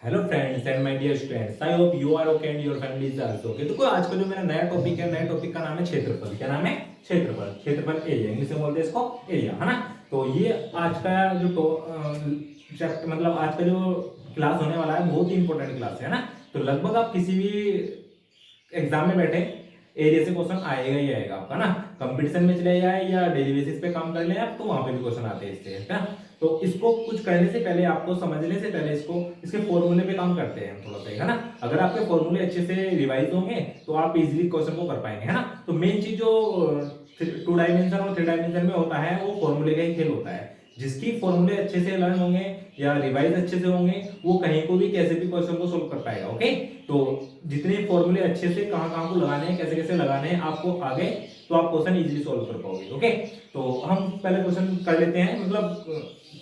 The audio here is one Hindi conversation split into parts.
Hello friends and my dear students, I hope you are okay and your family is also okay. देखो आज का जो मेरा नया टॉपिक है, नया टॉपिक का नाम है क्षेत्रफल। क्या नाम है? क्षेत्रफल। क्षेत्रफल एरिया, इंग्लिश में बोलते हैं इसको एरिया, है ना। तो ये आज का जो चैप्टर मतलब आज का जो क्लास होने वाला है बहुत ही इंपॉर्टेंट क्लास है ना। तो लगभग आप किसी भी एग्जाम में बैठे एरिया से क्वेश्चन आएगा ही आएगा आपका ना। कंपटीशन में चले जाए या डेली बेसिस पे काम कर ले आप, तो वहां पे भी क्वेश्चन आते हैं इससे, है ना। तो इसको कुछ करने से पहले, आपको समझने से पहले इसको इसके फॉर्मूले पे काम करते हैं थोड़ा सा, है ना। अगर आपके फॉर्मूले अच्छे से रिवाइज होंगे तो आप इजीली क्वेश्चन को कर पाएंगे, है ना। तो मेन चीज जो 2 डायमेंशन और 3 डायमेंशन में होता है वो फॉर्मूले का ही खेल होता है। जिसकी फॉर्मूले अच्छे से लर्न होंगे या रिवाइज अच्छे से होंगे वो कहीं को भी कैसे भी क्वेश्चन को सोल्व कर पाएगा। ओके, तो जितने फॉर्मूले अच्छे से कहाँ कहाँ को लगाने हैं, कैसे कैसे लगाने हैं आपको आगे, तो आप क्वेश्चन इजीली सोल्व कर पाओगे। ओके, तो हम पहले क्वेश्चन कर लेते हैं, मतलब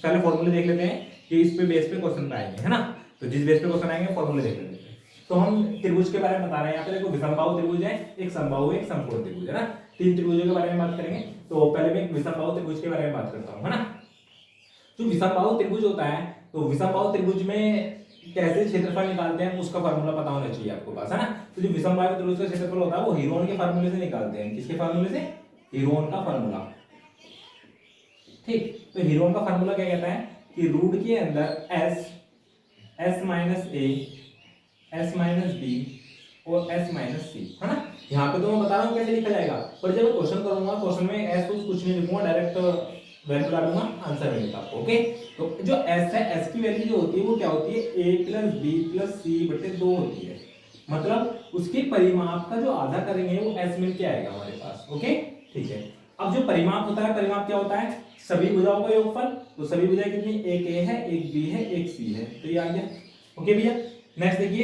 पहले फॉर्मूले देख लेते हैं कि इस पे बेस पे क्वेश्चन आएंगे, है ना। तो जिस बेस पे क्वेश्चन आएंगे फॉर्मूले देख लेते हैं। तो हम त्रिभुज के बारे में बता रहे हैं यहाँ पे। देखो विषमबाहु त्रिभुज है, एक समबाहु है, एक समकोण त्रिभुज है ना। 3 त्रिभुजों के बारे में बात करेंगे। तो पहले मैं विषमबाहु त्रिभुज के बारे में बात करता हूँ, है ना। जो विषमबाहु त्रिभुज होता है, तो विषमबाहु त्रिभुज में कैसे क्षेत्रफल निकालते हैं उसका फार्मूला पता होना चाहिए आपको पास, है ना। तो जो विषमबाहु त्रिभुज का क्षेत्रफल होता है वो हीरोन के फार्मूले से निकालते हैं। किसके फार्मूले से? हीरोन का फार्मूला। ठीक, तो हीरोन का फार्मूला क्या कहता है कि रूट के अंदर S, S minus A, S minus B और एस माइनस सी, है ना। यहाँ पे तो मैं बता रहा हूँ कैसे लिखा जाएगा, पर जब मैं क्वेश्चन करूंगा क्वेश्चन में एस कुछ नहीं लिखूंगा, डायरेक्ट वैल्यू डालूंगा, आंसर मिलेगा आपको। ओके, तो जो एस है, एस की वैल्यू जो होती है वो क्या होती है? ए प्लस बी प्लस सी बटे 2 होती है। मतलब उसके परिमाप का जो आधा करेंगे वो एस मिल के आएगा हमारे पास। ओके, ठीक है। अब जो परिमाप होता है, परिमाप क्या होता है? सभी भुजाओं का योगफल। तो सभी भुजाएं कितनी? एक ए है, एक बी है, एक सी है, तो ये आ गया। ओके भैया, नेक्स्ट देखिए,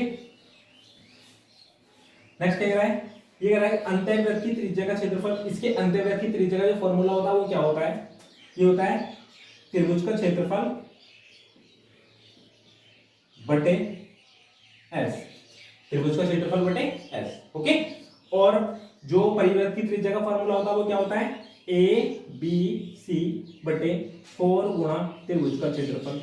नेक्स्ट क्या कह रहा है? ये कह रहा है अंतःवृत्त की त्रिज्या का क्षेत्रफल। इसके अंतःवृत्त की त्रिज्या का जो फॉर्मूला होता है वो क्या होता है? ये होता है त्रिभुज का क्षेत्रफल बटे एस। त्रिभुज का क्षेत्रफल बटे एस। ओके, और जो परिवृत्त की त्रिज्या का फॉर्मूला होता है वो क्या होता है? ए बी सी बटे 4 गुणा त्रिभुज का क्षेत्रफल।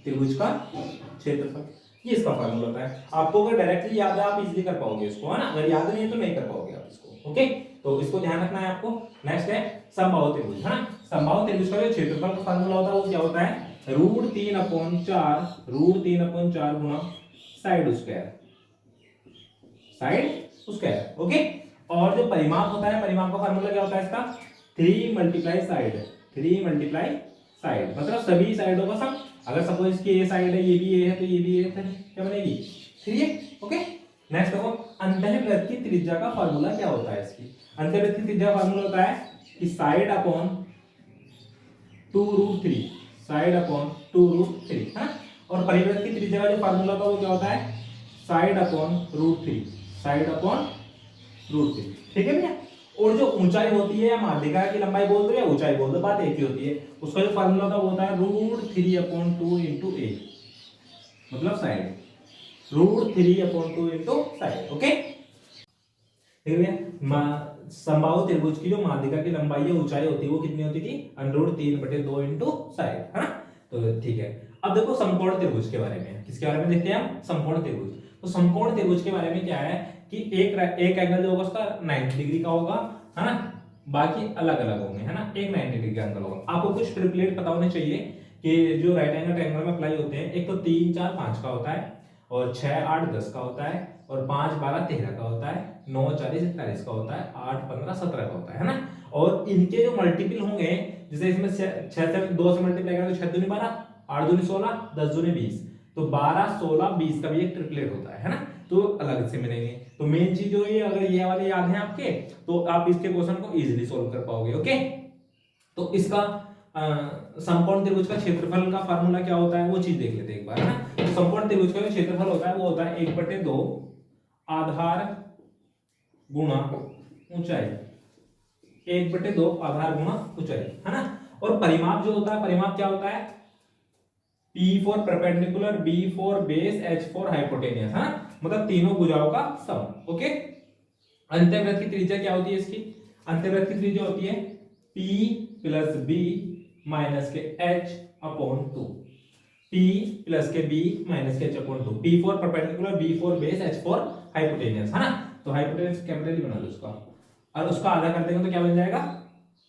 त्रिभुज का क्षेत्रफल, ये इसका फार्मूला होता है। आपको अगर डायरेक्टली याद है आप इजीली कर पाओगे इसको, है ना। अगर याद नहीं है तो नहीं कर पाओगे आप इसको। ओके, तो इसको ध्यान रखना है आपको। नेक्स्ट है समबाहु त्रिभुज, है ना। समबाहु त्रिभुज का जो क्षेत्रफल का फार्मूला होता है वो क्या होता है? √3/4 गुना side square, side square. Okay, और जो परिमाप होता है, परिमाप का फार्मूला क्या होता है इसका? 3 मल्टीप्लाई साइड, 3 मल्टीप्लाई साइड, मतलब सभी साइडों का सम। अगर सपोज इसकी ए साइड है, ये भी ए है, तो ये भी ए है, क्या बनेगी? 3a। ओके, नेक्स्ट देखो अंतःवृत्त की त्रिज्या का फार्मूला क्या होता है इसकी? अंतःवृत्त की त्रिज्या का फार्मूला होता है कि साइड अपॉन 2√3, साइड अपॉन 2√3, है ना। और परिवृत्त की त्रिज्या का जो फार्मूला होता है वो क्या होता है? Side upon √3, side upon √3। ठीक है भैया। और जो ऊंचाई होती है या माध्यिका की लंबाई बोल दो या ऊंचाई बोल दो, बात एक ही होती है। उसका जो फार्मूला होता है वो होता है √3/2 इंटू ए, मतलब साइड, √3/2 इंटू साइड। ओके, ठीक है। समबाहु त्रिभुज की जो माध्यिका की लंबाई या ऊंचाई होती है वो कितनी होती थी? √3/2 इंटू साइड, है ना। तो ठीक है, अब देखो समकोण त्रिभुज के बारे में। किसके बारे में देखते हैं हम? समकोण त्रिभुज। तो समकोण त्रिभुज के बारे में क्या है कि एक एंगल जो होगा उसका 90 डिग्री का होगा, है ना। बाकी अलग अलग होंगे, है ना। एक 90 डिग्री का एंगल होगा। आपको कुछ ट्रिपलेट पता होने चाहिए कि जो राइट एंगल ट्रायंगल में अप्लाई होते हैं, एक तो 3 4 5 का होता है, और 6 8 10 का होता है, और 5 12 13 का होता है, 9 40 41 का होता है, 8 15 17 का होता है ना। और इनके जो मल्टीपल होंगे, जैसे इसमें 6 से 2 से मल्टीप्लाई करें तो 6 दूनी 12, 8 दूनी 16, 10 दूनी 20, तो 12 16 20 का भी एक ट्रिपलेट होता है ना। तो अलग से मिलेंगे। तो मेन चीज जो ये, अगर ये वाले याद है आपके, तो आप इसके क्वेश्चन को इजीली सोल्व कर पाओगे। ओके, तो इसका समकोण त्रिभुज का क्षेत्रफल का फार्मूला क्या होता है वो चीज देख लेते हैं एक बार, है ना। तो समकोण त्रिभुज का जो क्षेत्रफल होता है वो होता है 1/2 आधार गुणा ऊंचाई, 1/2 आधार गुणा ऊंचाई, है ना। और परिमाप जो होता है, परिमाप क्या होता है? P for perpendicular, B for base, H for hypotenuse, है ना। मतलब तीनों भुजाओं का सम। ओके, अंतःवृत्त की त्रिज्या क्या होती है इसकी? अंतःवृत्त की त्रिज्या होती है P प्लस B माइनस के H/2। P प्लस के B माइनस के H upon 2, P for perpendicular, B for base, H for hypotenuse, है ना। तो हाइपोटेनियस कैपिटल ही बना लो उसका, और उसका आधा कर देंगे तो क्या बन जाएगा,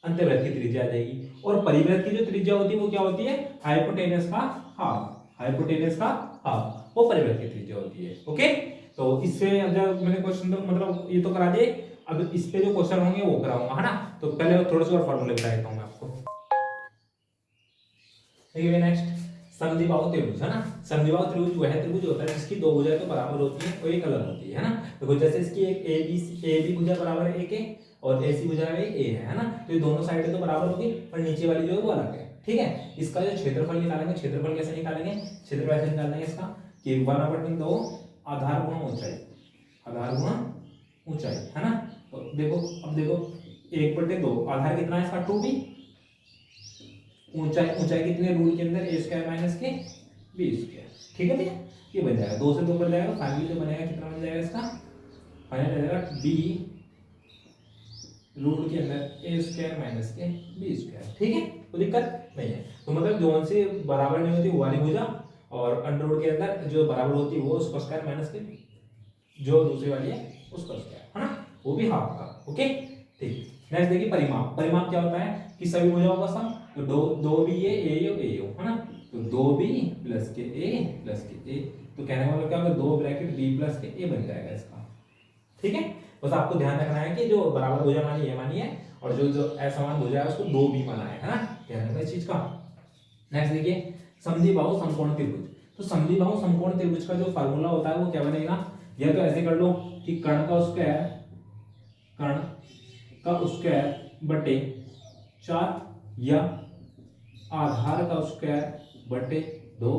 अंतर्वृत्त की त्रिज्या आ जाएगी। और परिवृत्त की जो त्रिज्या होती है वो क्या होती है, हाइपोटेनस का हाफ, हाइपोटेनस का हाफ, वो परिवृत्त की त्रिज्या होती है। ओके, तो इससे जब मैंने क्वेश्चन तो मतलब ये तो करा दिए, अब इस पे जो क्वेश्चन होंगे वो कराऊंगा, है ना। तो पहले थोड़ा सा और फॉर्मूले बता देता हूं मैं आपको। नेक्स्ट समद्विबाहु त्रिभुज, है ना। समद्विबाहु त्रिभुज वह त्रिभुज होता है जिसकी दो भुजाएं तो बराबर होती है और एक अलग होती है ना। तो जैसे इसकी एक ए बी भुजा बराबर है एक है, और ए सी भुजा ए है ना। तो ये दोनों साइडें तो बराबर होगी, पर नीचे वाली जो है वो अलग है, ठीक है। इसका जो क्षेत्रफल निकालेंगे, क्षेत्रफल कैसे निकालेंगे, क्षेत्रफल ऐसे निकालेंगे इसका कि 1/2 आधार गुणा ऊंचाई, आधार गुणा ऊंचाई, है ना। तो देखो, अब देखो 1/2 आधार कितना है इसका 2b, ऊंचाई, ऊंचाई कितनी है रूट के अंदर a स्क्वायर माइनस के b स्क्वायर, ठीक है भैया। ये बन जाएगा 2 से 2 कट जाएगा, फाइनली जो बनेगा कितना बन जाएगा इसका, फाइनल आ जाएगा b रूट के अंदर a स्क्वायर माइनस के b स्क्वायर, ठीक है। कोई दिक्कत नहीं है। तो मतलब जो से बराबर नहीं होती वो वाली भुजा, और अंडर रूट के अंदर जो बराबर होती है वो उसका स्क्वायर माइनस के जो दूसरी वाली है उसका स्क्वायर, है ना, वो भी हाफ का। ओके, ठीक। नेक्स्ट देखिए परिमाप, परिमाप क्या होता है कि सभी भुजाओं का सम, तो दो भी ये ए है ना। तो 2b प्लस के a प्लस के a, तो कहने का मतलब क्या होगा, 2 ब्रैकेट b प्लस के a बन जाएगा इसका, ठीक है। बस आपको ध्यान रखना है कि जो बराबर भुजा मानी है, और जो असमान भुजा है उसको 2b माना है ना, ध्यान रखना इस चीज का। नेक्स्ट देखिए समद्विबाहु समकोण त्रिभुज। तो समद्विबाहु समकोण त्रिभुज का जो फार्मूला होता है वो क्या बनेगा, या तो ऐसे कर लो कि कर्ण का स्क्वायर बटे 4, या आधार का स्क्वायर बटे 2,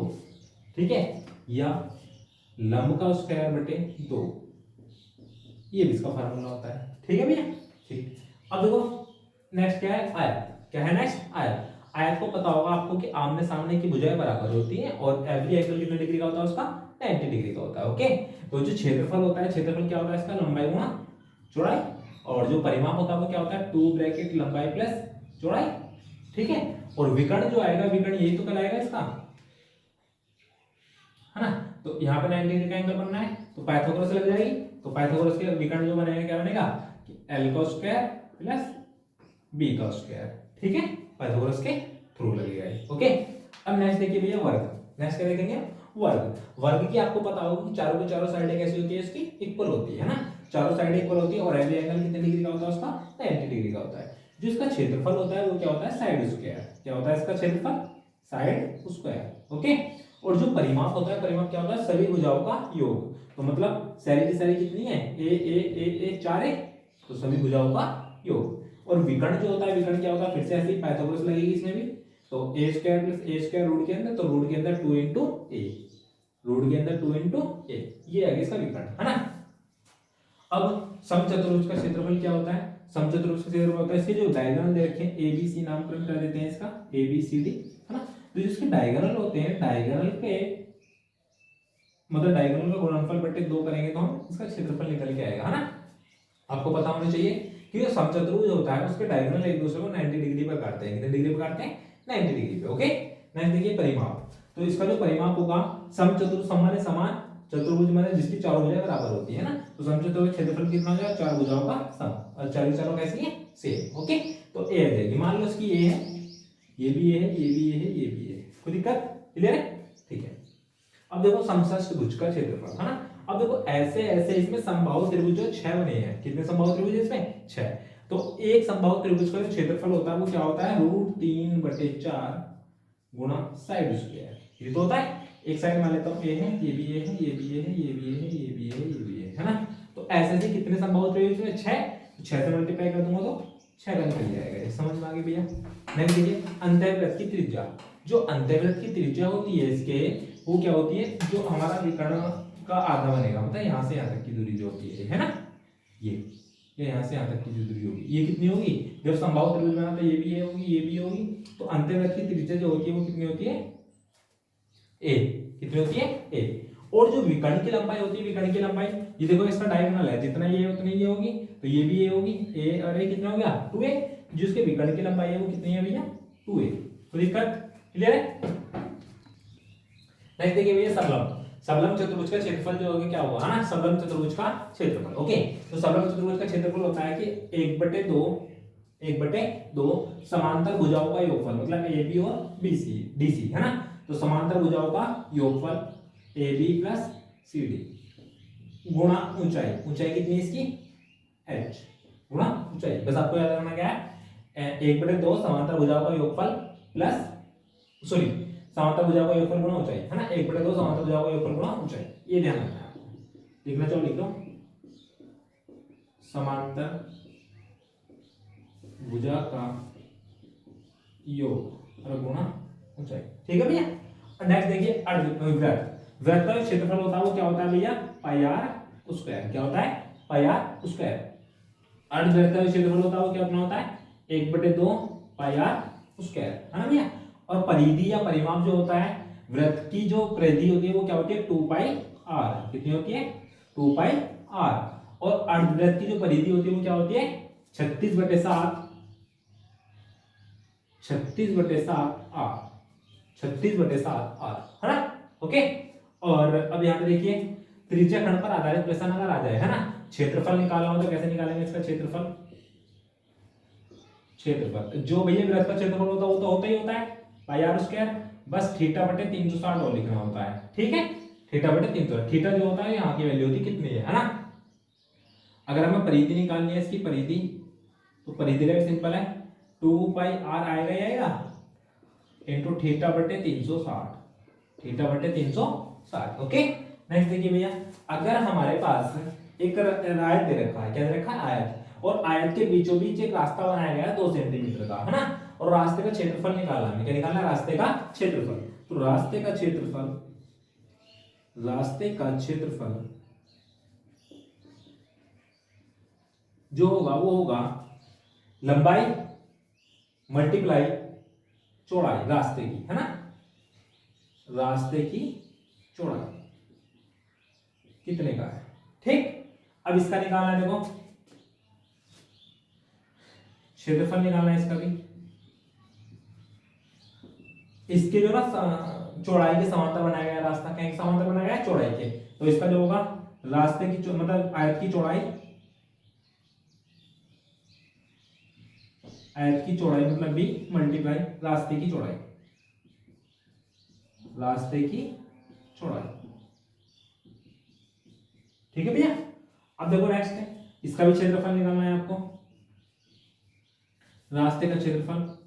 ठीक है, या लंब का स्क्वायर बटे 2, ये भी इसका फार्मूला होता है, ठीक है भैया, ठीक। अब देखो नेक्स्ट क्या है, आयत। क्या है नेक्स्ट, आयत। आयत को पता होगा आपको कि आमने सामने की भुजाएं बराबर होती हैं, और एवरी एंगल कितने डिग्री का होता है उसका, 90 डिग्री का होता है। ओके, तो जो क्षेत्रफल होता है, क्षेत्रफल क्या होता है इसका, लंबाई गुणा चौड़ाई, और जो परिमाप होता है वो क्या होता है, 2 ब्रैकेट लंबाई प्लस चौड़ाई, ठीक है। और विकर्ण जो आएगा, विकर्ण यही तो कहलाएगा इसका, है ना। तो यहाँ पे 90 डिग्री का एंगल बनना है, तो पाइथागोरस लग जाएगी। तो पाइथागोरस के विकर्ण जो बनेगा क्या बनेगा कि l का स्क्वायर प्लस b का स्क्वायर, ठीक है, पाइथागोरस के थ्रू लगेगा ये। ओके, अब नेक्स्ट देखिए भैया वर्ग। नेक्स्ट क्या देखेंगे, वर्ग। वर्ग की आपको पता होगा कि चारों की चारों साइडें कैसी होती है इसकी, इक्वल होती है ना, चारों साइडें इक्वल होती है, और एवरी एंगल कितने डिग्री का होता है उसका, 90 डिग्री का होता है। जो इसका क्षेत्रफल होता है वो क्या होता है, साइड स्क्वायर। क्या होता है इसका क्षेत्रफल, साइड स्क्वायर। ओके, और जो परिमाप होता है, परिमाप क्या होता है, सभी भुजाओं का योग। तो मतलब सारी की सारी कितनी है, ए 4 है, तो सभी भुजाओं का योग। और विकर्ण जो होता है, विकर्ण क्या होता है, फिर से ऐसे ही पाइथागोरस लगेगी इसमें भी। तो a square plus a square root के अंदर, तो रूट के अंदर 2 इंटू a, रूट के अंदर 2 इंटू a, ये आ गया इसका विकर्ण, है ना। अब समचतुर्भुज का क्षेत्रफल क्या होता है, समचतुर्भुज का क्षेत्रफल होता है, इसके जो डायगोनल दे रखे हैं ए बी सी नामकरण कर देते हैं इसका, ए बी सी डी, है ना। तो जिसके डायगोनल होते हैं, डायगोनल के मतलब डायगोनल का गुणनफल बटे 2 करेंगे तो हम इसका क्षेत्रफल निकल के आएगा, है ना। आपको पता होना चाहिए कि जो समचतुर्भुज होता है उसके डायगोनल एक दूसरे को 90 डिग्री पर काटते हैं। कितने डिग्री पर काटते हैं, 90 डिग्री पे। ओके, नेक्स्ट देखिए परिमाप। तो इसका जो परिमाप होगा, समचतुर्भुज समान समान चतुर्भुज माने जिसकी चारों भुजाएं बराबर होती है ना, तो समचतुर्भुज क्षेत्रफल कितना हो जाएगा, चार भुजाओं का सम, और चारों चारों कैसी है, सेम। ओके, तो ए आ जाएगी, मान लो इसकी ए है, ये भी ए है, ये भी ए है, ये भी है, कोई दिक्कत, क्लियर है, ठीक है। अब देखो समषष्टिभुज का क्षेत्रफल, है ना। अब देखो ऐसे ऐसे इसमें समबाहु त्रिभुज जो 6 बने हैं, कितने समबाहु त्रिभुज है इसमें, 6। तो एक समबाहु त्रिभुज का जो क्षेत्रफल होता है वो क्या होता है, √3/4 गुणा साइड स्क्वायर, ये तो होता है। एक साइड मान लेता हूं ए है, ये भी ए है, ये भी ए है, ये भी ए है, ये भी ए है, ये भी है ना। तो ऐसे ऐसे कितने समबाहु त्रिभुज में, 6, तो 6 से मल्टीप्लाई कर दूंगा तो 6 का निकल जाएगा, ये समझ में आ गई भैया। नेक्स्ट देखिए अंतःवृत्त की त्रिज्या। जो अंतःवृत्त की त्रिज्या होती है इसके, वो क्या होती है, जो हमारा विकर्ण का आधा बनेगा, मतलब यहाँ से यहाँ तक की दूरी जो होती है ना, ये यहाँ से यहाँ तक की जो दूरी होगी, ये कितनी होगी, जब समबाहु त्रिभुज बना तो ये भी ये होगी, ये भी होगी। तो अंतःवृत्त की त्रिज्या जो होती है वो कितनी होती है, a, कितनी होती है, a। और जो विकर्ण की लंबाई होती है, विकर्ण की लंबाई, ये देखो इसका डायगोनल है, जितना ये उतनी ये होगी, तो ये भी a होगी, a और a कितना हो गया, 2a। जिसके विकर्ण की लंबाई है वो कितनी है भैया, 2a। कोई दिक्कत, क्लियर है। नेक्स्ट देखिए भैया सबलंब। सबलंब चतुर्भुज का क्षेत्रफल जो होगा क्या होगा, है ना, सबलंब चतुर्भुज का क्षेत्रफल। ओके, तो सबलंब चतुर्भुज का क्षेत्रफल होता है कि 1/2 समांतर भुजाओं का योगफल, मतलब AB और BC DC, है ना। तो समांतर भुजाओं का योगफल AB प्लस CD गुणा ऊंचाई, ऊंचाई कितनी है इसकी h, गुणा ऊंचाई। बस आपको याद रखना क्या है, 1/2 समांतर भुजाओं का योगफल प्लस समांतर भुजाओं का योगफल गुणा ऊंचाई, है ना। 1/2 समांतर भुजाओं का योगफल गुणा ऊंचाई, ये ध्यान रखना है आपको। लिखना चाहो लिख लो, समांतर भुजा का योग और गुणा ऊंचाई, ठीक है भैया। नेक्स्ट देखिए अर्धवृत्त। वृत्त का क्षेत्रफल होता है वो क्या होता है भैया, पाई आर स्क्वायर। क्या होता है, पाई आर स्क्वायर। अर्धवृत्त का क्षेत्रफल होता है वो क्या होता है, 1/2 पाई आर स्क्वायर, है ना भैया। और परिधि या परिमाप जो होता है, वृत्त की जो परिधि होती है वो क्या होती है, 2 पाई आर। कितनी होती है, 2 पाई आर। और अर्धवृत्त की जो परिधि होती है वो क्या होती है, 36/7 आर, 36/7 आर, है ना। ओके, और अब यहाँ पे देखिए त्रिज्या खंड पर आधारित प्रश्न अगर आ जाए, है ना, क्षेत्रफल निकालना हो तो कैसे निकालेंगे इसका क्षेत्रफल। जो भैया वृत्त का क्षेत्रफल होता है वो तो होता ही होता है पाई आर स्क्वायर, बस θ/360 और लिखना होता है, ठीक है। θ/360, थीटा जो होता है यहाँ की वैल्यू होती कितनी है ना। अगर हमें परिधि निकालनी है इसकी परिधि, तो परिधि का सिंपल है 2 पाई आर आएगा ही आएगा इंटू θ/360, θ/360। ओके, नेक्स्ट देखिए भैया, अगर हमारे पास एक आयत दे रखा है, क्या दे रखा है, आयत, और आयत के बीचों बीच एक रास्ता बनाया गया है 2 सेंटीमीटर का, है ना। और रास्ते का क्षेत्रफल निकालना है, क्या निकालना है, रास्ते का क्षेत्रफल। तो रास्ते का क्षेत्रफल जो होगा वो होगा लंबाई मल्टीप्लाई चौड़ाई रास्ते की, है ना, रास्ते की चौड़ाई कितने का है, ठीक। अब इसका निकालना है, देखो क्षेत्रफल निकालना है इसका भी। इसके जो ना चौड़ाई के समांतर बनाया गया रास्ता, क्या समांतर बनाया गया है, चौड़ाई के। तो इसका जो होगा रास्ते की मतलब आयत की चौड़ाई मतलब b मल्टीप्लाई रास्ते की चौड़ाई, ठीक है भैया। अब देखो नेक्स्ट है, इसका भी क्षेत्रफल निकालना है आपको। रास्ते का क्षेत्रफल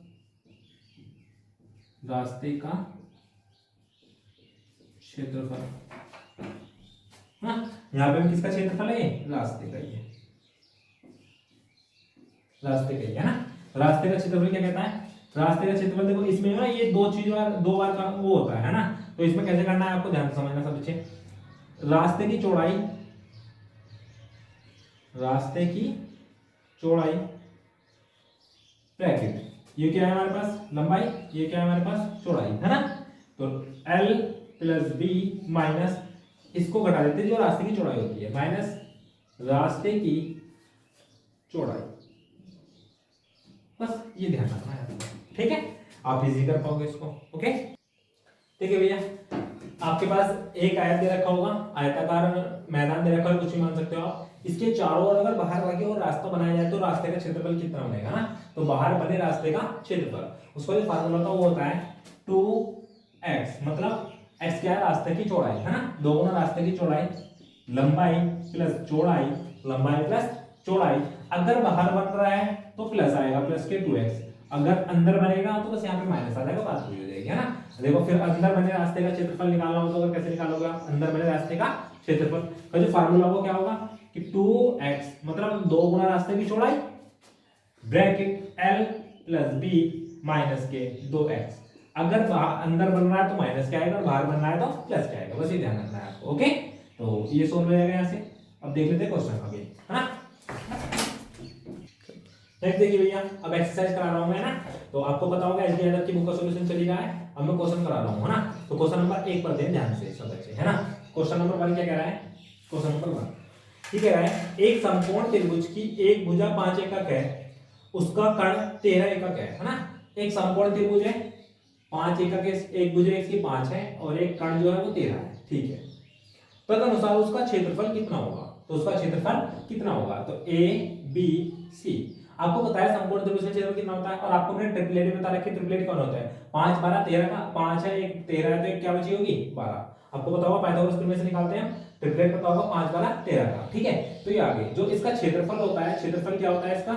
हाँ, यहाँ पे किसका क्षेत्रफल है, रास्ते का ही है, है ना। रास्ते का क्षेत्रफल क्या कहता है, रास्ते का क्षेत्रफल देखो इसमें ना ये दो बार का वो होता है ना। तो इसमें कैसे करना है आपको ध्यान से समझना सब बच्चे। रास्ते की चौड़ाई ब्रैकेट, ये क्या है हमारे पास, लंबाई, ये क्या है हमारे पास, चौड़ाई, है ना। तो L प्लस B माइनस इसको घटा देते हैं जो रास्ते की चौड़ाई होती है, माइनस रास्ते की चौड़ाई, बस ये ध्यान रखना है, ठीक है। आप इजी कर पाओगे इसको, ओके। ठीक है भैया, आपके पास एक आयत दे रखा होगा, आयताकार मैदान दे रखा है, कुछ भी मान सकते हो आप। इसके चारों ओर अगर बाहर लगे और रास्ता बनाया जाए तो रास्ते का क्षेत्रफल कितना बनेगा ना। तो बाहर बने रास्ते का क्षेत्रफल, उसका जो फार्मूला था वो होता है 2x, मतलब x क्या है, रास्ते की चौड़ाई, है ना, 2 गुना रास्ते की चौड़ाई, लंबाई प्लस चौड़ाई, लंबाई प्लस चौड़ाई। अगर बाहर बन रहा है तो प्लस आएगा, प्लस के 2x, अगर अंदर बनेगा तो बस यहाँ पे माइनस आ जाएगा, बात पूरी हो जाएगी, है ना। देखो फिर अंदर बने रास्ते का क्षेत्रफल निकालना हो तो कैसे निकालोगे आप, अंदर बने रास्ते का क्षेत्रफल का जो फार्मूला वो क्या होगा कि 2x मतलब 2 गुना रास्ते की चौड़ाई bracket L plus B minus के 2x। अगर अंदर बन रहा है तो माइनस क्या आएगा, बाहर बन रहा है तो प्लस क्या आएगा, बस ये ध्यान रखना है आपको, ओके। तो ये सोल्व हो जाएगा यहाँ से। अब देख लेते हैं क्वेश्चन अभी, है ना। नेक्स्ट देखिए भैया, अब एक्सरसाइज करा रहा हूं मैं ना, तो आपको पता होगा एसबी यादव की बुक का सॉल्यूशन चली रहा है, अब मैं क्वेश्चन करा रहा हूं, है ना। तो क्वेश्चन नंबर 1 पर दें ध्यान से सब बच्चे, है ना। क्वेश्चन नंबर 1 क्या कह रहा है, क्वेश्चन नंबर 1 ये कह रहा है एक समकोण त्रिभुज की एक भुजा 5 एकक है, उसका कर्ण 13 एकक है ना। एक समकोण त्रिभुज है 5 एकक एक भुजा इसकी 5 है और एक कर्ण जो है वो 13 है, ठीक है। तदनुसार उसका क्षेत्रफल कितना होगा, तो उसका क्षेत्रफल कितना होगा, तो ए बी सी। आपको पता है समकोण त्रिभुज का क्षेत्रफल कितना होता है, और आपको मैंने ट्रिपलेट बता रखी है, ट्रिपलेट कौन होता है, 5 12 13 का 5 है, एक 13 है, तो एक क्या बची होगी 12। आपको पता होगा पाइथागोरस प्रमेय से निकालते हैं, ट्रिपलेट पता होगा 5 12 13 का, ठीक है। तो ये आगे जो इसका क्षेत्रफल होता है, क्षेत्रफल क्या होता है इसका,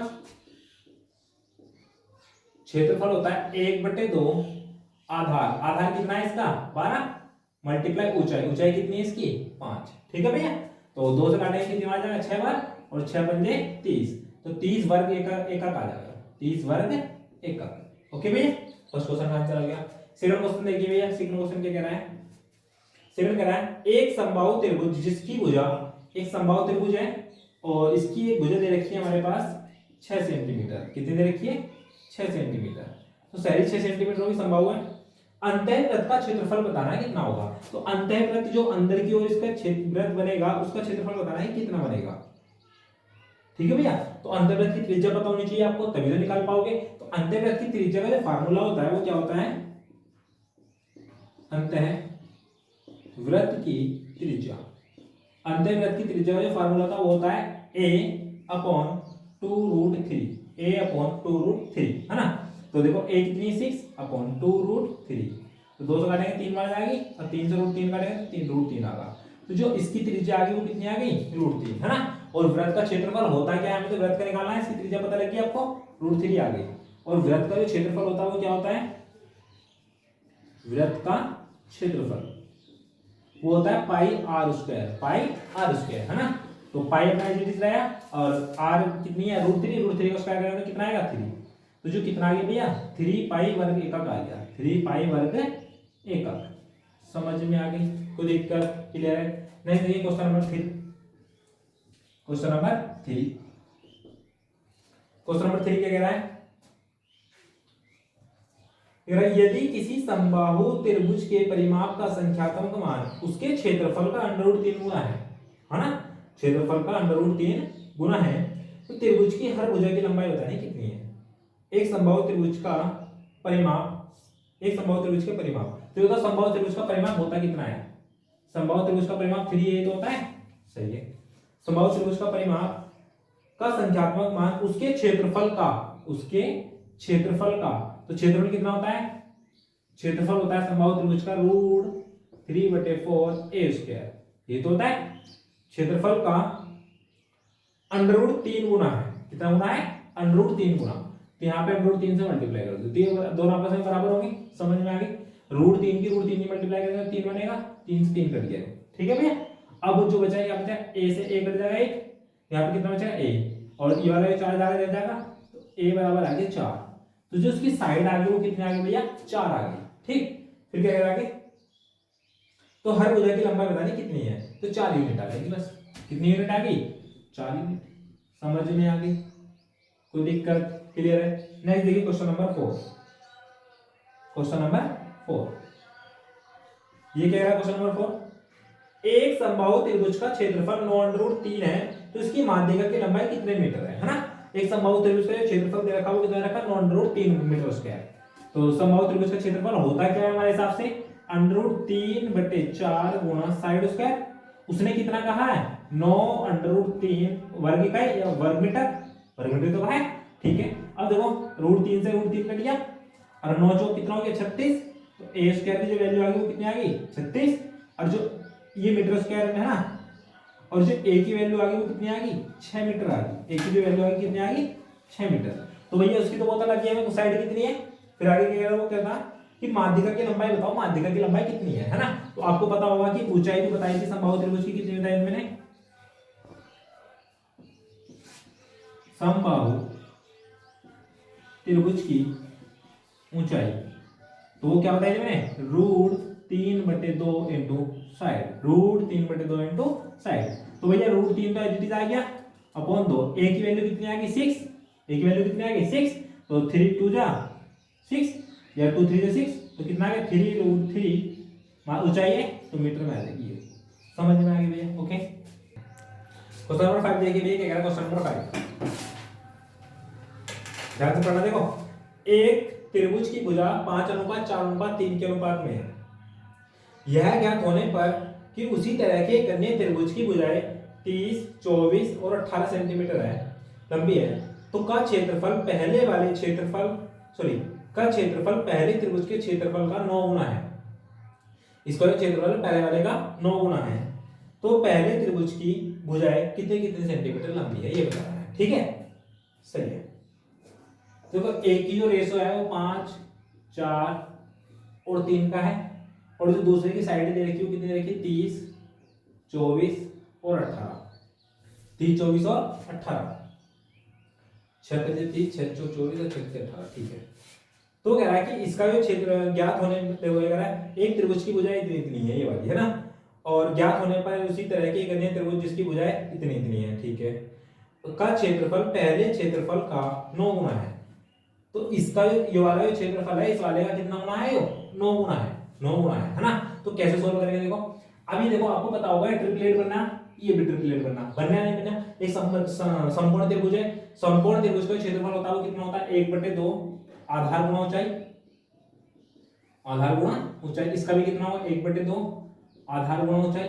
क्षेत्रफल होता है 1/2 आधार, आधार कितना है इसका 12 मल्टीप्लाई ऊंचाई, ऊंचाई कितनी है इसकी 5, ठीक है भैया। तो 2 से काटेंगे कितनी आ जाएगा 6 बार, और 6 पंजे 30, तो 30 वर्ग एकक आ जाएगा, 30 वर्ग एकक। ओके भैया, फर्स्ट क्वेश्चन का आंसर आ गया। सेकंड क्वेश्चन देखिए भैया, सेकंड क्वेश्चन क्या कह रहा है, सेकंड कह रहा है एक समबाहु त्रिभुज जिसकी भुजा, एक समबाहु त्रिभुज है और इसकी एक भुजा दे रखी है हमारे पास 6 सेंटीमीटर, कितनी दे रखी है 6 सेंटीमीटर, तो सारी 6 सेंटीमीटर होगी समबाहु है। अंतःवृत्त का क्षेत्रफल बताना है कितना होगा, तो अंतःवृत्त जो अंदर की ओर इसका वृत्त बनेगा उसका क्षेत्रफल बताना है कितना बनेगा, ठीक है भैया। तो अंतःवृत्त की त्रिज्या पता होनी चाहिए आपको, तभी तो निकाल पाओगे। तो अंतःवृत्त की त्रिज्या का जो फार्मूला होता है वो क्या होता है, अंतःवृत्त की त्रिज्या, अंतःवृत्त की त्रिज्या का जो फार्मूला था वो होता है a/2√3, a/2√3 है ना। तो देखो a कितनी 6/2√3, तो 2 से काटेंगे 3 बार जाएगी, और 3 से √3 काटेंगे तो 3√3 आ गया। तो जो इसकी त्रिज्या आ गई वो कितनी आ गई √3 है ना। और वृत्त का क्षेत्रफल होता क्या है, हमें तो वृत्त का निकालना है, इसकी त्रिज्या पता लगी आपको √3 आ गई। और वृत्त का जो क्षेत्रफल होता है वो क्या होता है, वृत्त का क्षेत्रफल वो होता है पाई r² है ना। तो पाई अपना एज रहेगा, और r कितनी है √3 का स्क्वायर करेंगे तो कितना आएगा 3, तो जो कितना आ गया भैया 3 पाई वर्ग एकक आ गया, 3 पाई वर्ग एकक। समझ में आ गई, कोई दिक्कत, क्लियर है। नेक्स्ट देखिए question number 3, question number 3, question number 3 क्या कह रहा है, यदि किसी समबाहु त्रिभुज के परिमाप का संख्यात्मक मान उसके क्षेत्रफल का √3 गुना है ना, क्षेत्रफल का √3 गुना है, तो त्रिभुज की हर भुजा की लंबाई बतानी कितनी है। एक समबाहु त्रिभुज का परिमाप, एक समबाहु त्रिभुज के परिमाप, तो ये समबाहु त्रिभुज का परिमाप होता कितना है, समबाहु त्रिभुज का परिमाप 3a तो होता है, सही है। समबाहु त्रिभुज का परिमाप का संख्यात्मक मान उसके क्षेत्रफल का, उसके क्षेत्रफल का, तो क्षेत्रफल कितना होता है, क्षेत्रफल होता है समबाहु त्रिभुज का √3/4a², ये तो होता है क्षेत्रफल का √3 गुना है, कितना गुना है √3 गुना, तो यहाँ पे √3 से मल्टीप्लाई कर दो, तीन दोनों आपस में बराबर होंगे, समझ में आ गई। √3 की √3 मल्टीप्लाई करेंगे तो 3 बनेगा, 3 से 3 कट गया, ठीक है भैया। अब जो बचा यहाँ बचा a से a कट जाएगा 1, यहाँ पे कितना बचा a, और ये वाला 4 जाएगा रह जाएगा, तो a बराबर आ गया 4, तो जो उसकी साइड आ गई वो कितने आ गई भैया 4 आ गई, ठीक। फिर क्या करेगा आगे, तो हर भुजा की लंबाई बतानी कितनी है, तो 4 यूनिट आ गई, बस कितनी यूनिट आ गई 4 यूनिट, समझ में आ गई, कोई दिक्कत, क्लियर है। नेक्स्ट देखिए क्वेश्चन नंबर 4, क्वेश्चन नंबर 4 ये क्या है, क्वेश्चन नंबर 4, एक समबाहु त्रिभुज का क्षेत्रफल 9√3 है, तो इसकी माध्यिका की लंबाई कितने मीटर है ना। एक समबाहु त्रिभुज का क्षेत्रफल दे रखा, वो कितना रखा 9√3 मीटर स्क्वायर। तो समबाहु त्रिभुज का क्षेत्रफल होता क्या है हमारे हिसाब से √3/4 गुणा साइड स्क्वायर, उसने कितना कहा है 9√3 वर्ग इकाई या वर्ग मीटर, वर्ग मीटर तो कहा है, ठीक है। अब देखो √3 से √3 कट गया, और 9 जो कितना हो गया 36, तो a² की जो वैल्यू आ गई वो कितनी आ गई 36, और जो ये मीटर स्क्वायर में है ना, और जो a की वैल्यू आ गई वो कितनी आ गई 6 मीटर आ गई, a की जो वैल्यू आ गई कितनी आ गई 6 मीटर। तो भैया उसकी तो पता लग गया हमें साइड कितनी है। फिर आगे क्या वो कहता कि माध्यिका की लंबाई बताओ, माध्यिका की लंबाई कितनी है ना। तो आपको पता होगा कि ऊंचाई भी बताई थी समबाहु त्रिभुज की, कितनी बताई मैंने, समबाहु त्रिभुज की ऊंचाई, तो वो क्या बताई थी मैंने √3/2 इंटू साइड, √3/2 इंटू साइड। तो भैया √3 तो एज इट इज आ गया अपॉन 2, a की वैल्यू कितनी आ गई 6, a की वैल्यू कितनी आ गई 6, तो 3 2 जा 6 या 2 3 जा 6, तो कितना आ गया 3√3 ऊंचाई है तो मीटर में आ जाएगी, समझ में आ गई भैया। ओके क्वेश्चन नंबर 5 देखिए भैया क्या कह रहा है, क्वेश्चन नंबर 5 ध्यान से पढ़ना, देखो एक त्रिभुज की भुजा 5:4:3 के अनुपात में है। यह ज्ञात होने पर कि उसी तरह के एक अन्य त्रिभुज की भुजाएं 30, 24 और 18 सेंटीमीटर है लंबी है, तो का क्षेत्रफल पहले त्रिभुज के क्षेत्रफल का 9 गुना है। इसका क्षेत्रफल पहले वाले का 9 गुना है, तो पहले त्रिभुज की भुजाएं कितने कितने सेंटीमीटर लंबी है ये बताना है। ठीक है, सही है। देखो एक की जो रेशो है वो 5, 4 और 3 का है, और जो दूसरे की साइड दे रखी है कितनी दे रखी है 30, 24 और 18। 30, 24 और 18, 6 30, 6 24 और 6 18। ठीक है, तो कह रहा है कि इसका जो क्षेत्र ज्ञात होने पे वो कह रहा है एक त्रिभुज की भुजाएं इतनी इतनी है, ये वाली है ना, और ज्ञात होने पर उसी तरह के एक अन्य त्रिभुज जिसकी भुजाएं इतनी इतनी है। ठीक है, तो का क्षेत्रफल पहले क्षेत्रफल का 9 गुना है, तो इसका जो ये वाला जो क्षेत्रफल है इस वाले का कितना गुना है, 9 गुना है, 9 गुना है ना। तो कैसे सोल्व करेंगे, देखो अभी देखो आपको पता होगा ट्रिपलेट बनना, ये भी ट्रिपलेट बनना नहीं बनना। एक संपूर्ण त्रिभुज है, संपूर्ण त्रिभुज का क्षेत्रफल होता है वो कितना होता है 1/2 आधार गुणा ऊंचाई, आधार गुणा ऊंचाई। इसका भी कितना होगा 1/2 आधार गुणा ऊंचाई।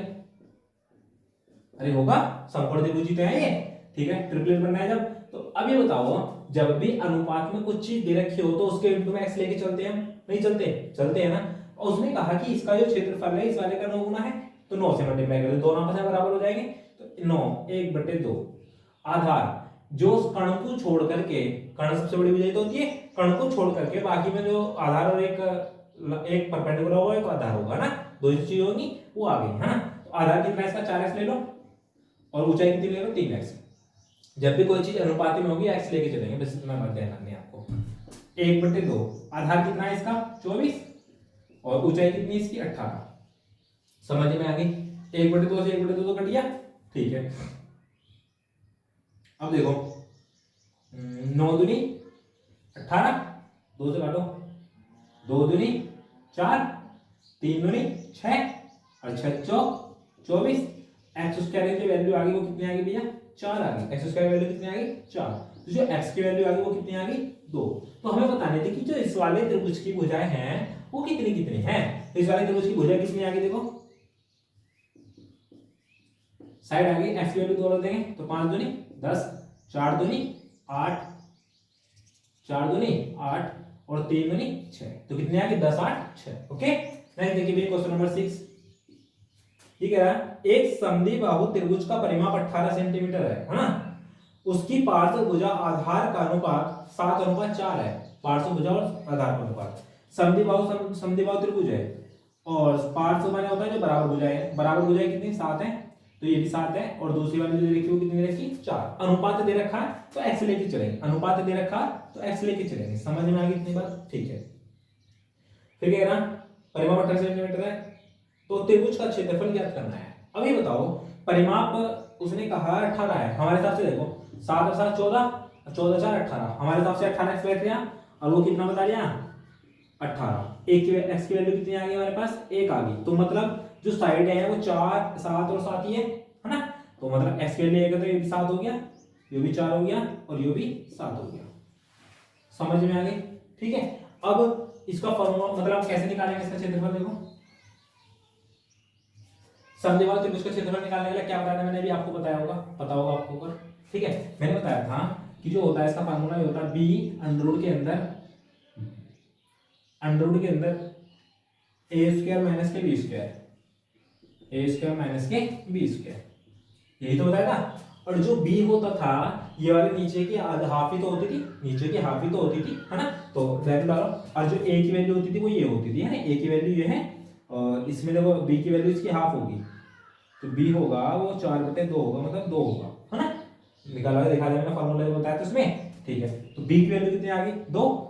अरे होगा, संपूर्ण त्रिभुज ही तो है ये। ठीक है, ट्रिपलेट बनना है जब, तो अब ये बताओ जब भी अनुपात में कुछ चीज दे रखी हो तो उसके इनटू में x लेके चलते हैं, नहीं चलते, चलते हैं ना। और उसने कहा कि इसका जो क्षेत्रफल है इस वाले का 9 गुना है, तो 9 से मल्टीप्लाई कर दो, दोनों आपस में बराबर हो जाएंगे, तो 9 1/2 आधार जो कण को छोड़ करके, कण सबसे बड़ी भुजाएं तो होती है, कण को छोड़ करके बाकी में जो आधार और एक परपेंडिकुलर होगा एक आधार होगा ना, दो ही चीज होगी वो आ गई है ना। तो आधार कितना है इसका 4x ले लो, और ऊंचाई कितनी ले लो 3x। जब भी कोई चीज अनुपात में होगी x लेके चलेंगे, बस इतना बात ध्यान रखनी है आपको। 1/2 आधार कितना है इसका 24, और ऊंचाई कितनी है इसकी 18। समझ में आ गई, 1/2 से 1/2 तो कट गया। ठीक है, अब देखो 9 दूनी 18, 2 से काटो, 2 दूनी 4, 3 दूनी 6 और 6 चौक 24। एक्स स्क्वायर की वैल्यू आ गई वो कितनी आ गई भैया 4 आ गई। एक्स स्क्वायर वैल्यू कितनी आ गई 4, तो जो एक्स की वैल्यू आ गई वो कितनी आ गई 2। तो हमें बताने थे कि जो इस वाले त्रिभुज की भुजाएं हैं वो कितनी कितनी हैं। तो इस वाले त्रिभुज की भुजाएं कितनी आ गई, देखो साइड आ गई, एक्स की वैल्यू 2 रख देंगे तो 5 दूनी 10, 4 दूनी 8, 4 दूनी 8 और 3 दूनी 6, तो कितने आ गए 10, 8, 6। ओके, नेक्स्ट देखिए क्वेश्चन नंबर 6। ठीक है, एक समद्विबाहु त्रिभुज का परिमाप 18 सेंटीमीटर है ना, उसकी पार्श्व भुजा आधार का अनुपात 7:4 है। पार्श्व भुजा और आधार का अनुपात, समद्विबाहु त्रिभुज है, और पार्श्व माने होता है जो बराबर भुजाएं है, बराबर भुजाएं कितनी 7 है, तो ये भी 7 है, और दूसरी वाली जो देखी वो कितनी रखी 4। अनुपात दे रखा है तो x लेके चलेंगे, अनुपात दे रखा है तो x लेके चलेंगे। समझ में आ गई इतनी बात। ठीक है, फिर क्या करना, परिमाप 18 सेंटीमीटर है, तो त्रिभुज का क्षेत्रफल ज्ञात करना है। अभी बताओ परिमाप उसने कहा 18 है, हमारे हिसाब से देखो 7 और 7 14, 14 4 18, हमारे हिसाब से 18x बैठ गया, और वो कितना बता दिया 18। एक की x की वैल्यू कितनी आ गई हमारे पास 1 आ गई, तो मतलब जो साइड है वो 4 7 और 7 ही है ना, तो मतलब x की वैल्यू 1 है तो ये भी 7 हो गया, ये भी 4 हो गया, और ये भी 7 हो गया। समझ में आ गई। ठीक है, अब इसका फॉर्मूला मतलब कैसे निकालेंगे इसका क्षेत्रफल, देखो समद्विबाहु त्रिभुज का क्षेत्रफल निकालने के लिए क्या बताया था मैंने, भी आपको बताया होगा, पता होगा आपको ऊपर। ठीक है, मैंने बताया था कि जो होता है इसका फार्मूला होता है b अंडररूट के अंदर a स्क्वायर माइनस के b square, a square minus के b स्क्वायर, यही तो बताया था। और जो b होता था ये वाले नीचे की हाफ ही तो होती थी, नीचे की हाफ ही तो होती थी है ना, तो वैल्यू डालो, और जो a की वैल्यू होती थी वो ये होती थी है ना, a की वैल्यू ये है, और इसमें देखो b की वैल्यू इसकी हाफ होगी, तो b होगा वो 4/2 होगा, मतलब 2 होगा है ना, निकाला देखा जाए मैंने फार्मूला बताया तो उसमें। ठीक है, तो b की वैल्यू कितनी आ गई 2,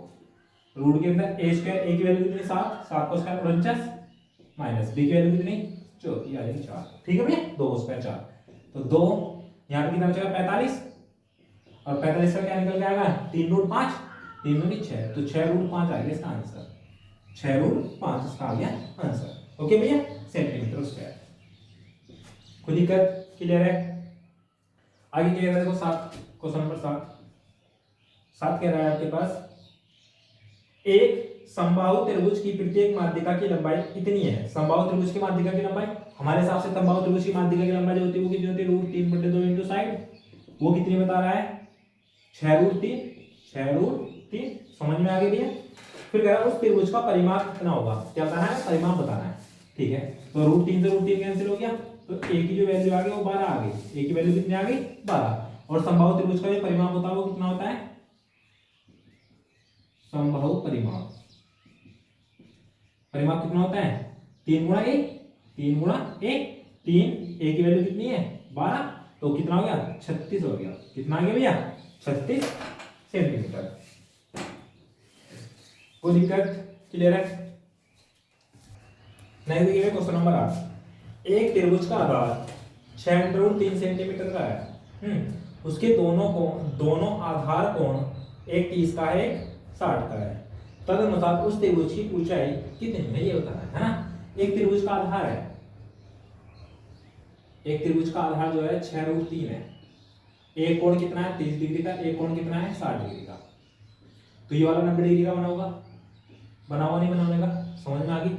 रूट के अंदर a स्क्वायर, a की वैल्यू कितनी 7, 7 को स्क्वायर 49, माइनस b की वैल्यू कितनी 4 आ जाएगी 4। ठीक है भैया, 2 स्क्वायर 4, तो 2 यहाँ पे कितना बचेगा 45, और 45 का क्या निकल के आएगा 3 रूट 5, 3 दूनी 6, तो 6 रूट 5 आ गया इसका आंसर, 6 रूट 5 इसका आ गया आंसर। ओके भैया, सेंटीमीटर स्क्वायर। कोई दिक्कत, क्लियर है। आगे क्या कह रहा है, क्वेश्चन नंबर 7 कह रहा है आपके पास एक समबाहु त्रिभुज की प्रत्येक माध्यिका की लंबाई कितनी है। समबाहु त्रिभुज की माध्यिका की लंबाई हमारे हिसाब से समबाहु त्रिभुज की माध्यिका की लंबाई जो होती है वो कितनी होती है, √3/2 इंटू साइड, वो कितनी बता रहा है 6√3 समझ में आ गई भैया। फिर कह रहा है उस त्रिभुज का परिमाप कितना होगा, क्या बताना है, परिमाप बताना है। ठीक है, तो √3 से √3 कैंसिल हो गया, तो a की जो वैल्यू आ गई वो 12 आ गई, a की वैल्यू कितनी आ गई 12। और समबाहु त्रिभुज का जो परिमाप होता है वो कितना होता है, समबाहु परिमाप, परिमाप कितना होता है 3 गुणा 1, 3 गुणा 1, 3, a की वैल्यू कितनी है 12, तो कितना हो गया 36 हो गया। कितना आ गया भैया 36 सेंटीमीटर। कोई दिक्कत, क्लियर है। नेक्स्ट देखिए क्वेश्चन नंबर 8। एक त्रिभुज का आधार 6√3 सेंटीमीटर का है, उसके दोनों आधार कोण एक 30 का है, 60 का है, तदनुसार उस त्रिभुज की ऊंचाई कितनी है ये बताना है ना। एक त्रिभुज का आधार है, एक त्रिभुज का आधार जो है 6√3 है, एक कोण कितना है 30 डिग्री का, एक कोण कितना है 60 डिग्री का, तो ये वाला 90 डिग्री का बना होगा, बना हुआ नहीं बनाने का, समझ में आ गई।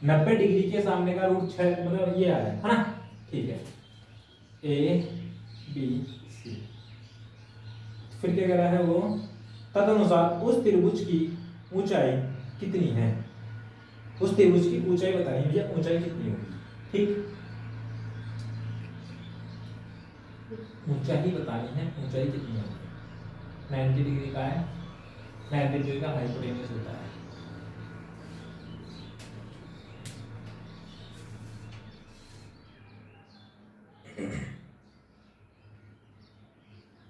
90 डिग्री के सामने का रूट 6 मतलब ये आ रहा है ना, ठीक है, ए बी सी। फिर क्या कह रहा है वो, तदनुसार उस त्रिभुज की ऊंचाई कितनी है, उस त्रिभुज की ऊंचाई बतानी है, ऊंचाई कितनी होगी, ठीक, ऊंचाई बतानी है, ऊंचाई कितनी होगी। 90 डिग्री का है, 90 डिग्री का हाइपोटेन्यूज होता है।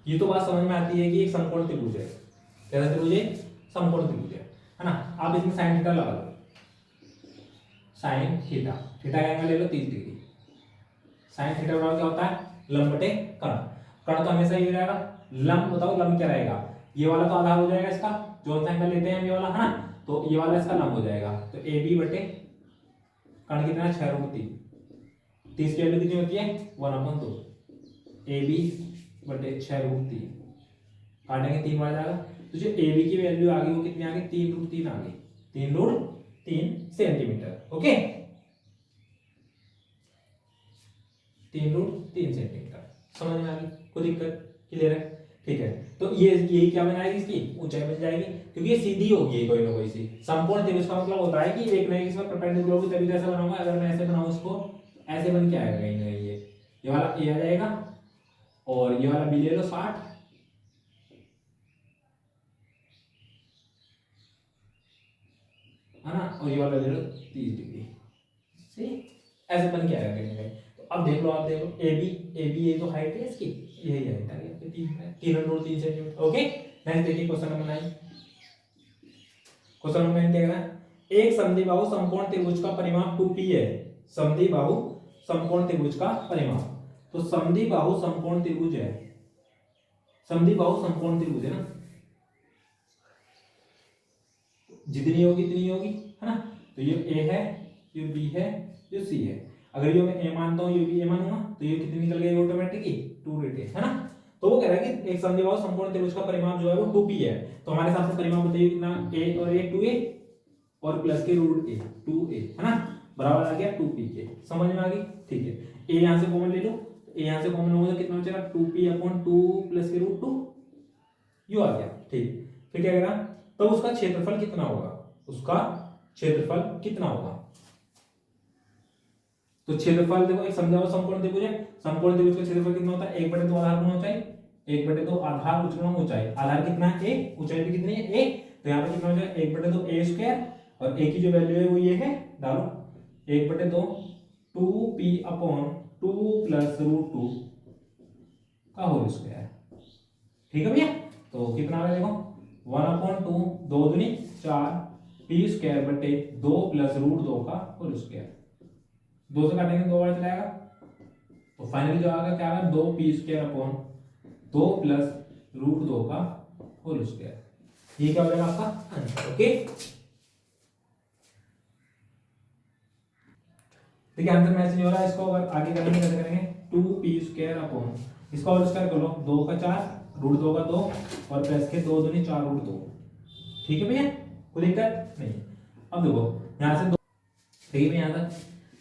ये तो बात समझ में आती है कि एक समकोण त्रिभुज है, कैसा त्रिभुज है, समकोण त्रिभुज है ना। आप इसमें साइन थीटा लगा लो, साइन थीटा, थीटा का एंगल ले लो 30 डिग्री, साइन थीटा बराबर क्या होता है लंब बटे कर्ण, कर्ण तो हमेशा ये रहेगा, लंब बताओ लंब क्या रहेगा, ये वाला तो आधार हो जाएगा इसका, जो सा एंगल लेते हैं हम ये वाला है ना, तो ये वाला इसका लंब हो जाएगा, तो ए बी बटे कर्ण कितना है 6√3, 30 की वैल्यू कितनी होती है 1/2, ए बी बटे 6√3 काटेंगे 3 बार जाएगा, तो जो ए बी की वैल्यू आ गई वो कितनी आ गई 3√3 आ गई, 3√3 सेंटीमीटर। ओके, 3√3 सेंटीमीटर, समझ में आ गई, कोई दिक्कत, क्लियर है। ठीक है, तो ये क्या बनाएगी इसकी ऊंचाई बन जाएगी, क्योंकि ये सीधी होगी कोई ना कोई सी। समकोण त्रिभुज का मतलब होता है कि एक ना एक इसमें परपेंडिकुलर होगी, तभी तो ऐसा बनाऊंगा। अगर मैं ऐसे बनाऊं इसको, ऐसे बन के आएगा कहीं ना कहीं, ये वाला ए आ जाएगा और ये वाला बी ले लो 60, है ना, और ये वाला ले लो 30 डिग्री, सही, ऐसे बन के आएगा कहीं ना कहीं। तो अब देख लो, आप देखो ए बी ये तो हाइट है इसकी, यही हाइट आ गई 3 सेंटीमीटर। ओके, नेक्स्ट देखिए क्वेश्चन नंबर 9। क्वेश्चन नंबर 9 क्या कह रहा है, एक समद्विबाहु समकोण त्रिभुज का परिमाप 2p है, समद्विबाहु समकोण त्रिभुज का परिमाप, तो समद्विबाहु समकोण त्रिभुज है, समद्विबाहु समकोण त्रिभुज है ना, जितनी होगी इतनी होगी, है ना, तो ये ए है, ये बी है, ये सी है। अगर ये मैं ए मानता हूँ, ये भी ए मानूंगा, तो ये कितनी निकल गई ऑटोमेटिकली 2 है ना। तो वो कह रहा है कि एक समद्विबाहु समकोण त्रिभुज का परिमाप जो है वो 2p है, तो हमारे हिसाब से परिमाप बताइए कितना, a और a 2a और प्लस के √a 2a, है ना, बराबर आ गया 2p के, समझ में आ गई। ठीक है, a यहां से कॉमन ले लो, a यहां से कॉमन होगा तो कितना बचेगा 2p/2 प्लस के √2, यू आ गया। ठीक, फिर क्या करेगा, तो उसका क्षेत्रफल कितना होगा, उसका क्षेत्रफल कितना होगा, तो क्षेत्रफल देखो, एक समद्विबाहु समकोण त्रिभुज है, समकोण त्रिभुज का क्षेत्रफल कितना होता है 1/2 आधार गुणा ऊंचाई, 1/2 आधार गुणा ऊंचाई, आधार कितना है a, ऊंचाई भी कितनी है a, तो यहाँ पे कितना हो जाएगा 1/2 a स्क्वायर, और a की जो वैल्यू है वो ये है, डालो 1/2 2p/2 प्लस √2 का होल स्क्वायर। ठीक है भैया, तो कितना आ गया देखो 1/2, 2 दूनी 4 p स्क्वायर बटे 2 प्लस √2 का होल स्क्वायर, 2 से काटेंगे 2 बार चलाएगा, तो फाइनली जो आएगा क्या आएगा 2p²/2 प्लस √2 का होल स्क्वायर, ये क्या हो जाएगा आपका आंसर। ओके, देखिए आंसर मैच नहीं हो रहा है, इसको अगर आगे करेंगे कैसे करेंगे 2p²/, इसका होल स्क्वायर कर लो, 2 का 4 √2 का 2 और प्लस के 2 दूनी 4 √2। ठीक है भैया, कोई दिक्कत नहीं। अब देखो यहाँ से दो, ठीक है यहाँ तक,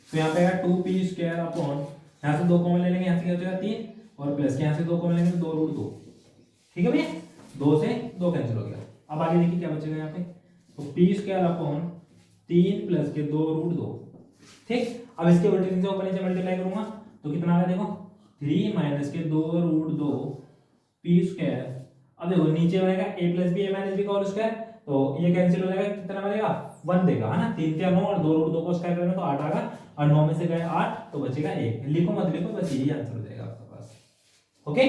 तो यहाँ पे आएगा 2p² अपॉन, यहाँ से 2 कॉमन ले लेंगे, यहाँ से क्या हो जाएगा 3, और प्लस के यहाँ से 2 कॉमन लेंगे तो 2√2। ठीक है भैया, 2 से 2 कैंसिल हो गया। अब आगे देखिए क्या बचेगा यहाँ पे, तो p² अपॉन 3 प्लस के 2√2। ठीक, अब इसके उल्टे से ऊपर नीचे मल्टीप्लाई करूंगा तो कितना आ रहा है देखो, 3 माइनस के 2√2 p²। अब देखो नीचे बनेगा a plus B, a minus B का होल स्क्वायर, तो ये कैंसिल हो जाएगा, कितना बनेगा 1 देगा, है ना। 3 × 9 और 2√2 को स्क्वायर करेंगे तो 8 आएगा, और 9 में से गए 8 तो बचेगा 1। लिखो मत लिखो, बस यही आंसर हो जाएगा आपके पास। ओके,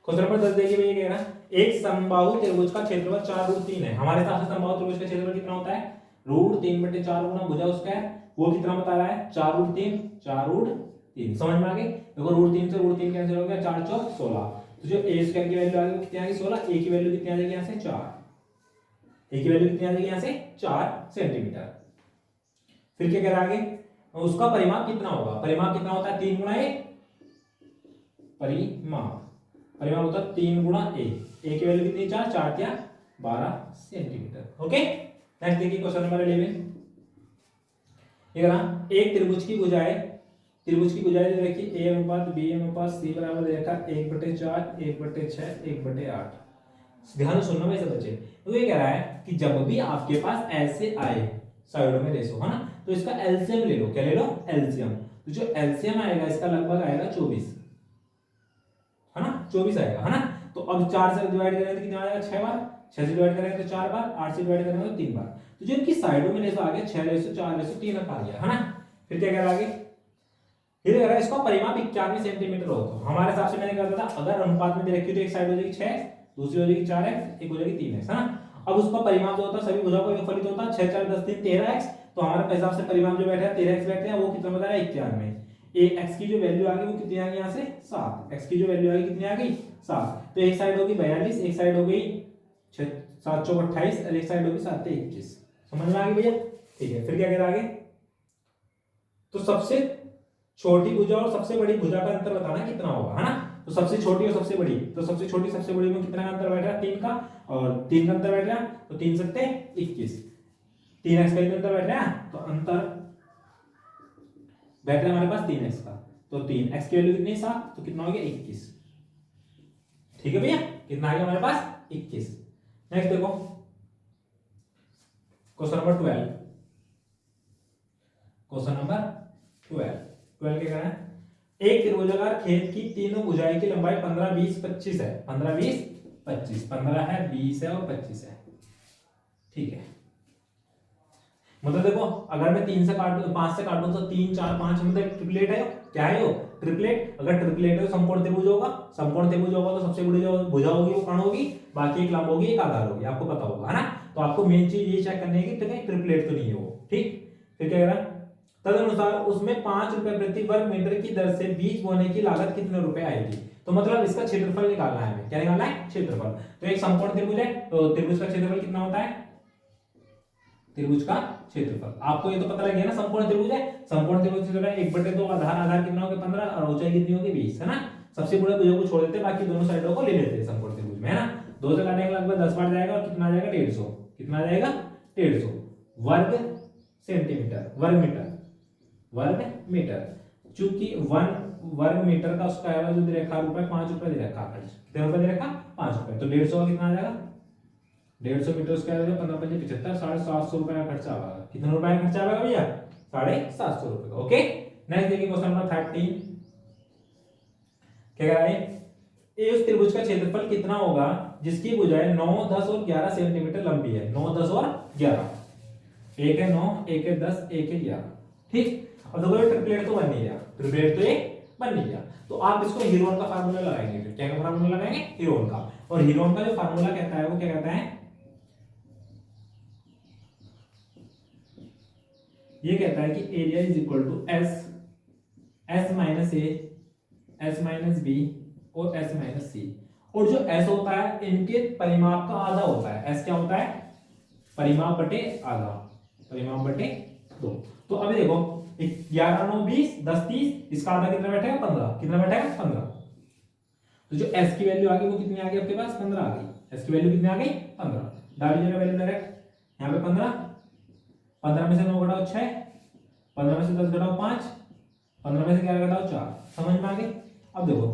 क्वेश्चन नंबर 10 देखिए भैया, कह रहा है एक समबाहु त्रिभुज का क्षेत्रफल 4√3 है। हमारे हिसाब से समबाहु त्रिभुज का क्षेत्रफल कितना होता है, √3/4 गुना भुजा स्क्वायर, वो कितना बता रहा है 4√3, 4√3। समझ में आ गई। देखो √3 से √3 कैंसिल हो गया, 4 × 4 = 16। तो जो a² की वैल्यू आ गई वो कितनी आ गई 16, a की वैल्यू कितनी आ जाएगी यहाँ से 4, a की वैल्यू कितनी आ जाएगी यहाँ से 4 सेंटीमीटर। फिर क्या कह रहा है आगे, उसका परिमाप कितना होगा, परिमाप कितना होता है 3 × a, परिमाप होता है 3 × a की वैल्यू कितनी 4, 4 × 12 सेंटीमीटर। ओके, नेक्स्ट देखिए क्वेश्चन नंबर 11। ये कह रहा एक त्रिभुज की भुजाएं जो देखिए a अनुपात b अनुपात c बराबर दे रखा 1/4, 1/6, 1/8। ध्यान से सुनना भाई सब बच्चे। तो ये कह रहा है कि जब भी आपके पास ऐसे आए साइडों में रेशो, है ना, तो इसका एलसीएम ले लो। क्या ले लो, एलसीएम। तो जो एलसीएम आएगा इसका लगभग आएगा 24, है ना, 24 आएगा, है ना। तो अब 4 से डिवाइड करेंगे तो कितना आएगा 6 बार, 6 से डिवाइड करेंगे तो 4 बार, 8 से डिवाइड करेंगे तो 3 बार। तो जो इनकी साइडों में रेशो आ गया 6 रेशो 4 रेशो 3 आ गया, है ना। फिर क्या कह रहा है आगे, फिर अगर इसका परिमाप 91 सेंटीमीटर हो तो हमारे हिसाब से मैंने कहा था अगर अनुपात में दे रखी तो एक साइड हो जाएगी 6, दूसरी हो जाएगी 4x, एक हो जाएगी 3x, है ना। अब उसका परिमाप जो होता है सभी भुजाओं का योगफल होता है 6 4 10 3 13x। तो हमारे हिसाब से परिमाप जो बैठा है 13x बैठे हैं, वो कितना बता रहा है 91। x की जो वैल्यू आ गई वो कितनी आ गई यहाँ से 7, x की जो वैल्यू आ गई कितनी आ गई 7। तो एक साइड होगी 42, एक साइड हो गई 7 × 28 और एक साइड होगी 7 × 21। समझ में आ गई भैया, ठीक है। फिर क्या कह रहा है आगे, तो सबसे छोटी भुजा और सबसे बड़ी भुजा का अंतर बताना कितना होगा, है ना। तो सबसे छोटी और सबसे बड़ी, तो सबसे छोटी सबसे बड़ी में कितना का अंतर बैठ रहा है 3 का, और 3 का अंतर बैठ रहा है, तो 3 × 7 = 21, 3x का अंतर बैठ रहा है, तो अंतर बैठ रहा है हमारे पास 3x का। तो 3x की वैल्यू कितनी 7, तो कितना हो गया 21। ठीक है भैया, कितना आ गया हमारे पास 21। नेक्स्ट देखो क्वेश्चन नंबर 12। क्वेश्चन नंबर 12 क्या कह रहा है, एक त्रिभुजाकार खेत की तीनों भुजाएं की लंबाई 15 20 25 है। 15 20 25, 15 है 20 है और 25 है। ठीक है, मतलब देखो अगर मैं 3 से काटूं 5 से काटूं तो 3 4 5 मतलब ट्रिपलेट है। क्या है वो, ट्रिपलेट। अगर ट्रिपलेट है तो समकोण त्रिभुज होगा, समकोण त्रिभुज होगा तो सबसे बड़ी जो भुजा होगी वो कर्ण होगी, बाकी एक लंब होगी एक आधार होगी, आपको पता होगा, है ना। तो आपको मेन चीज ये चेक करनी है कि कहीं ट्रिपलेट तो नहीं है वो। ठीक, फिर क्या कह रहा है, तदनुसार उसमें 5 रुपए प्रति वर्ग मीटर की दर से बीज बोने की लागत कितने रुपए आएगी। तो मतलब इसका क्षेत्रफल निकालना है हमें। क्या निकालना है, क्षेत्रफल। तो एक समकोण त्रिभुज है तो त्रिभुज का क्षेत्रफल कितना होता है, त्रिभुज का क्षेत्रफल आपको ये तो पता लग गया ना, समकोण त्रिभुज है। समकोण त्रिभुज से 1/2 आधार, आधार कितना होगा 15 और ऊंचाई कितनी होगी 20, है ना। सबसे बड़े भुजा को छोड़ देते हैं, बाकी दोनों साइडों को ले लेते हैं समकोण त्रिभुज में, है ना। 2 से काटेंगे लगभग 10 बार जाएगा और कितना आ जाएगा 150, कितना आ जाएगा 150 वर्ग सेंटीमीटर, वर्ग मीटर, वर्ग मीटर। चूंकि 1 वर्ग मीटर का उसका है जो दे रखा रुपए 5 रुपए दे रखा, कितने रुपए दे रखा 5 रुपए। तो 150 का कितना आ जाएगा 150 मीटर स्क्वायर हो 15 5 75, 750 रुपए का खर्चा आएगा। कितने रुपए का खर्चा आएगा भैया 750 रुपए का। ओके, नेक्स्ट देखिए क्वेश्चन नंबर 13। क्या कह रहा है, ए उस त्रिभुज का क्षेत्रफल कितना होगा जिसकी भुजाएं 9 10 और 11 सेंटीमीटर लंबी है। 9 10 और 11, एक है 9 एक है 10 एक है 11। ठीक, अब देखो ये ट्रिपलेट तो बन नहीं गया, ट्रिपलेट तो ये बन नहीं गया। तो आप इसको हीरोन का फार्मूला लगाएंगे। फिर क्या का फार्मूला लगाएंगे, हीरोन का। और हीरोन का जो फार्मूला कहता है वो क्या कहता है, ये कहता है कि area is equal to S minus A, S minus B और एस माइनस सी। और जो एस होता है इनके परिमाप का आधा होता है। एस क्या होता है, परिमाप बटे आधा, परिमाप बटे 2। तो अभी देखो 11 9 20 10 30, इसका आधा कितना बैठेगा 15, कितना बैठेगा 15। तो जो एस की वैल्यू आ गई वो कितनी आ गई आपके पास 15 आ गई। एस की वैल्यू कितनी आ गई 15। डाल दीजिएगा वैल्यू डायरेक्ट। यहाँ पे 15, 15 में से 9 घटाओ 6, 15 में से 10 घटाओ 5, 15 में से 11 घटाओ 4। समझ में आ गई? अब देखो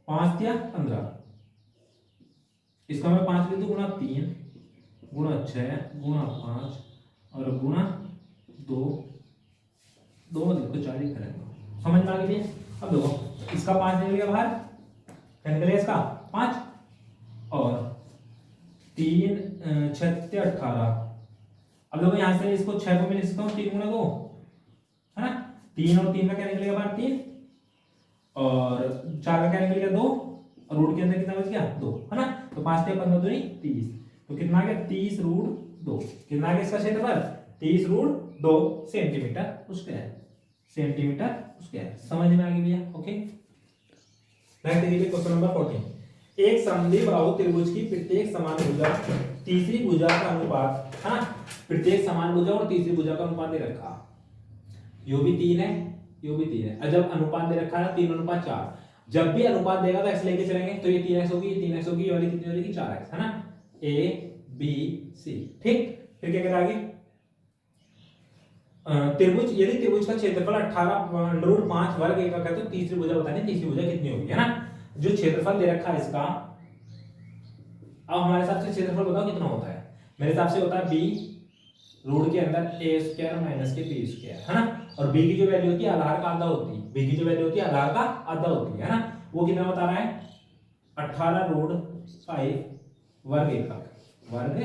5 या 15, इसका मैं 5 लिख दूं गुणा 3 गुणा 6 गुणा 5 और गुणा 2, 2 में देखो 4 ही करेंगे। समझ में आ गई? अब देखो इसका 5 निकल गया बाहर, क्या निकल गया इसका 5 और 3 6 18। अब देखो यहाँ से इसको 6 को मैं लिख सकता हूँ 3 गुणा 2, है ना। 3 और 3 का क्या निकलेगा बाहर 3 और 4 का क्या निकल गया 2 और रूट के अंदर कितना बच गया 2, है ना। तो 5 3 15 दूनी 30, तो कितना आ गया 30 रूट 2। कितना आ गया इसका क्षेत्रफल 30 root 2 centimetre square, centimetre square. समझ में आ गई भैया? ओके, नेक्स्ट देखिए क्वेश्चन नंबर 14। एक समद्विबाहु त्रिभुज की प्रत्येक समान भुजा तीसरी भुजा का अनुपात, है ना। प्रत्येक समान भुजा और तीसरी भुजा का अनुपात दे रखा, यो भी 3 है यो भी 3 है। और जब अनुपात दे रखा है 3:4, जब भी अनुपात देगा तो x लेके चलेंगे, तो ये 3x होगी, ये 3x होगी, ये वाली कितनी हो जाएगी 4x, है ना। a b c, ठीक। फिर क्या कहता है आगे, त्रिभुज, यदि त्रिभुज का क्षेत्रफल 18√5 वर्ग एकक है तो तीसरी भुजा बतानी, तीसरी भुजा कितनी होगी, है ना। जो क्षेत्रफल दे रखा है इसका, अब हमारे हिसाब से क्षेत्रफल बताओ कितना होता है। मेरे हिसाब से होता है b रूट के अंदर a स्क्वायर माइनस के b स्क्वायर, है ना। और b की जो वैल्यू होती है आधार का आधा होती है, b की जो वैल्यू होती है आधार का आधा होती है ना। वो कितना बता रहा है 18√5 वर्ग एकक, वर्ग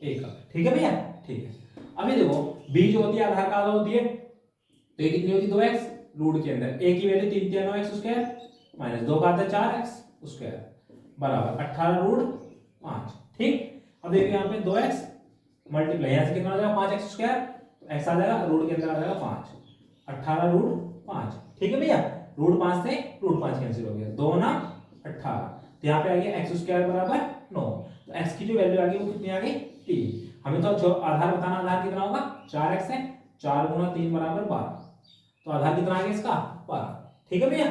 एकक, ठीक है भैया, ठीक है। अभी देखो b जो होती है आधार का आधा होती है, तो ये कितनी होती है 2x रूट के अंदर a की वैल्यू 3 3 9x स्क्वायर माइनस 2 का आधा 4x स्क्वायर बराबर 18√5, ठीक। अब देखिए यहाँ पे 2x मल्टीप्लाई, यहाँ से कितना आ जाएगा 5x स्क्वायर, तो x आ जाएगा रूट के अंदर आ जाएगा 5, 18√5, ठीक है भैया। √5 से √5 कैंसिल हो गया, 2 ना 18, तो यहाँ पे आ गया x स्क्वायर बराबर 9। तो x की जो वैल्यू आ गई वो कितनी आ गई 3। हमें तो जो आधार बताना, आधार कितना होगा 4x है, 4 गुणा 3 बराबर 12, तो आधार कितना आ गया इसका 12, ठीक है भैया।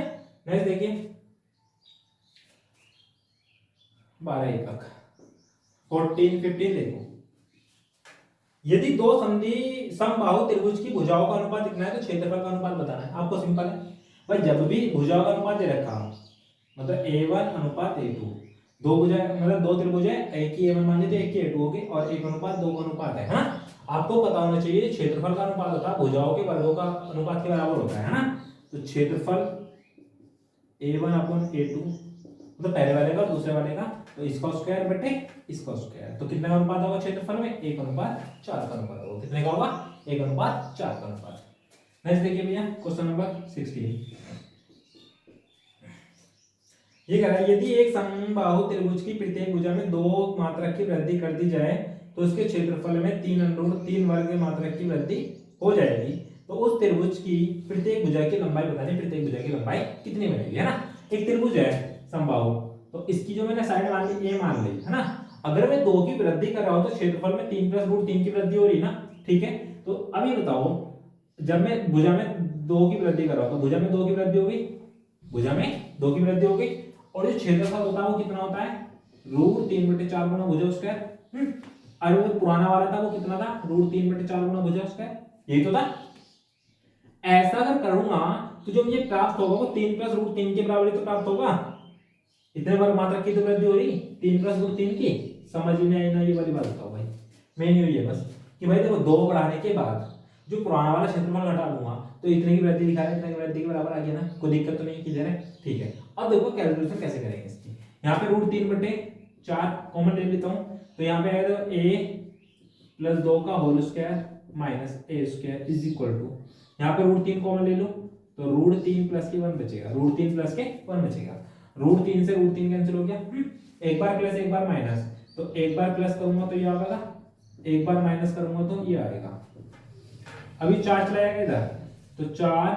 नेक्स्ट देखिए 12 एकक 14 15 देखो, यदि दो समबाहु त्रिभुज की भुजाओं का अनुपात कितना है तो क्षेत्रफल का अनुपात बताना है। आपको सिंपल है भाई, जब भी भुजाओं का अनुपात दे रखा हो, मतलब a1 अनुपात a2, दो भुजा मतलब दो त्रिभुज है, एक की a1 मान लीजिए एक की a2 होगी और 1 अनुपात 2 का अनुपात है ना। आपको पता होना चाहिए क्षेत्रफल का अनुपात होता है भुजाओं के वर्गों का अनुपात के बराबर होता है ना। तो क्षेत्रफल a1/a2 मतलब पहले वाले का और दूसरे वाले का, तो इसका स्क्वायर बटे इसका स्क्वायर, तो कितने का अनुपात होगा क्षेत्रफल में 1:4 का अनुपात होगा। कितने का होगा 1:4 का अनुपात। नेक्स्ट देखिए भैया क्वेश्चन नंबर 16, ये कह रहा है यदि एक समबाहु त्रिभुज की प्रत्येक भुजा में 2 मात्रक की वृद्धि कर दी जाए तो उसके क्षेत्रफल में 3√3 वर्ग मात्रक की वृद्धि हो जाएगी, तो उस त्रिभुज की प्रत्येक भुजा की लंबाई बतानी, प्रत्येक भुजा की लंबाई कितनी बनेगी, है ना। एक त्रिभुज है समबाहु, तो इसकी जो मैंने साइड मान ली a मान ली, है ना। अगर मैं 2 की वृद्धि कर रहा हूं तो क्षेत्रफल में 3 + √3 की वृद्धि हो रही ना, ठीक है। तो अब ये बताओ, जब मैं भुजा में 2 की वृद्धि कर रहा हूं तो भुजा में 2 की वृद्धि हो गई, भुजा में 2 की वृद्धि हो गई, और जो क्षेत्रफल होता है वो कितना होता है √3/4 गुना भुजा स्क्वायर। और वो पुराना वाला था वो कितना था √3/4 गुना भुजा स्क्वायर, यही तो था। ऐसा अगर करूंगा तो जो मुझे प्राप्त होगा वो 3 + √3 के बराबर तो प्राप्त होगा। इतने बार मात्रक की तो वृद्धि हो रही 3 + √3 की। समझ में आई ना ये वाली बात बताओ भाई, मेन यही है बस कि भाई देखो 2 बढ़ाने के बाद जो पुराना वाला क्षेत्रफल घटा दूंगा तो इतने की वृद्धि दिखा रहा है, इतने की वृद्धि के बराबर आ गया ना, कोई दिक्कत तो नहीं, क्लियर है, ठीक है। अब देखो कैलकुलेशन कैसे करेंगे इसकी, यहाँ पे √3/4 कॉमन ले लेता हूँ, तो यहाँ पे आएगा a + 2 का whole square minus a square is equal to, यहाँ पे √3 कॉमन ले लो तो √3 + के 1 बचेगा, √3 + के 1 बचेगा, √3 से √3 कैंसिल हो गया, एक बार प्लस एक बार माइनस, तो एक बार प्लस करूंगा तो ये आएगा, एक बार माइनस करूंगा तो ये आएगा। अभी 4 चलाएगा इधर तो 4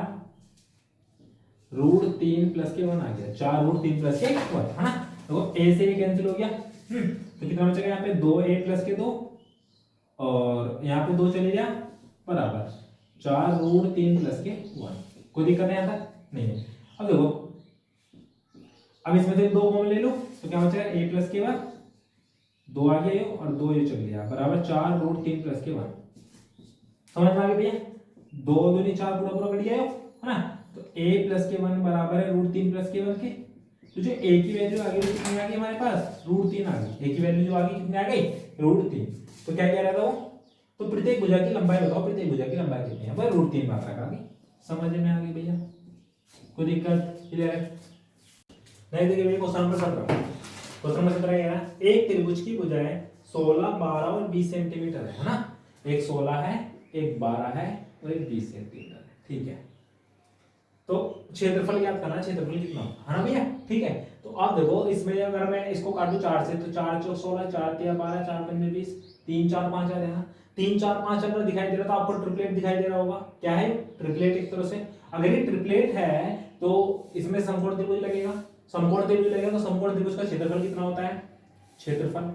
√3 + के 1 आ गया, 4 √3 + के 1, है ना। तो a से ये कैंसिल हो गया, तो कितना बचेगा यहाँ पे 2a + के 2 और यहाँ पे 2 चले गया बराबर 4 √3 + के 1। कोई दिक्कत नहीं आता नहीं है। अब देखो, अब इसमें से 2 कॉमन ले लो तो क्या बचेगा a प्लस के वन, 2 आ गया ये और 2 ये चल गया बराबर 4 रूट 3 प्लस के वन। समझ में आ गया भैया, 2 दूनी 4 पूरा पूरा कट गया है ना। तो a प्लस के वन बराबर है रूट 3 प्लस के वन के। तो जो a की वैल्यू आ गई वो कितनी आ गई हमारे पास, रूट 3 आ गई। a की वैल्यू जो आ गई कितनी आ गई, रूट 3। तो क्या कह रहा था वो, तो प्रत्येक भुजा की लंबाई बताओ, प्रत्येक भुजा की लंबाई कितनी है, बस रूट 3 मात्रा का। समझ में आ गई भैया, कोई दिक्कत, क्लियर है? नहीं देखिए भैया क्वेश्चन नंबर 17, क्वेश्चन नंबर 17 है ना, एक त्रिभुज की भुजाएं 16, 12 और 20 सेंटीमीटर है ना। एक 16 है, एक 12 है और एक 20 सेंटीमीटर है, ठीक है। तो क्षेत्रफल ज्ञात करना, क्षेत्रफल कितना होगा, है ना भैया, ठीक है। तो आप देखो इसमें अगर मैं इसको काटूं 4 से, तो 4 चौक 16, 4 तिया 12, 4 पंजे 20, 3 4 5 आ देना। 3 4 5 अगर दिखाई दे रहा तो आपको ट्रिपलेट दिखाई दे रहा होगा। क्या है ट्रिपलेट, एक तरह से अगर ये ट्रिपलेट है तो इसमें समकोण त्रिभुज लगेगा। समकोण त्रिभुज लगेगा तो समकोण त्रिभुज का क्षेत्रफल कितना होता है, क्षेत्रफल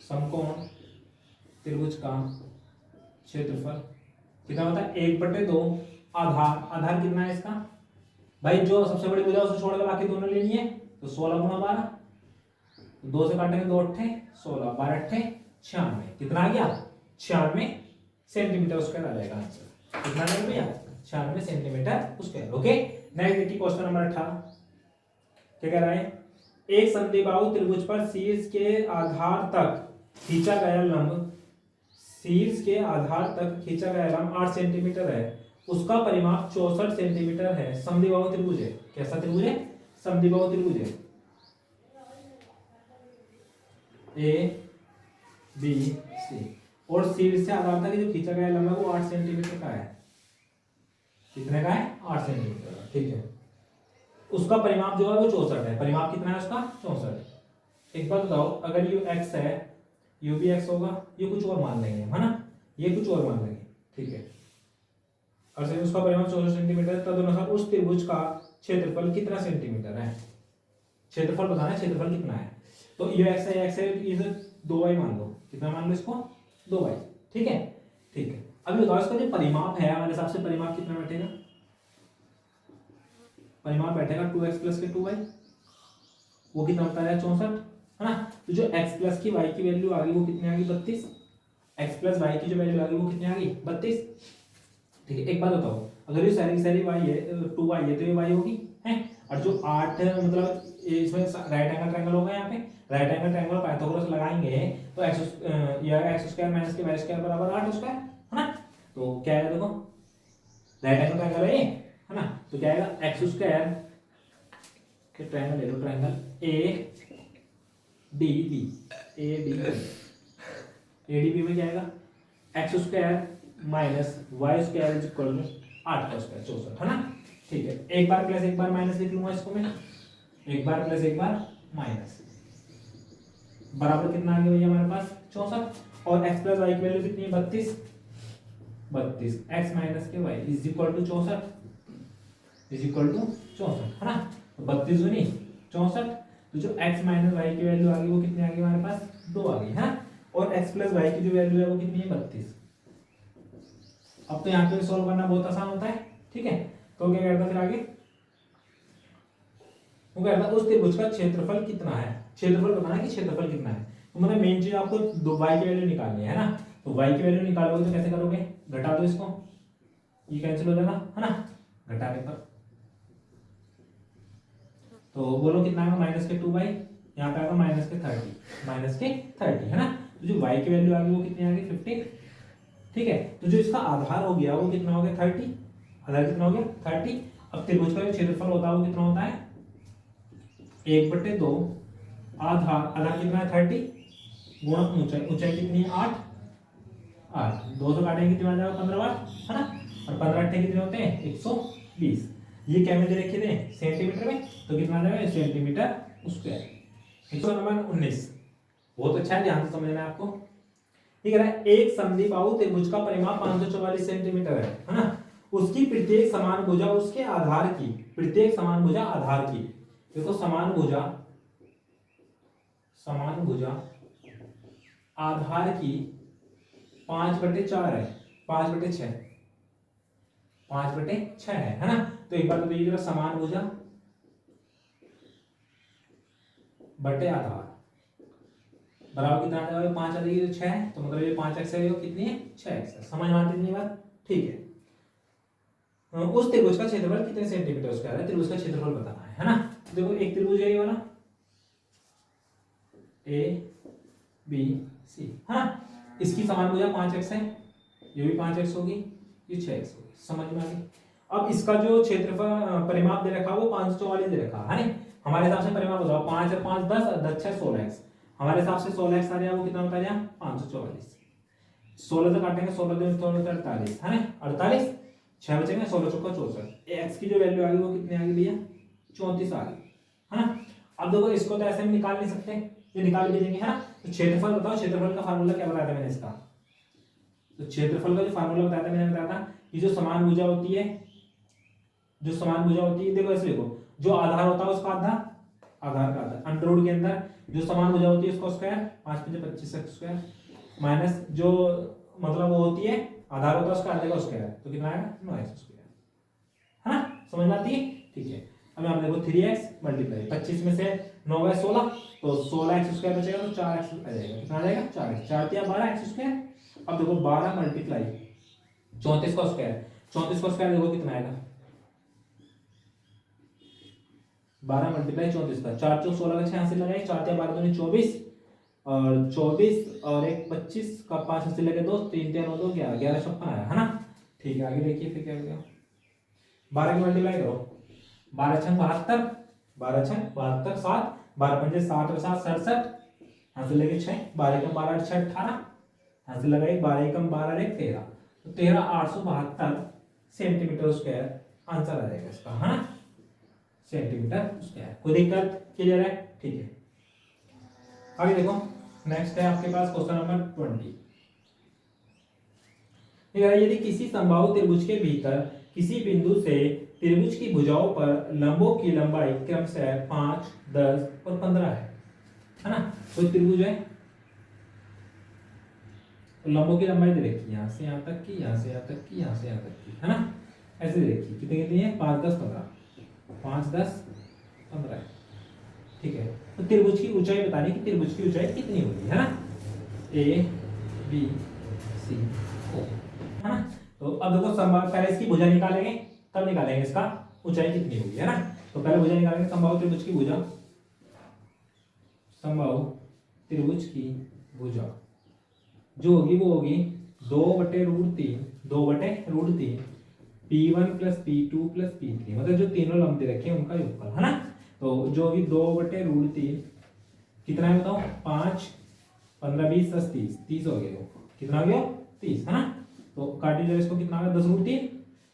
समकोण त्रिभुज का क्षेत्रफल कितना होता है, 1/2 आधार। आधार कितना है इसका भाई, जो सबसे बड़ी भुजा उसे छोड़कर बाकी दोनों लेनी है। तो 16 गुणा 12, 2 से काटेंगे 2 अट्ठे 16, 12 अट्ठे 96, कितना आ गया 96 सेंटीमीटर स्क्वायर आ जाएगा आंसर। कितना आ भैया 96 सेंटीमीटर स्क्वायर। ओके नेक्स्ट देखिए क्वेश्चन नंबर 18, क्या कह रहा है, एक समद्विबाहु त्रिभुज पर शीर्ष के आधार तक खींचा गया लंब, शीर्ष के आधार तक खींचा गया लंब 8 सेंटीमीटर है, उसका परिमाप 64 सेंटीमीटर है। समद्विबाहु त्रिभुज है, कैसा त्रिभुज है, समद्विबाहु त्रिभुज है, ए बी सी, और शीर्ष से आधार तक जो खींचा गया लंब है वो 8 सेंटीमीटर का है। कितने का है, 8 सेंटीमीटर का, ठीक है। उसका परिमाप जो है वो 64 है। परिमाप कितना है उसका, 64। एक बात बताओ, अगर यू एक्स है, यू भी एक्स होगा, ये कुछ और मान लेंगे है ना, ये कुछ और मान लेंगे, ठीक है। और से उसका परिमाप 64 सेंटीमीटर, तदनुसार उस त्रिभुज का क्षेत्रफल कितना सेंटीमीटर है, क्षेत्रफल बताना है, क्षेत्रफल कितना है। तो ये एक्स है, इसे 2y मान लो, कितना मान लो इसको, 2y, ठीक है, ठीक है। अभी बताओ इसका जो परिमाप है हमारे हिसाब से परिमाप कितना बैठेगा, परिमाप बैठेगा 2x प्लस के 2y, वो कितना होता है 64, है ना। तो जो x प्लस की y की वैल्यू आ गई वो कितनी आ गई 32, x प्लस y की जो वैल्यू आ गई वो कितनी आ गई 32, ठीक है। एक बात बताओ, अगर ये सारी सारी y है 2y है तो ये y होगी है, और जो 8 मतलब इसमें राइट एंगल ट्रायंगल होगा, यहाँ पे राइट एंगल ट्रायंगल पाइथागोरस लगाएंगे तो x स्क्वायर माइनस के y स्क्वायर बराबर 8 स्क्वायर, है ना। तो क्या है देखो, राइट एंगल ट्रायंगल है ये, है ना। तो क्या आएगा एक्स स्क्वायर के ट्रायंगल ले लो, triangle A D B, A D B, A D B में क्या आएगा x square minus y square is equal to 8 का स्क्वायर 64, है ना, ठीक है। एक बार प्लस एक बार माइनस लिख लूंगा इसको मैं, एक बार प्लस एक बार माइनस, बराबर कितना आ गया भैया हमारे पास 64, और x प्लस वाई की वैल्यू कितनी है 32, 32 x माइनस के y is equal to 64, is equal to 64, है ना। तो 32 दूनी 64, तो जो x माइनस वाई की वैल्यू आ गई वो कितनी आ गई हमारे पास 2 आ गई, है ना। और x प्लस वाई की जो वैल्यू है वो कितनी है 32। अब तो यहाँ पे सॉल्व करना बहुत आसान होता है, ठीक है। तो क्या करता फिर आगे, वो कहता उस त्रिभुज का क्षेत्रफल कितना है, क्षेत्रफल बताना है कि क्षेत्रफल कितना है। तो मतलब मेन चीज आपको y की वैल्यू निकालनी है ना। तो y की वैल्यू निकालोगे तो कैसे करोगे, घटा दो इसको, ये कैंसिल हो जाएगा, है ना, घटाने पर। तो बोलो कितना आएगा माइनस के 2y, यहाँ पे आएगा माइनस के 30, माइनस के 30, है ना। तो जो y की वैल्यू आ गई वो कितनी आ गई 15, ठीक है। तो जो इसका आधार हो गया वो कितना हो गया 30, आधार कितना हो गया 30। अब त्रिभुज का जो क्षेत्रफल होता है वो कितना होता है 1/2 आधार, आधार कितना है 30 गुणा ऊंचाई, ऊंचाई कितनी है 8, 2 से काटेंगे कितना आ जाएगा 15 बार, है ना। और 15 अट्ठे कितने होते हैं 120, ये क्या में दे रखे थे सेंटीमीटर में, तो कितना आ जाएगा सेंटीमीटर स्क्वायर। क्वेश्चन नंबर 19 बहुत अच्छा है, ध्यान से समझना है आपको। ये कह रहा है एक समद्विबाहु त्रिभुज का परिमाप 544 सेंटीमीटर है ना। उसकी प्रत्येक समान भुजा उसके आधार की, प्रत्येक समान भुजा आधार की, देखो समान भुजा आधार की 5/4 है, 5/6 है ना। तो एक बार बताइए जरा, समान भुजा बटे आधार बराबर कितना आ जाएगा, 5 आ जाएगी तो 6, तो मतलब ये 5x है, ये कितनी है 6x है। समझ में आती है बात? ठीक है। उस त्रिभुज का क्षेत्रफल कितने सेंटीमीटर स्क्वायर है, त्रिभुज का क्षेत्रफल बताना है ना। देखो एक त्रिभुज है ये वाला ए बी सी, हाँ, इसकी समान भुजा 5x है, ये भी 5x होगी, ये 6x होगी। समझ में आ गई? अब इसका जो क्षेत्रफल परिमाप दे रखा वो 544 दे रखा है ना। हमारे हिसाब से परिमाप बताओ, 5 और 5 10, 10 6 16x। हमारे हिसाब से 16x आ जाएगा, वो कितना होता है 544। 16 से काटेंगे, 16 दूनी 48 है ना, 48, 6 बचेंगे, 16 चौका 64। x की जो वैल्यू आ गई वो कितनी आ गई भैया, 34 आ गई, है ना। अब देखो इसको तो ऐसे में निकाल नहीं सकते, ये निकाल भी देंगे, है ना। तो क्षेत्रफल बताओ, क्षेत्रफल का फार्मूला क्या बताया था मैंने इसका, तो क्षेत्रफल का जो फार्मूला बताया था मैंने, बताया था कि जो समान भुजा होती है, जो समान भुजा होती है, देखो ऐसे देखो, जो आधार होता है उसका आधा, आधार का आधा, अंडर रूट के अंदर जो समान भुजा होती है उसका स्क्वायर, 5 5 25 का स्क्वायर, माइनस जो मतलब वो होती है आधार होता है उसका आधे का स्क्वायर, तो कितना आएगा 9x स्क्वायर, है ना। समझ में आती है? ठीक है। अब यहाँ देखो 3x मल्टीप्लाई 25 में से 9 बाय 16, तो 16x स्क्वायर बचेगा, तो 4x आ जाएगा, कितना आ जाएगा 4x, 4 तिया 12x स्क्वायर। अब देखो 12 मल्टीप्लाई 34 का स्क्वायर, 34 का स्क्वायर देखो कितना आएगा, 12 मल्टीप्लाई 34 का, 4 चौक 16 का 6 हासिल लगाए, 4 तिया 12 दूनी 24, और 24 और एक 25 का 5 हासिल लगे 2, 3 तिया 9 2 11, 11 56 आया, है ना। ठीक है, आगे देखिए फिर क्या हो गया, 12 की मल्टीप्लाई करो, 12 छंग 72, 12 छंग 72, 7, 12 पंजे 60 और 7 67, हासिल लगे 6, 12 कम 12 6 18, हासिल लगाई 12 कम 12 एक 13, तो 13,872 सेंटीमीटर स्क्वायर आंसर आ जाएगा इसका, है ना, सेंटीमीटर स्क्वायर। कोई दिक्कत? क्लियर है? ठीक है। आगे देखो, नेक्स्ट है आपके पास क्वेश्चन नंबर 20। यदि किसी समबाहु त्रिभुज के भीतर किसी बिंदु से त्रिभुज की भुजाओं पर लंबों की लंबाई क्रमशः 5, 10 और 15 है ना। कोई त्रिभुज है, तो लंबों की लंबाई दे रखी, यहाँ से यहाँ तक की, यहाँ से यहाँ तक की, यहाँ से यहाँ तक की, है ना, ऐसे दे रखी, कितनी कितनी है 5, 10, 15, 5, 10, 15 है। ठीक है, तो त्रिभुज की ऊंचाई बतानी कि त्रिभुज की ऊंचाई कितनी होगी, है ना, ए बी सी ओ, है ना। तो अब देखो पहले इसकी भुजा निकालेंगे, तब निकालेंगे इसका ऊंचाई कितनी होगी, है ना। तो पहले भुजा निकालेंगे, समबाहु त्रिभुज की भुजा, समबाहु त्रिभुज की भुजा जो होगी वो होगी 2/√3, 2/√3, P1 plus P2 plus P3, मतलब जो तीनों लंब दे रखे हैं उनका योगफल, है ना। तो जो होगी 2/√3 कितना है बताओ, 5, 15, 20, 10, 30, 30 हो गया, कितना हो गया 30, है ना। तो काटी जाए इसको, कितना आ गया 10√3,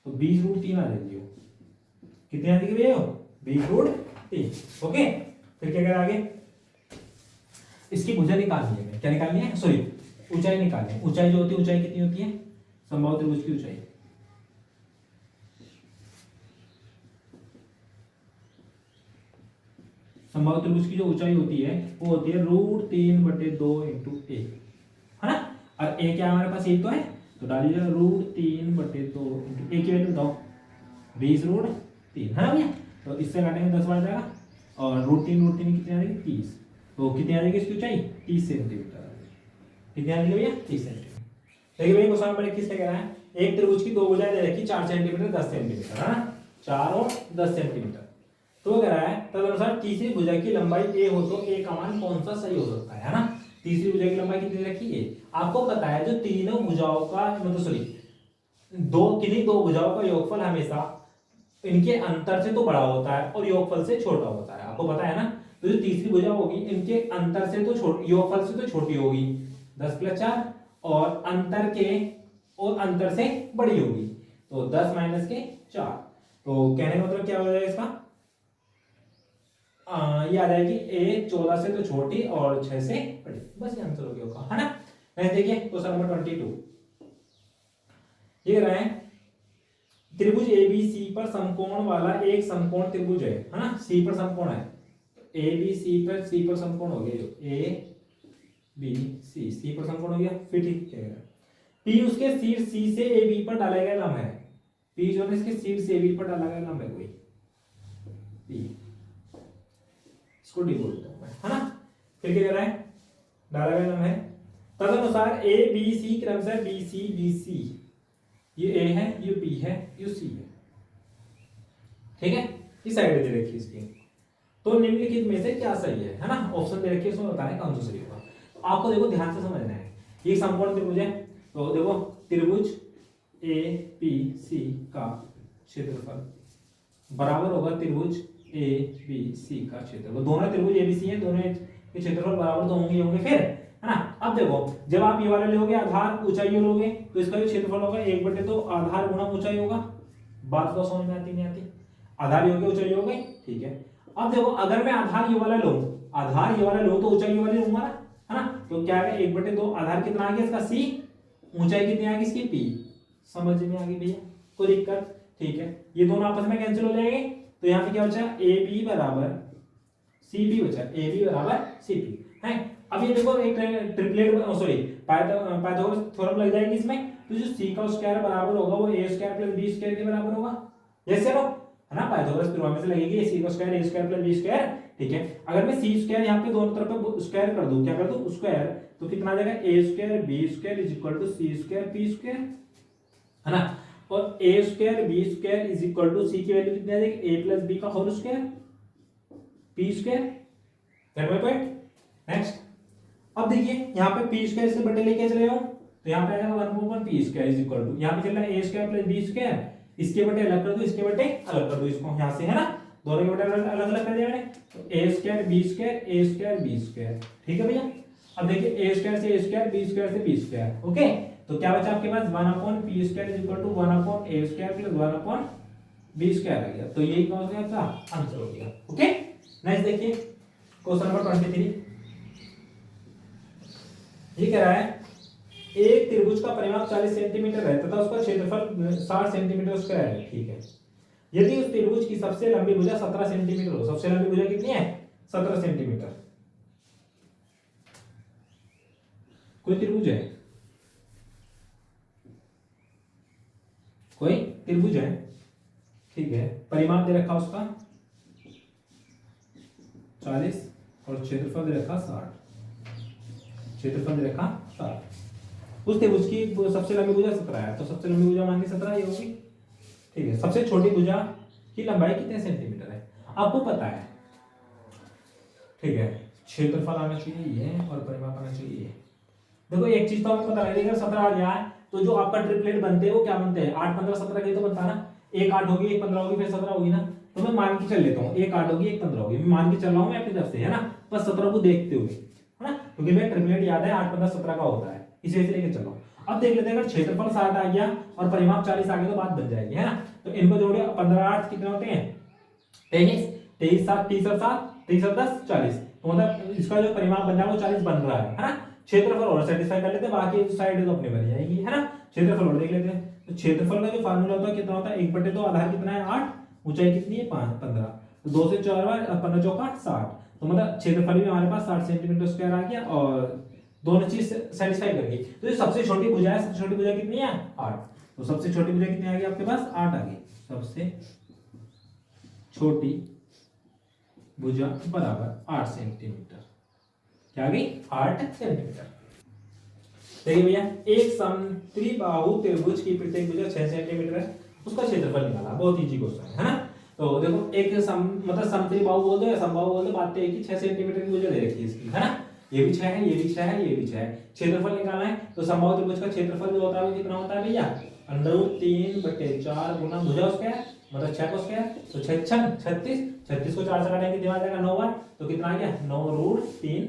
तो 20√3 आ जाएगी, कितनी आ जाएगी भैया 20√3। ओके, फिर क्या करें आगे, इसकी भुजा निकालनी है, क्या निकालनी है, सॉरी ऊंचाई निकालनी है। ऊंचाई जो होती है, ऊंचाई कितनी होती है समबाहु त्रिभुज की ऊंचाई, समबाहु त्रिभुज की जो ऊंचाई होती है वो होती है √3/2 इंटू ए, है ना। और ए क्या हमारे पास, ए तो है, तो डाल दीजिए √3/2 इंटू ए की वैल्यू बताओ 20√3, है ना भैया। तो इससे काटेंगे 10 बार जाएगा, और √3 कितनी आ जाएगी 30, तो कितनी आ जाएगी इसकी ऊंचाई 30 सेंटीमीटर, कितनी आ जाएगी भैया 30 सेंटीमीटर। देखिए भैया क्वेश्चन नंबर 21 से कह रहा है, एक त्रिभुज की दो भुजाएं दे रखी 4 सेंटीमीटर 10 सेंटीमीटर, है ना, 4 और 10 सेंटीमीटर। तो कह रहा है तदनुसार तीसरी भुजा की लंबाई ए हो तो ए का मान कौन सा सही हो सकता है ना। तीसरी भुजा की लंबाई कितनी रखी है, आपको पता है जो तीनों भुजाओं का मतलब सॉरी किन्हीं दो भुजाओं का योगफल हमेशा इनके अंतर से तो बड़ा होता है और योगफल से छोटा होता है, आपको पता है ना। तो जो तीसरी भुजा होगी इनके अंतर से तो छोटी, योगफल से तो छोटी होगी 10 + 4, और अंतर से बड़ी होगी, तो 10 - 4। तो कहने का मतलब क्या हो जाएगा इसका, ये आ जाएगी ए 14 से तो छोटी और 6 से बड़ी, बस ये आंसर हो गया होगा, है ना। नेक्स्ट देखिए क्वेश्चन नंबर 22। ये रहा है त्रिभुज एबीसी पर समकोण वाला एक समकोण त्रिभुज है ना, सी पर समकोण है, एबीसी पर सी पर समकोण हो गया, जो ए बी सी पर समकोण हो गया। फिर ठीक है, पी उसके शीर्ष सी से ए बी पर डाले गए लंब है, पी जो है इसके सीड से बी पर डाला गया नाम है कोई पी, इसको डी बोलते हैं है ना। फिर क्या कह रहा है, डाला गया नाम है तदनुसार ए बी सी क्रम से बी सी बी सी, ये ए है, ये बी है, ये सी है, ठीक है। इस साइड दे रखी इसकी, तो निम्नलिखित में से क्या सही है ना। ऑप्शन दे रखी है, उसमें बताना कौन सा सही होगा। तो आपको देखो ध्यान से समझना है, ये समकोण त्रिभुज है, तो देखो त्रिभुज ए पी सी का क्षेत्रफल बराबर होगा त्रिभुज ए बी सी का क्षेत्रफल। दोनों त्रिभुज ए बी सी है, दोनों के क्षेत्रफल बराबर तो होंगे फिर, है ना। अब देखो जब आप ये वाला लोगे आधार ऊंचाई लोगे तो इसका भी क्षेत्रफल होगा 1/2 आधार गुणा ऊंचाई होगा। बात तो समझ में आती नहीं आती, आधार ही हो गया ऊंचाई हो गई, ठीक है। अब देखो अगर मैं आधार ये वाला लूं, आधार ये वाला लूं तो ऊंचाई ये वाली लूंगा ना, है ना। तो क्या है 1/2 आधार कितना आ गया इसका सी, ऊंचाई कितनी आ गई इसकी पी। समझ में आ गई भैया, कोई दिक्कत, ठीक है। ये दोनों आपस में कैंसिल हो जाएंगे, तो यहाँ पे क्या बचा ए बी बराबर सी पी बचा, ए बी बराबर सी पी है। अब ये देखो एक ट्रिपलेट सॉरी पाइथागोरस थ्योरम लग जाएगी इसमें, तो जो सी का स्क्वायर बराबर होगा वो ए स्क्वायर प्लस बी स्क्वायर के बराबर होगा, जैसे लो है ना। पाइथागोरस थ्योरम से लगेगी सी का square A square plus B square, ठीक है। अगर मैं सी स्क्वायर यहाँ पे दोनों तरफ स्क्वायर कर दूं, क्या कर दूं स्क्वायर, तो कितना आ जाएगा A square B square is equal to C square P square, है ना। और A square B square is equal to C की वैल्यू कितनी आ जाएगी ए प्लस बी का whole square P square, get my point. Next अब देखिए यहाँ पे पी स्क्वायर से बटे लेके चले जाओ, तो यहाँ पे आ जाएगा 1/1 P square is equal to, यहाँ पे चल रहा है A square plus B square, इसके बटे अलग कर दो, इसके बटे अलग कर दो, इसको यहाँ से है ना, दोनों के बटे अलग अलग कर दिया मैंने। तो A square B square A square B square, ठीक है भैया। अब देखिए ए स्क्वायर से ए स्क्वायर बी स्क्वायर से बी स्क्वायर, ओके। तो क्या बचा आपके पास 1/p² is equal to 1/a square plus 1/b square आ गया। तो यही कौन सा आपका आंसर हो गया, ओके। नेक्स्ट देखिए क्वेश्चन नंबर 23, ये कह रहा है एक त्रिभुज का परिमाप 40 सेंटीमीटर है तथा उसका क्षेत्रफल 60 सेंटीमीटर स्क्वायर है, ठीक है। यदि उस त्रिभुज की सबसे लंबी भुजा 17 सेंटीमीटर हो, सबसे लंबी भुजा कितनी है 17 सेंटीमीटर, कोई त्रिभुज है, कोई त्रिभुज है, ठीक है। परिमाप दे रखा उसका 40 और क्षेत्रफल दे रखा 60, क्षेत्रफल दे रखा 60। उस त्रिभुज की सबसे लंबी भुजा 17 है, तो सबसे लंबी भुजा मान ली 17 ये होगी, ठीक है। सबसे छोटी भुजा की लंबाई कितने सेंटीमीटर है आपको पता है, ठीक है। क्षेत्रफल आना चाहिए ये और परिमाप आना चाहिए ये। देखो एक चीज तो हमें पता है, अगर 17 आ जाए तो जो आपका ट्रिपलेट बनते हैं वो क्या बनते हैं 8 15 17 के तो बनता है ना, एक 8 होगी एक 15 होगी फिर 17 होगी ना। तो मैं मान के चल लेता हूँ एक 8 होगी एक 15 होगी, मैं मान के चल रहा हूँ मैं अपनी तरफ से, है ना। बस 17 को देखते हुए, है ना, क्योंकि मैं ट्रिपलेट याद है 8 15 17 का होता है, इसी वजह से लेके चल रहा हूँ। अब देख लेते हैं अगर क्षेत्रफल 60 आ गया और परिमाप 40 आ गया तो बात बन जाएगी, है ना। तो इनको जोड़े 15 8 कितने होते हैं 23, 23 7 30 और 7 30 और 10 40, तो मतलब इसका जो परिमाप बन रहा है वो 40 बन रहा है ना। क्षेत्रफल और सेटिस्फाई कर लेते हैं, बाकी साइड तो अपने बन जाएगी, है ना। क्षेत्रफल और देख लेते हैं, तो क्षेत्रफल का जो फार्मूला होता है कितना होता है 1/2 आधार कितना है 8, ऊंचाई कितनी है 15, तो 2 से 4 बार 15 चौका 60, तो मतलब क्षेत्रफल भी हमारे पास 60 सेंटीमीटर स्क्वायर आ गया और दोनों चीज सेटिस्फाई कर गई। तो जो सबसे छोटी भुजा है, सबसे छोटी भुजा कितनी है 8, तो सबसे छोटी भुजा कितनी आ गई आपके पास 8 आ गई, सबसे छोटी भुजा बराबर 8 सेंटीमीटर, क्या आ गई 8 सेंटीमीटर। देखिए भैया एक समत्रिबाहु त्रिभुज की प्रत्येक भुजा 6 सेंटीमीटर है, उसका क्षेत्रफल निकाला, बहुत इजी क्वेश्चन है ना। तो देखो एक मतलब समत्रिबाहु बोल दो या समबाहु बोल दो, बात तो एक ही 6 सेंटीमीटर की भुजा दे रखी है इसकी, है ना। ये भी 6 है, ये भी 6 है, ये भी 6 है, क्षेत्रफल निकालना है। तो समबाहु त्रिभुज का क्षेत्रफल जो होता है वो कितना होता है भैया √3/4 गुना भुजा स्क्वायर मतलब 6 को स्क्वायर, तो 6 36, 36 को 4 से काटेंगे दिमाग जाएगा 9 बार, तो कितना आ गया 9√3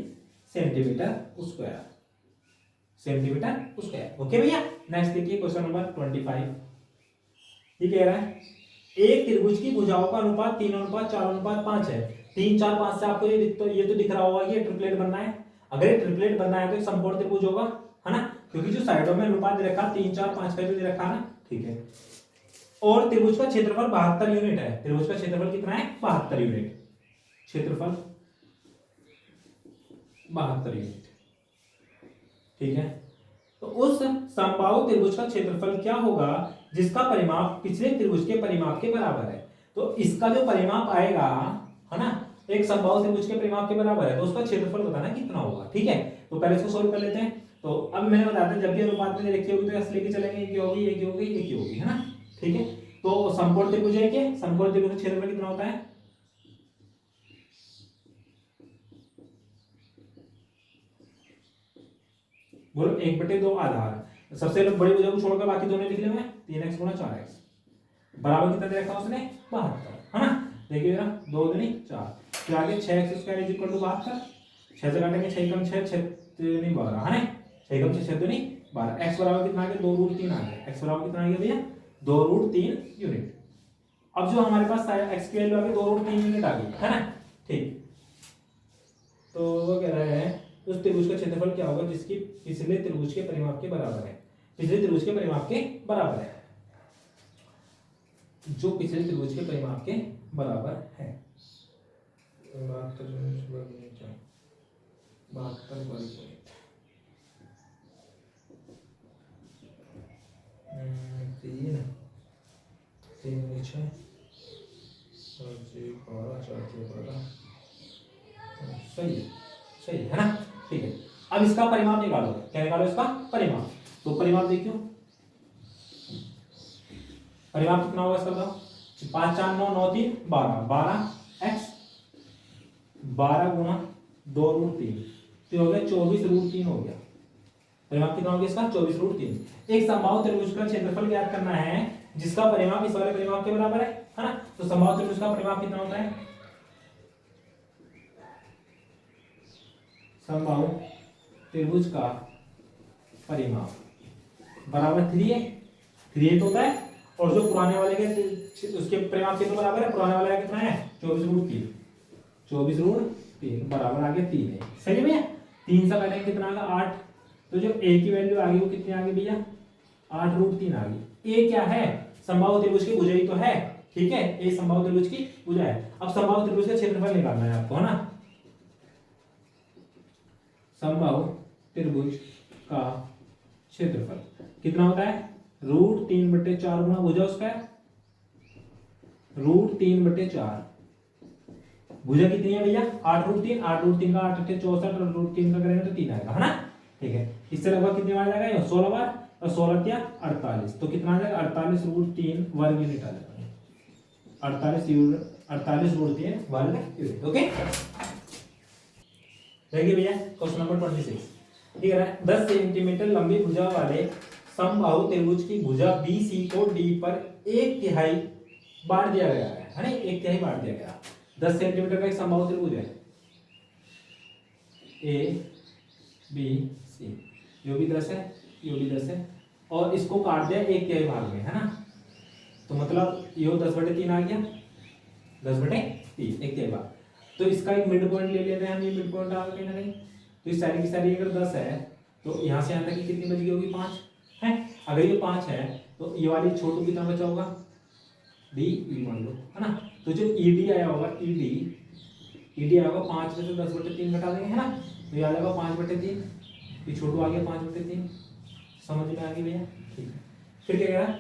centimetre square, centimetre square, okay भैया। नेक्स्ट देखिए क्वेश्चन नंबर 25, ये कह रहा है एक त्रिभुज की भुजाओं का अनुपात 3:4:5 है। 3 4 5 से आपको ये तो दिख रहा होगा कि ये ट्रिपलेट बनना है। अगर ये ट्रिपलेट बनना है तो एक समकोण त्रिभुज होगा, है ना, क्योंकि जो साइडों में अनुपात दे रखा 3 4 5 का दे रखा ना, ठीक है। और त्रिभुज का क्षेत्रफल 72 यूनिट है, त्रिभुज का क्षेत्रफल कितना है 72 यूनिट, क्षेत्रफल 72 यूनिट, ठीक है। तो उस समबाहु त्रिभुज का क्षेत्रफल क्या होगा जिसका परिमाप पिछले त्रिभुज के परिमाप के बराबर है। तो इसका जो परिमाप आएगा है ना, एक समबाहु त्रिभुज के परिमाप के बराबर है, तो उसका क्षेत्रफल बताना कितना होगा। ठीक है, तो पहले इसको सोल्व कर लेते हैं। तो अब मैंने बताया था जब भी अनुपात में लिखी होगी तो ऐसे लेके चलेंगे, एक होगी एक होगी एक होगी, है ना। ठीक है, तो समकोण त्रिभुज है क्या, समकोण त्रिभुज का क्षेत्रफल कितना होता है, बोलो 1/2 आधार। सबसे बड़ी भुजा को छोड़कर बाकी दोनों लिख लेंगे, 3x गुणा 4x बराबर कितना दे रखा है उसने, 72, है ना। देखिए जरा 2 दूनी 4, फिर आगे 6x² = 72, 6 से काटेंगे 6 कम 6 6 दूनी 12, है ना, 6 कम 6 6 दूनी 12। x बराबर कितना आ गया, 2√3 आ गया। x बराबर कितना आ गया भैया, 2√3 यूनिट। अब जो हमारे पास x की वैल्यू आ गई 2√3 यूनिट आ गई, है ना। ठीक, तो वो कह रहा है उस त्रिभुज का क्षेत्रफल क्या होगा जिसकी पिछले त्रिभुज के परिमाप के बराबर है, पिछले त्रिभुज के परिमाप के बराबर है, जो पिछले त्रिभुज के परिमाप के बराबर है। 72 सही है, सही है ना। ठीक है, अब इसका परिमाप निकालो, क्या निकालो इसका परिमाप। तो परिमाप देखियो, परिमाप कितना होगा इसका बताओ, 5 4 9 9 3 12, 12x 12 गुणा 2√3 तो हो गया 24√3 हो गया। परिमाप कितना हो गया इसका, 24√3। एक समबाहु त्रिभुज का क्षेत्रफल ज्ञात करना है जिसका परिमाप इस वाले परिमाप के बराबर है ना। तो समबाहु त्रिभुज का परिमाप कितना होता है, समबाहु त्रिभुज का परिमाप बराबर 3a होता है, और जो पुराने वाले के उसके परिमाप के तो बराबर है, पुराने वाले का कितना है 24√3, 24√3 बराबर आ गया 3 है। सही है भैया, 3 से काटेंगे कितना आ गया 8, तो जो a की वैल्यू आ गई वो कितनी आ गई भैया, 8√3 आ गई। a क्या है, समबाहु त्रिभुज की भुजा ही तो है। ठीक है, a समबाहु त्रिभुज की भुजा है। अब समबाहु त्रिभुज का क्षेत्रफल निकालना है आपको, है ना। समबाहु त्रिभुज का क्षेत्रफल कितना होता है, √3/4 गुणा भुजा स्क्वायर, √3/4 भुजा कितनी है भैया 8√3, 8√3 का 8 8 64 और √3 का करेंगे तो 3 आएगा, है ना। ठीक है, इससे लगभग कितनी बार जाएगा, 16 बार, और 16 क्या 48, तो कितना आ जाएगा 48√3 वर्ग यूनिट आ जाएगा, 48√3 वर्ग यूनिट। ओके, देखिए भैया क्वेश्चन नंबर 26, ठीक है। 10 सेंटीमीटर लंबी भुजा वाले समबाहु त्रिभुज की भुजा BC को D पर 1/3 बांट दिया गया है ना, 1/3 बांट दिया गया। 10 सेंटीमीटर का एक समबाहु त्रिभुज है ABC, यो भी 10 है, यो भी 10 है, और इसको काट दिया 1/3 भाग में, है ना। तो मतलब यो 10/3 आ गया, 10/3 1/3 भाग। तो इसका एक मिड पॉइंट ले लेते हैं हम, ये मिड पॉइंट आ गया नहीं, तो इस सारी की सारी अगर 10 है तो यहाँ से यहाँ तक की कितनी बच गई होगी 5 है। अगर ये 5 है तो ये वाली छोटू कितना बचा होगा DE मान लो, है ना। तो जो ED आया होगा ED आया होगा 5 में से 10/3 घटा देंगे, है ना, तो ये आ जाएगा 5/3, ये छोटू आ गया 5/3। समझ में आ गई भैया, ठीक है। फिर क्या कह रहा है,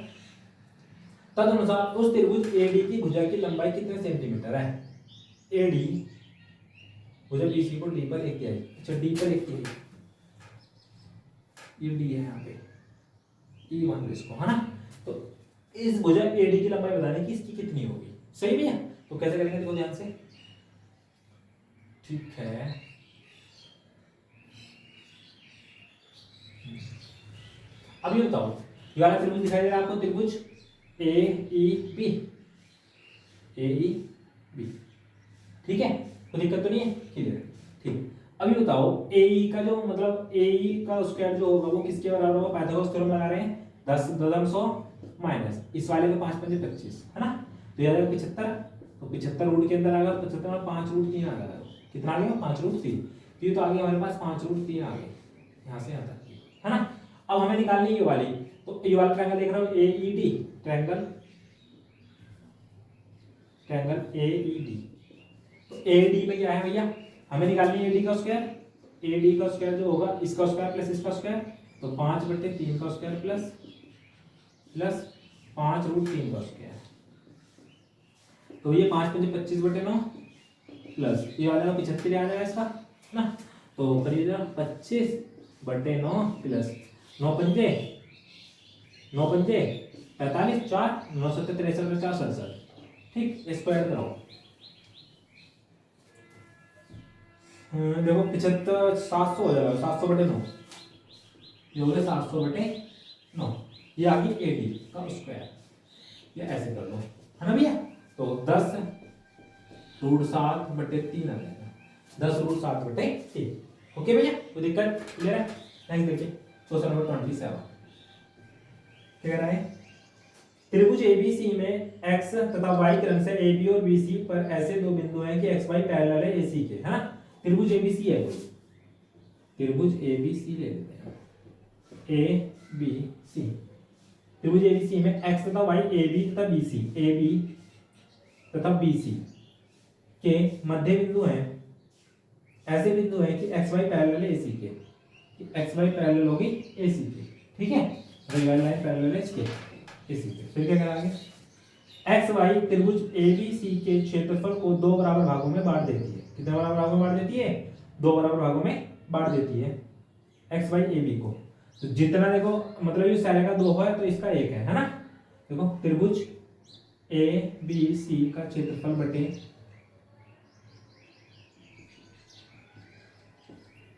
तदनुसार उस त्रिभुज AD की भुजा की लंबाई कितने सेंटीमीटर है। AD भुजा BC को D पर 1/3, अच्छा D पर 1/3, ये D है यहाँ पे, E मान लो इसको, है ना। तो इस भुजा AD की लंबाई बताने की इसकी कितनी होगी, सही भैया। तो कैसे करेंगे देखो ध्यान से, ठीक है। अब ये बताओ, ये वाला त्रिभुज दिखाई दे रहा है आपको, त्रिभुज AEB, ठीक है, कोई दिक्कत तो नहीं है, क्लियर, ठीक। अभी बताओ AE का जो मतलब AE का स्क्वायर जो होगा वो किसके बराबर होगा, पाइथागोरस थ्योरम लगा रहे हैं, 10 दशमलव माइनस इस वाले का 5 5 25, है ना। तो यार 75, तो 75 रूट के अंदर आएगा, 75 में 5√3 आ गया, कितना आ गया 5√3, तो ये तो आ गया हमारे पास 5√3 आ गए यहाँ से यहाँ तक, है ना। अब हमें निकालनी है ये वाली, तो ये वाला ट्रायंगल देख रहे हो AED, ट्रायंगल AED, तो AD में क्या है भैया, हमें निकालनी है AD का स्क्वायर, AD का स्क्वायर जो होगा इसका स्क्वायर प्लस इसका स्क्वायर, तो 5/3 का स्क्वायर प्लस 5√3 का स्क्वायर। तो ये 5×5 = 25/9 प्लस ये आ जाएगा 75 आ जाएगा इसका ना। तो करिए जरा 25/9 प्लस 9×5 9×5 45 4 9×7 63 4 67। ठीक, स्क्वायर कराओ। देखो 75 700 हो जाएगा, 700/9 ये हो गया 700/9। ये आ गई 80 का स्क्वायर। ये ऐसे कर लो है ना भैया। तो 10√7/3 आ जाएगा, 10√7/3। ओके भैया, कोई दिक्कत? क्लियर है? नेक्स्ट देखिए क्वेश्चन नंबर 27। क्या कह रहा है? त्रिभुज एबीसी में एक्स तथा वाई क्रम से एबी और बीसी पर ऐसे दो बिंदु हैं कि एक्स वाई पैरेलल है एसी के, है ना। त्रिभुज एबीसी है कोई, त्रिभुज एबीसी ले लेते हैं, ए बी सी। त्रिभुज एबीसी में एक्स तथा वाई एबी तथा बीसी, एबी तथा बीसी के मध्य बिंदु हैं, ऐसे बिंदु हैं कि एक्स वाई पैरेलल है एसी के, एक्स वाई पैरेलल होगी एसी के। ठीक है, रेगुलर लाइन पैरेलल है इसके एसी के। फिर क्या कराएंगे? एक्स वाई त्रिभुज एबीसी के क्षेत्रफल को दो बराबर भागों में बांट देती है। कितने बराबर भागों में बांट देती है? दो बराबर भागों में बांट देती है एक्स वाई ए बी को। तो जितना देखो मतलब ये सारे का 2 है तो इसका 1 है ना। देखो त्रिभुज ए बी सी का क्षेत्रफल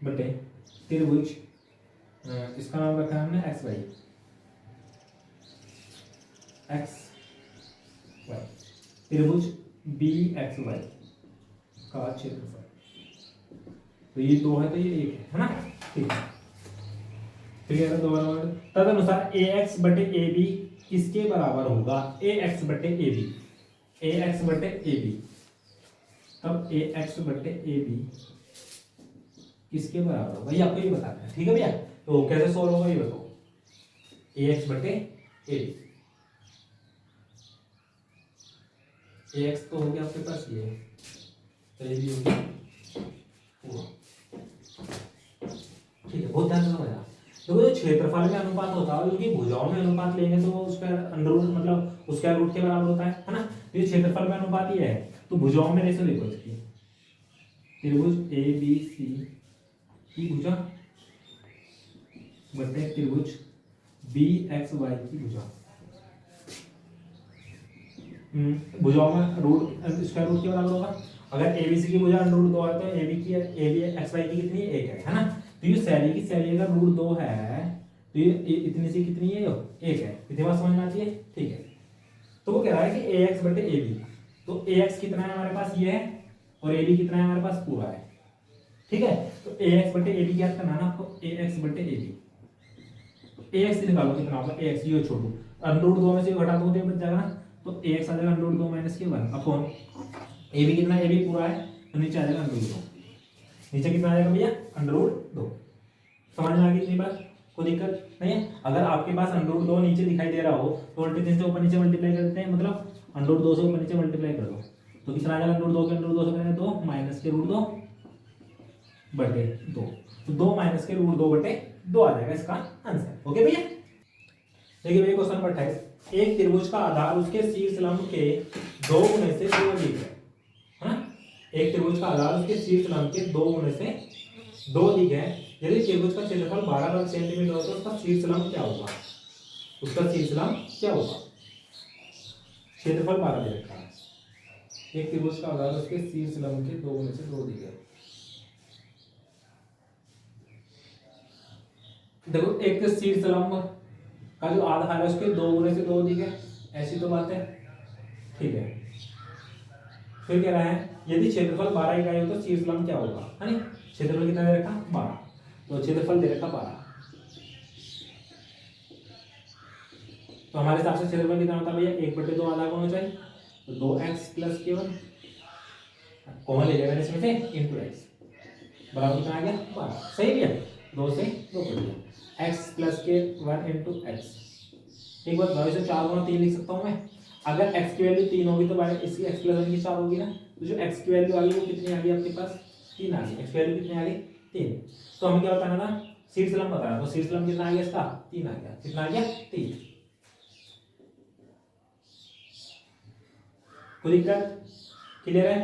बटे त्रिभुज, इसका नाम रखा है हमने एक्स वाई, एक्स वाई, त्रिभुज बी एक्स वाई का क्षेत्रफल। तो ये 2 है तो ये 1 है ना। ठीक है, ठीक है। दोबारा तदनुसार ए एक्स बटे ए बी किसके बराबर होगा? ए एक्स बटे ए बी, ए एक्स बटे ए बी। तब ए एक्स बटे ए बी किसके बराबर होगा ये आपको ही बताना है। ठीक है भैया, तो कैसे सोल्व होगा ये बताओ। ए एक्स बटे ए बी, ए एक्स तो हो गया आपके पास ये, तो ये भी हो गया। ठीक है, बहुत ध्यान से समझना। तो जो क्षेत्रफल में अनुपात होता है उनकी भुजाओं में अनुपात लेंगे तो उसका अंडर रूट मतलब उसका रूट के बराबर होता है ना। तो ये क्षेत्रफल में अनुपात ये है, तो भुजाओं में रेशो देखो इसकी, त्रिभुज ए बी सी की भुजा बटे त्रिभुज बी एक्स वाई की भुजा। भुजाओं में रूट स्क्वायर रूट के बराबर होगा। अगर एबीसी की भुजा अंडर रूट 2 है तो एबी एक्स वाई की कितनी 1 है ना। तो ये सैली की सैली अगर रूट 2 है तो ये इतनी सी कितनी है? 1 है। इतनी बात समझ में आती है? ठीक है, तो वो कह रहा है कि ए एक्स बटे ए बी, तो ए एक्स कितना है हमारे पास ये है और ए बी कितना है हमारे पास पूरा है। ठीक है, तो ए एक्स बटे ए बी क्या करना है आपको? ए एक्स बटे ए बी, ए एक्स निकालो कितना होगा? ए एक्स ये छोड़ो, अंडर रूट 2 में से घटा दो तो बच जाएगा, तो ए एक्स आ जाएगा अंडर रूट 2 माइनस के 1 अपॉन ए बी कितना? ए बी पूरा है तो नीचे आ जाएगा अंडर रूट 2। नीचे कितना आ जाएगा भैया? Under root 2। समझ में आ गई इतनी बात? कोई दिक्कत नहीं है? अगर आपके पास अंडर रूट 2 नीचे दिखाई दे रहा हो तो उल्टे 3 से ऊपर नीचे मल्टीप्लाई कर देते हैं, मतलब अंडर रूट 2 से ऊपर नीचे मल्टीप्लाई कर दो तो कितना आ जाएगा? अंडर रूट 2 के अंडर रूट 2 से करेंगे 2 माइनस के रूट 2 बटे 2, तो 2 माइनस के रूट 2 बटे 2 आ जाएगा इसका आंसर। ओके भैया, देखिए भैया क्वेश्चन नंबर 28। एक त्रिभुज का आधार उसके शीर्ष लंब के 2 गुने से 2 अधिक है ना। एक त्रिभुज का आधार उसके शीर्ष लंब के 2 गुने से 2 अधिक है। यदि त्रिभुज का क्षेत्रफल 12 वर्ग सेंटीमीटर हो तो उसका शीर्ष लंब क्या होगा? उसका शीर्ष लंब क्या होगा? क्षेत्रफल 12 दे रखा है, एक त्रिभुज का आधार उसके शीर्ष लंब के 2 गुने से 2 अधिक है। देखो एक शीर्ष लंब का जो आधार है उसके 2 गुने से 2 अधिक है, ऐसी तो बात है। ठीक है, फिर कह रहा है यदि क्षेत्रफल 12 इकाई हो तो शीर्ष लंब क्या होगा? है ना, क्षेत्रफल कितना दे रखा? 12, तो क्षेत्रफल दे रखा 12, तो हमारे हिसाब से क्षेत्रफल कितना होता है भैया? 1/2 आधा होना चाहिए, तो 2x प्लस k1 कॉमन ले जाएगा इसमें से इंटू x बराबर कितना आ गया? 12। सही भैया, 2 से 2 कट गया, x प्लस के 1 इंटू एक्स। एक बात 2 से 4 गुना 3 लिख सकता हूँ मैं। अगर x की वैल्यू 3 होगी तो इसकी x प्लस 1 की 4 होगी ना, तो जो x की वैल्यू आ गई वो कितनी आ गई आपके पास? 3 आ गई। x की वैल्यू कितनी आ गई? 3। तो हमें क्या बताना था? शीर्ष लंब बताना, तो शीर्ष लंब कितना आ गया इसका? 3 आ गया। कितना आ गया? 3। कोई दिक्कत? क्लियर है?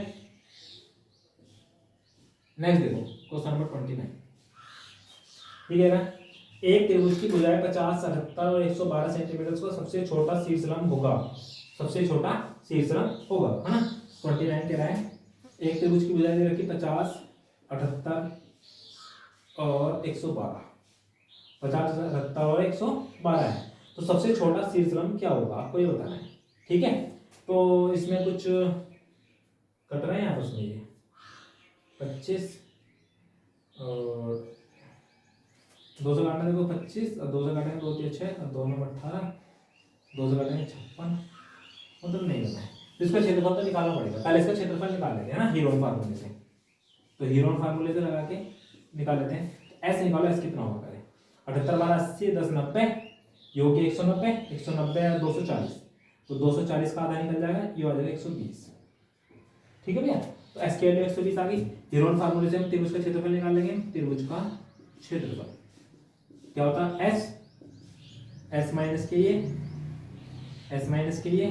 नेक्स्ट देखो क्वेश्चन नंबर 29। ठीक है ना, एक त्रिभुज की भुजाएं 50, 77 और 112 सेंटीमीटर का सबसे छोटा शीर्षलंब होगा, सबसे छोटा शीर्षलंब होगा, है ना। 29 कह रहा है एक त्रिभुज की भुजाएं दे रखी 50, 78 और 112, 50, 78 और 112 है, तो सबसे छोटा शीर्षलंब क्या होगा आपको ये बताना है। ठीक है, तो इसमें कुछ कट रहे हैं आप उसमें, ये 25 और 2 से काटना, देखो 25 और 2 से काटेंगे 2 3 6 और 2 9 18, 2 से काटेंगे 56, मतलब नहीं होता है, तो इसका क्षेत्रफल तो निकालना पड़ेगा। पहले इसका क्षेत्रफल निकाल लेते हैं ना हीरोन फार्मूले से, तो हीरोन फार्मूले से लगा के निकाल लेते हैं। तो एस निकालो, एस कितना होगा करें, 78 12 80 10 90 योग 190, 190 और 240, तो 240 का आधा निकल जाएगा, ये आ जाएगा 120। ठीक है भैया, तो एस की वैल्यू 120 आ गई। हीरोन फार्मूले से हम त्रिभुज का क्षेत्रफल निकाल लेंगे। त्रिभुज का क्षेत्रफल क्या होता है, एस, एस माइनस के लिए, एस माइनस के लिए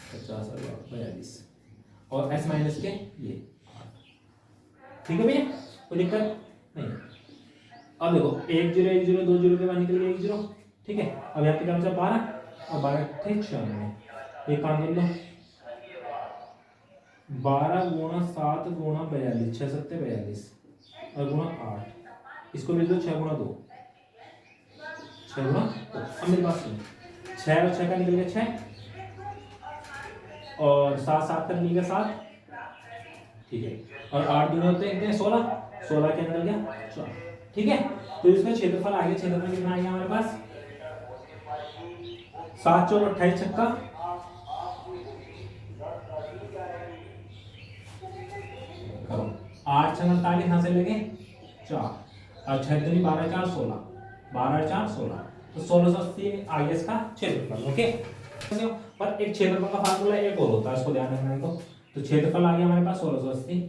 50 और 42 और एस माइनस के ये 8। ठीक है भैया, कोई दिक्कत नहीं। अब देखो 1 0 1 0 2 0 के बाद निकल गया 1 0। ठीक है, अब यहाँ पे क्या बचा 12 और 12 थे 96। एक काम कर लो, 12 गुणा 7 गुणा 42, 6 7 42 और गुणा 8, इसको लिख दो 6 गुणा 2, 6 गुणा 2। अब मेरे पास 6 और 6 का निकल गया 6 और 7 7 का निकल गया 7। ठीक है, और 8 दूनी होते हैं 16, 16 क्या निकल गया 4। ठीक है, तो इसका क्षेत्रफल आ गया, क्षेत्रफल कितना आ गया हमारे पास 7 4 28 छक्का 8 6 48 यहाँ से लेंगे 4 और 6 दूनी 12 4 16, 12 4 16, तो 1680 आ गया इसका क्षेत्रफल। ओके, पर एक क्षेत्रफल का फार्मूला एक और होता है, इसको ध्यान रखना है। तो क्षेत्रफल आ गया हमारे पास 1680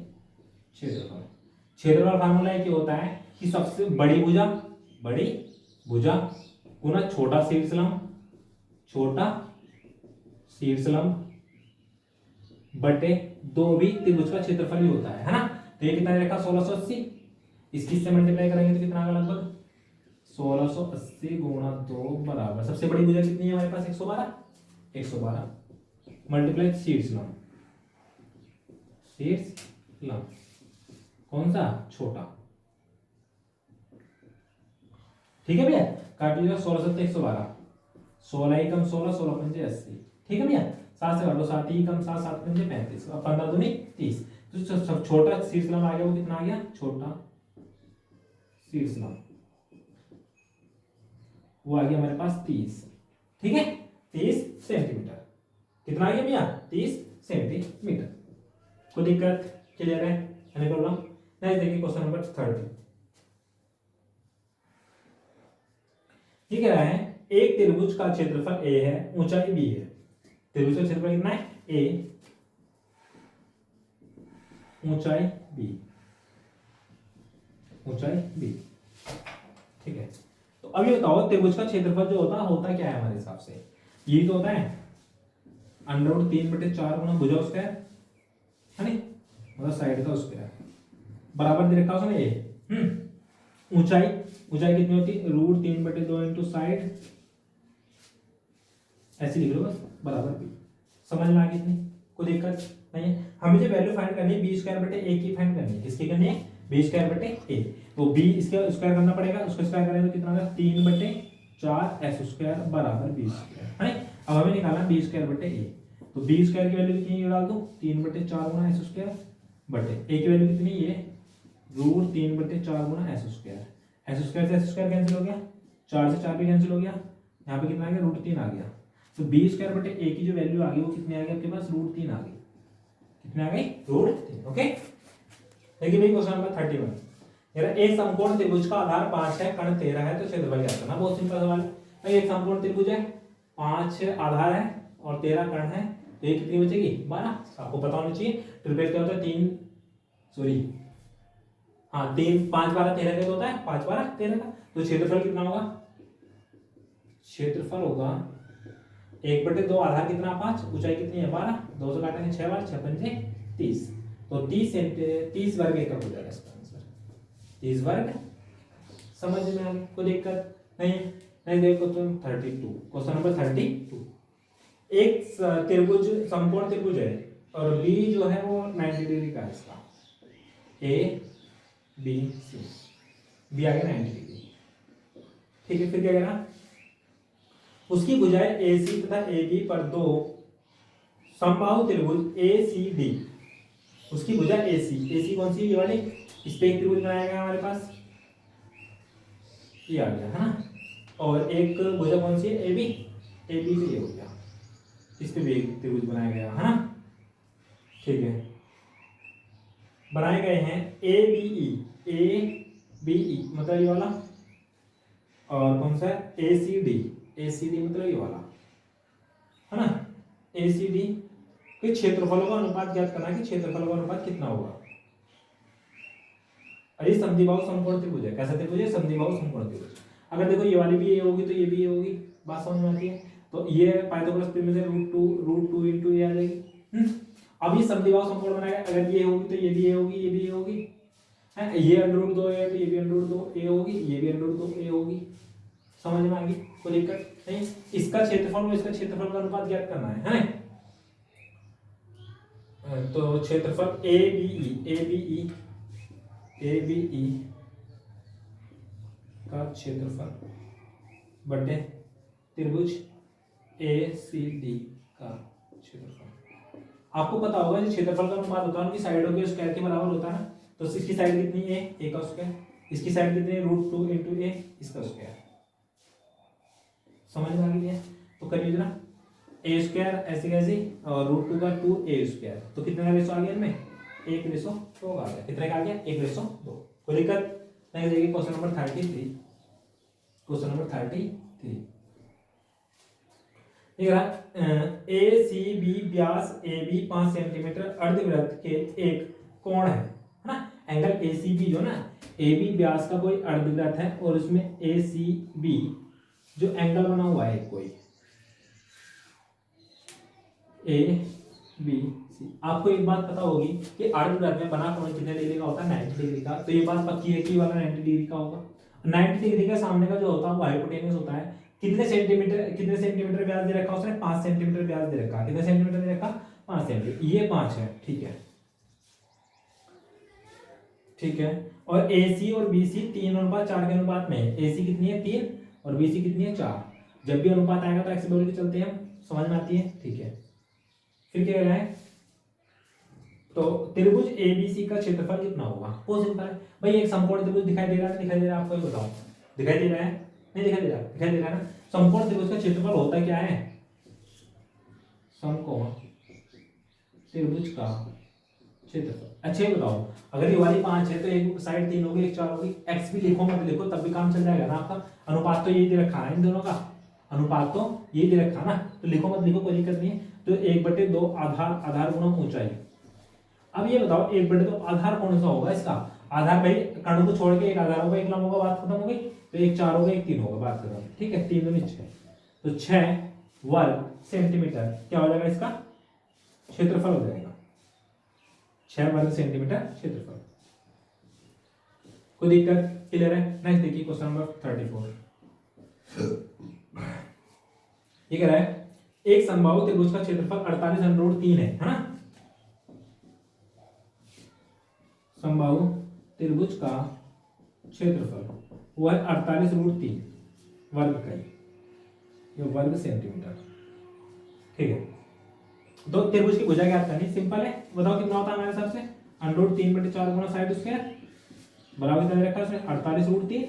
क्षेत्रफल। क्षेत्रफल फार्मूला एक होता है कि सबसे बड़ी भुजा गुना छोटा शीर्षलंब, छोटा शीर्षलंब बटे 2 भी त्रिभुज का क्षेत्रफल ही होता है ना। तो ये कितना रखा 1680, इसकी से मल्टीप्लाई करेंगे तो कितना आएगा लगभग 1680 गुणा 2 बराबर सबसे बड़ी भुजा कितनी है हमारे पास 112, 112 मल्टीप्लाई शीर्षलंब, शीर्षलंब कौन सा छोटा। ठीक है भैया, काट लीजिएगा 16 7 112, 16 ही कम 16, 16 पंजे 80। ठीक है भैया, 7 से काट लो, 7 ही कम 7, 7 पंजे 35 और 15 दूनी 30। तो सब छोटा शीर्षलंब आ गया, वो कितना आ गया छोटा शीर्षलंब, वो आ गया हमारे पास 30। ठीक है, 30 सेंटीमीटर। कितना आ गया भैया 30 सेंटीमीटर। कोई दिक्कत? क्लियर है? Any problem? नेक्स्ट देखिए क्वेश्चन नंबर 30। ये कह रहा है एक त्रिभुज का क्षेत्रफल a है, ऊंचाई b है। त्रिभुज का क्षेत्रफल कितना है a, ऊंचाई b, ऊंचाई b। ठीक है, तो अब ये बताओ त्रिभुज का क्षेत्रफल जो होता क्या है हमारे हिसाब से, ये तो होता है √3/4 गुना भुजा स्क्वायर, है नहीं, मतलब साइड का स्क्वायर बराबर दे रखा उसने a। ऊंचाई कितनी होती है √3/2 इंटू साइड, ऐसे लिख लो बस बराबर b। समझ में आ गई इतनी? कोई दिक्कत नहीं है। हमें जो वैल्यू फाइंड करनी है b² की फाइंड करनी है। किसकी करनी है b²a। तो b इसका स्क्वायर करना पड़ेगा, उसका स्क्वायर करेंगे तो कितना होगा 3/4 s² बराबर b², है। अब हमें निकालना b²a। तो b² की वैल्यू कितनी डाल दो 3/4 गुना s² बटे a की वैल्यू कितनी है √3/4 गुना s²। s² से s² कैंसिल हो गया, 4 से 4 भी कैंसिल हो गया, यहाँ पे कितना आ गया √3 आ गया। तो b²a की जो वैल्यू आ गई वो कितनी आ गई आपके पास √3 आ गई। कितनी आ गई √3। ओके, देखिए भाई क्वेश्चन नंबर 31। यार एक समकोण त्रिभुज का आधार 5 है, कर्ण 13 है, तो क्षेत्रफल ज्ञात करना। बहुत सिंपल सवाल है। एक समकोण त्रिभुज है, 5 आधार है और 13 कर्ण है, तो ये कितनी बचेगी 12। आपको पता होना चाहिए ट्रिपल क्या होता है 3 5 12 13 का होता है 5 12 13 का। तो क्षेत्रफल कितना होगा, क्षेत्रफल होगा 1/2 आधार कितना 5, ऊंचाई कितनी है 12, 2 से काटेंगे 6 बार, 6 पंजे 30, तो 30 वर्ग एकक हो जाएगा इसका आंसर, 30 वर्ग। समझ में आ गई, कोई दिक्कत नहीं? नहीं देखो तुम 32, क्वेश्चन नंबर 32, एक त्रिभुज समकोण त्रिभुज है और बी जो है वो 90 डिग्री का है इसका, ए बी सी, बी आ गया 90 डिग्री, ठीक है। फिर क्या करना, उसकी भुजाएं ए सी तथा ए बी पर दो समबाहु त्रिभुज ए सी डी, उसकी भुजा ए सी कौन सी, ये वाली, इस पे एक त्रिभुज बनाया गया हमारे पास, ये आ गया है ना, और एक भुजा कौन सी है ए बी पे ये हो गया, इस पे भी एक त्रिभुज बनाया गया है ना, ठीक है। बनाए गए हैं ए बी ई मतलब ये वाला, और कौन सा है ए सी डी मतलब ये वाला है ना, ए सी डी के क्षेत्रफलों का अनुपात ज्ञात करना है कि क्षेत्रफलों का अनुपात कितना होगा। अरे समद्विबाहु समकोण त्रिभुज है, कैसा त्रिभुज है, समद्विबाहु समकोण त्रिभुज। अगर देखो ये वाली भी ये होगी तो ये भी ये होगी, बात समझ में आती है। तो ये पाइथागोरस थ्योरम से √2 इनटू ये आ जाएगी। अब ये समद्विबाहु समकोण बनाएगा, अगर ये होगी तो ये भी ये होगी, ये भी ये होगी, है ये √2 है तो ये भी √2 ए होगी, ये भी √2 ए होगी। समझ में आ गई, कोई दिक्कत नहीं। इसका क्षेत्रफल और इसका क्षेत्रफल का अनुपात ज्ञात करना है ना। तो क्षेत्रफल ए बी ई का क्षेत्रफल बटे त्रिभुज ए सी डी का क्षेत्रफल। आपको पता होगा जो क्षेत्रफल का अनुपात होता है उनकी साइडों के स्क्वायर के बराबर होता है ना। तो इसकी साइड कितनी है, ए का स्क्वायर, इसकी साइड कितनी है √2 इंटू ए, इसका स्क्वायर। समझ में आ गई है, तो करिए जरा ए स्क्वायर ऐसे कैसे, और √2 का 2 ए स्क्वायर, तो कितने का रेशो आ गया इनमें 1:2 आ गया। कितने का आ गया 1:2। कोई दिक्कत नहीं जाएगी। Question number 33, question number 33 A C B व्यास ए बी 5 सेंटीमीटर अर्धवृत्त के एक कोण है ना। एंगल ए सी बी जो ना, ए बी व्यास का कोई अर्धवृत्त है और उसमें ए सी बी जो एंगल बना हुआ है कोई ए बी सी। आपको एक बात पता होगी कि अर्धवृत्त में बना कोण कितने डिग्री का होता है, 90 डिग्री का। तो ये बात पक्की है कि वाला 90 डिग्री का होगा। 90 डिग्री का सामने का जो होता है वो हाइपोटेन्यूस होता है। कितने सेंटीमीटर व्यास दे रखा उसने, 5 सेंटीमीटर व्यास दे रखा। कितने सेंटीमीटर दे रखा, 5 सेंटीमीटर, ये 5 है, ठीक है ठीक है। और ए सी और बी सी 3:4 के अनुपात में है। ए सी कितनी है 3 और बी सी कितनी है 4। जब भी अनुपात आएगा तो ऐसे बोल के चलते हैं हम, समझ में आती है, ठीक है। फिर क्या है, तो त्रिभुज एबीसी का क्षेत्रफल कितना होगा, बहुत सिंपल है भाई। एक समकोण त्रिभुज दिखाई दे रहा है, दिखाई दे रहा है, आपको ये बताओ, दिखाई दे रहा है, नहीं दिखाई दे रहा, दिखाई दे रहा है ना। समकोण त्रिभुज का क्षेत्रफल होता क्या है, समकोण त्रिभुज का क्षेत्रफल। अच्छा ये बताओ, अगर ये वाली 5 है तो एक साइड 3 होगी, एक 4 होगी। एक्स भी लिखो मत लिखो तब भी काम चल जाएगा ना आपका। अनुपात तो यही दे रखा है इन दोनों का, अनुपात तो यही दे रखा ना, तो लिखो मत लिखो, कोई दिक्कत नहीं है। तो 1/2 आधार गुणा ऊंचाई। अब ये बताओ 1/2 आधार कौन सा होगा इसका, आधार भाई कण को छोड़ के एक आधार होगा, एक लंब होगा, बात खत्म हो गई। तो एक 4 होगा, एक 3 होगा, बात खत्म, ठीक है। 3 दूनी 6, तो 6 वर्ग सेंटीमीटर क्या हो जाएगा इसका क्षेत्रफल हो जाएगा, 6 वर्ग सेंटीमीटर क्षेत्रफल। कोई दिक्कत, क्लियर है। नेक्स्ट देखिए क्वेश्चन नंबर 34। ये कह रहा है एक समबाहु त्रिभुज का क्षेत्रफल 48√3 है ना। समबाहु त्रिभुज का क्षेत्रफल वो है 48√3 वर्ग का, ये वर्ग सेंटीमीटर, ठीक है। तो त्रिभुज की भुजा ज्ञात करनी, सिंपल है। बताओ कितना होता है हमारे हिसाब से, √3/4 गुणा साइड स्क्वायर बराबर कितना रखा है उसने 48√3,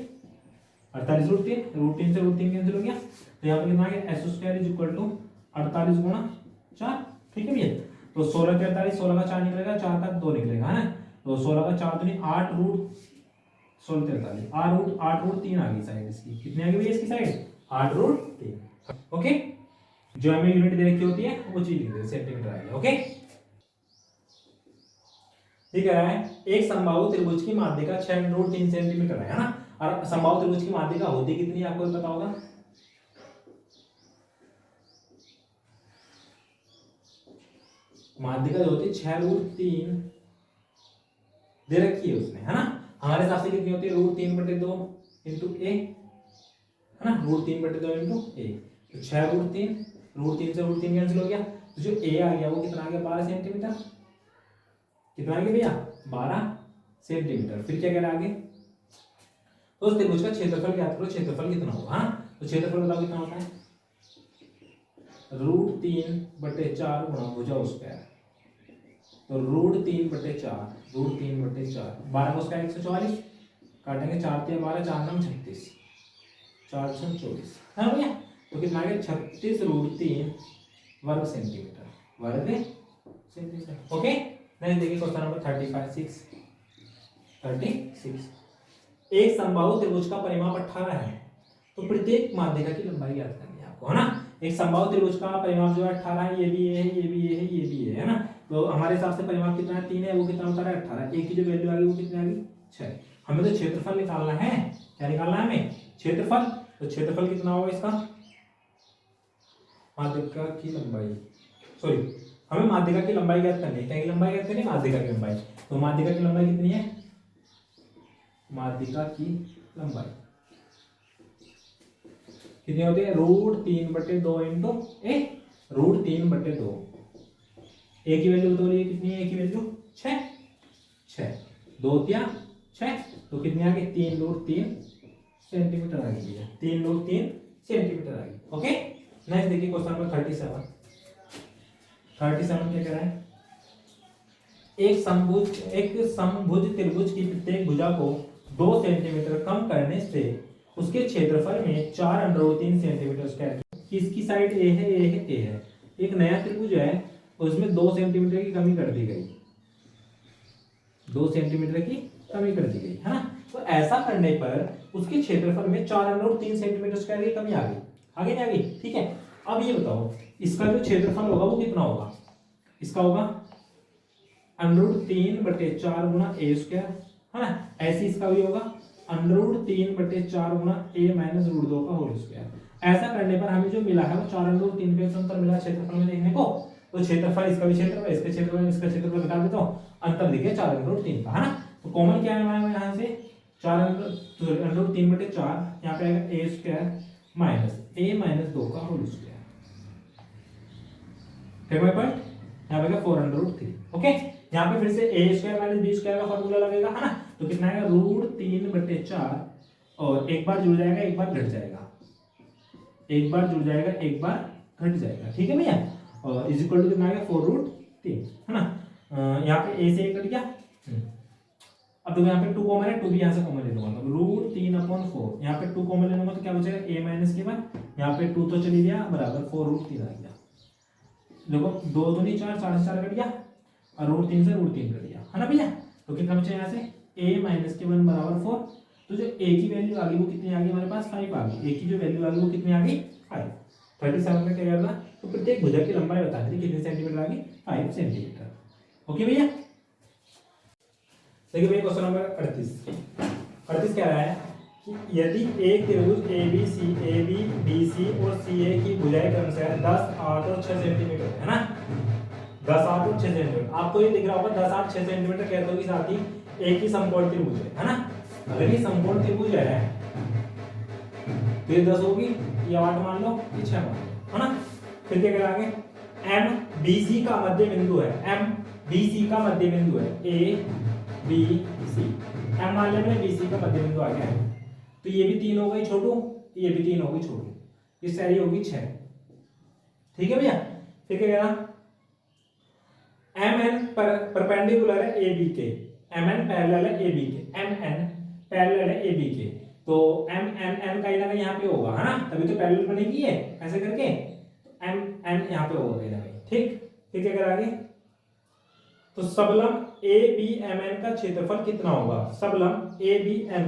48√3, √3 से √3 कैंसिल हो गया। तो यहाँ पे कितना आ गया s² 48 गुणा 4, ठीक है भैया। तो 16 के 48, 16 का 4 निकलेगा, 4 का 2 निकलेगा, है ना। तो 16 का 4 दूनी 8 √16 43, 8√3 आ गई साइड इसकी। कितनी आ गई भैया इसकी साइड 8√3। ओके, जो हमें यूनिट दे रखी होती है वो चीज लिख दे, सेंटीमीटर आ गया। ओके, ठीक है। एक समबाहु त्रिभुज की माध्यिका 6√3 सेंटीमीटर है ना। और समबाहु त्रिभुज की माध्यिका होती कितनी है आपको पता होगा, माध्यिका जो होती है 6√3 दे रखी है उसने, है ना। हमारे हिसाब से कितनी होती है √3/2 इंटू ए, है ना, √3/2 इंटू ए। तो 6√3, √3 से √3 कैंसिल हो गया, तो जो ए आ गया वो कितना आ गया 12 सेंटीमीटर। कितना आ गया भैया 12 सेंटीमीटर। फिर क्या कह रहा है आगे, तो उस त्रिभुज का क्षेत्रफल ज्ञात करो, क्षेत्रफल कितना होगा। हाँ तो क्षेत्रफल बताओ कितना होता है, √3/4 गुणा भुजा स्क्वायर। तो √3/4, √3/4, 12 का स्क्वायर 144, काटेंगे 4 × 12, 4 9 36, 4 6 24, है ना भैया। तो कितना आ गया 36√3 वर्ग सेंटीमीटर, वर्ग सेंटीमीटर। ओके, नेक्स्ट देखिए क्वेश्चन नंबर 36। एक समबाहु त्रिभुज का परिमाप 18 है, तो प्रत्येक माध्यिका की लंबाई ज्ञात करनी है आपको, है ना। एक समबाहु त्रिभुज का परिमाप जो है 18 है, ये भी ये है, ये भी ये है, ये भी ये है ना। तो हमारे हिसाब से परिमाप कितना है 3 है, वो कितना होता है 18। एक की जो वैल्यू आ गई वो कितनी आ गई 6। हमें तो क्षेत्रफल निकालना है, क्या निकालना है हमें क्षेत्रफल। तो क्षेत्रफल कितना होगा इसका, माध्यिका की लंबाई, सॉरी हमें माध्यिका की लंबाई ज्ञात करनी है। क्या की लंबाई ज्ञात करनी है, माध्यिका की लंबाई। तो माध्यिका की लंबाई कितनी है, माध्यिका की लंबाई कितनी होती है √3/2 इंटू ए, √3/2। ए की वैल्यू बताइए कितनी है, ए की वैल्यू 6, 2 × 6, तो कितनी आ गई 3√3 सेंटीमीटर आ गई है, 3√3 सेंटीमीटर आ गई। ओके, नेक्स्ट देखिए क्वेश्चन नंबर 37 क्या कह रहा है, एक समभुज त्रिभुज की प्रत्येक भुजा को 2 सेंटीमीटर कम करने से उसके क्षेत्रफल में 4√3 सेंटीमीटर स्क्वायर। किसकी साइड ए है, ए है, ए है। एक नया त्रिभुज है उसमें 2 सेंटीमीटर की कमी कर दी गई, 2 सेंटीमीटर की कमी कर दी गई, है ना। तो ऐसा करने पर उसके क्षेत्रफल में 4√3 सेंटीमीटर स्क्वायर की कमी आ गई, आगे नहीं आ गई, ठीक है। अब ये बताओ इसका जो क्षेत्रफल होगा वो कितना होगा, इसका होगा √3/4 गुणा ए स्क्वायर, है ना। ऐसे इसका भी होगा √3/4 गुणा a - √2 का होल स्क्वायर। ऐसा करने पर हमें जो मिला है वो 4√3 पे अंतर मिला क्षेत्रफल में देखने को। तो क्षेत्रफल इसका भी क्षेत्रफल, इसका क्षेत्रफल, इसका क्षेत्रफल घटा देता हूं, अंतर देखिए 4√3 का, है ना। तो कॉमन क्या है हमारे यहाँ से 4√3/4, यहाँ पे आएगा a स्क्वायर माइनस a - 2 का होल स्क्वायर। ठीक है पॉइंट, यहाँ पे 4√3। ओके, यहाँ पे फिर से a square minus b square का फॉर्मूला लगेगा, है ना। तो कितना आएगा √3/4, और एक बार जुड़ जाएगा एक बार घट जाएगा, एक बार जुड़ जाएगा एक बार घट जाएगा, ठीक है भैया। और इज इक्वल टू कितना आएगा 4√3, है ना। यहाँ पे a से a कट गया, अब देखो यहाँ पे 2 कॉमन है, 2 भी यहाँ से कॉमन ले लूंगा, तो √3/4, यहाँ पे 2 कॉमन ले लूंगा तो क्या बचेगा a माइनस के बाद, यहाँ पे 2 तो चली गया बराबर 4√3 आ गया। देखो 2 दूनी 4, 4 कट गया, और √3 से √3 कट गया, है ना भैया। तो कितना बचा यहाँ से a माइनस के 1 बराबर 4। तो जो a की वैल्यू आ गई वो कितनी आ गई हमारे पास 5 आ गई, a की जो वैल्यू आ गई वो कितनी आ गई 5। 37 में क्या करना, तो प्रत्येक भुजा की लंबाई बता दी कितने सेंटीमीटर आ गई 5 सेंटीमीटर। ओके भैया, देखिए भैया क्वेश्चन नंबर 38 क्या रहा है कि यदि एक त्रिभुज AB BC और CA की भुजाएं क्रमशः 10, 8 और 6 सेंटीमीटर है ना, 10, 8 और 6 सेंटीमीटर। आपको ये दिख रहा होगा 10, 8, 6 सेंटीमीटर कहते हो कि साथ ही एक ही समकोण त्रिभुज है ना। अगर ये समकोण त्रिभुज है तो ये 10 होगी, ये 8 मान लो, ये 6 मान लो, है ना। फिर क्या करेंगे, MBC का मध्य बिंदु है, MBC का मध्य बिंदु है, ABC, M मान लिया मैंने, BC का मध्य बिंदु आ गया है। तो ये भी 3 हो गई छोटू, ये भी 3 हो गई छोटू, ये सारी होगी 6, ठीक है भैया। फिर क्या करेगा, MN परपेंडिकुलर है AB के, MN पैरेलल है AB के, MN पैरेलल है AB के। तो MN का यहाँ पे होगा, है ना, तभी तो पैरेलल बनेगी है ऐसे करके, MN यहाँ पे होगा कहीं ना कहीं, ठीक। फिर क्या करेंगे, तो सबलम ABMN का क्षेत्रफल कितना होगा, सबलम ABMN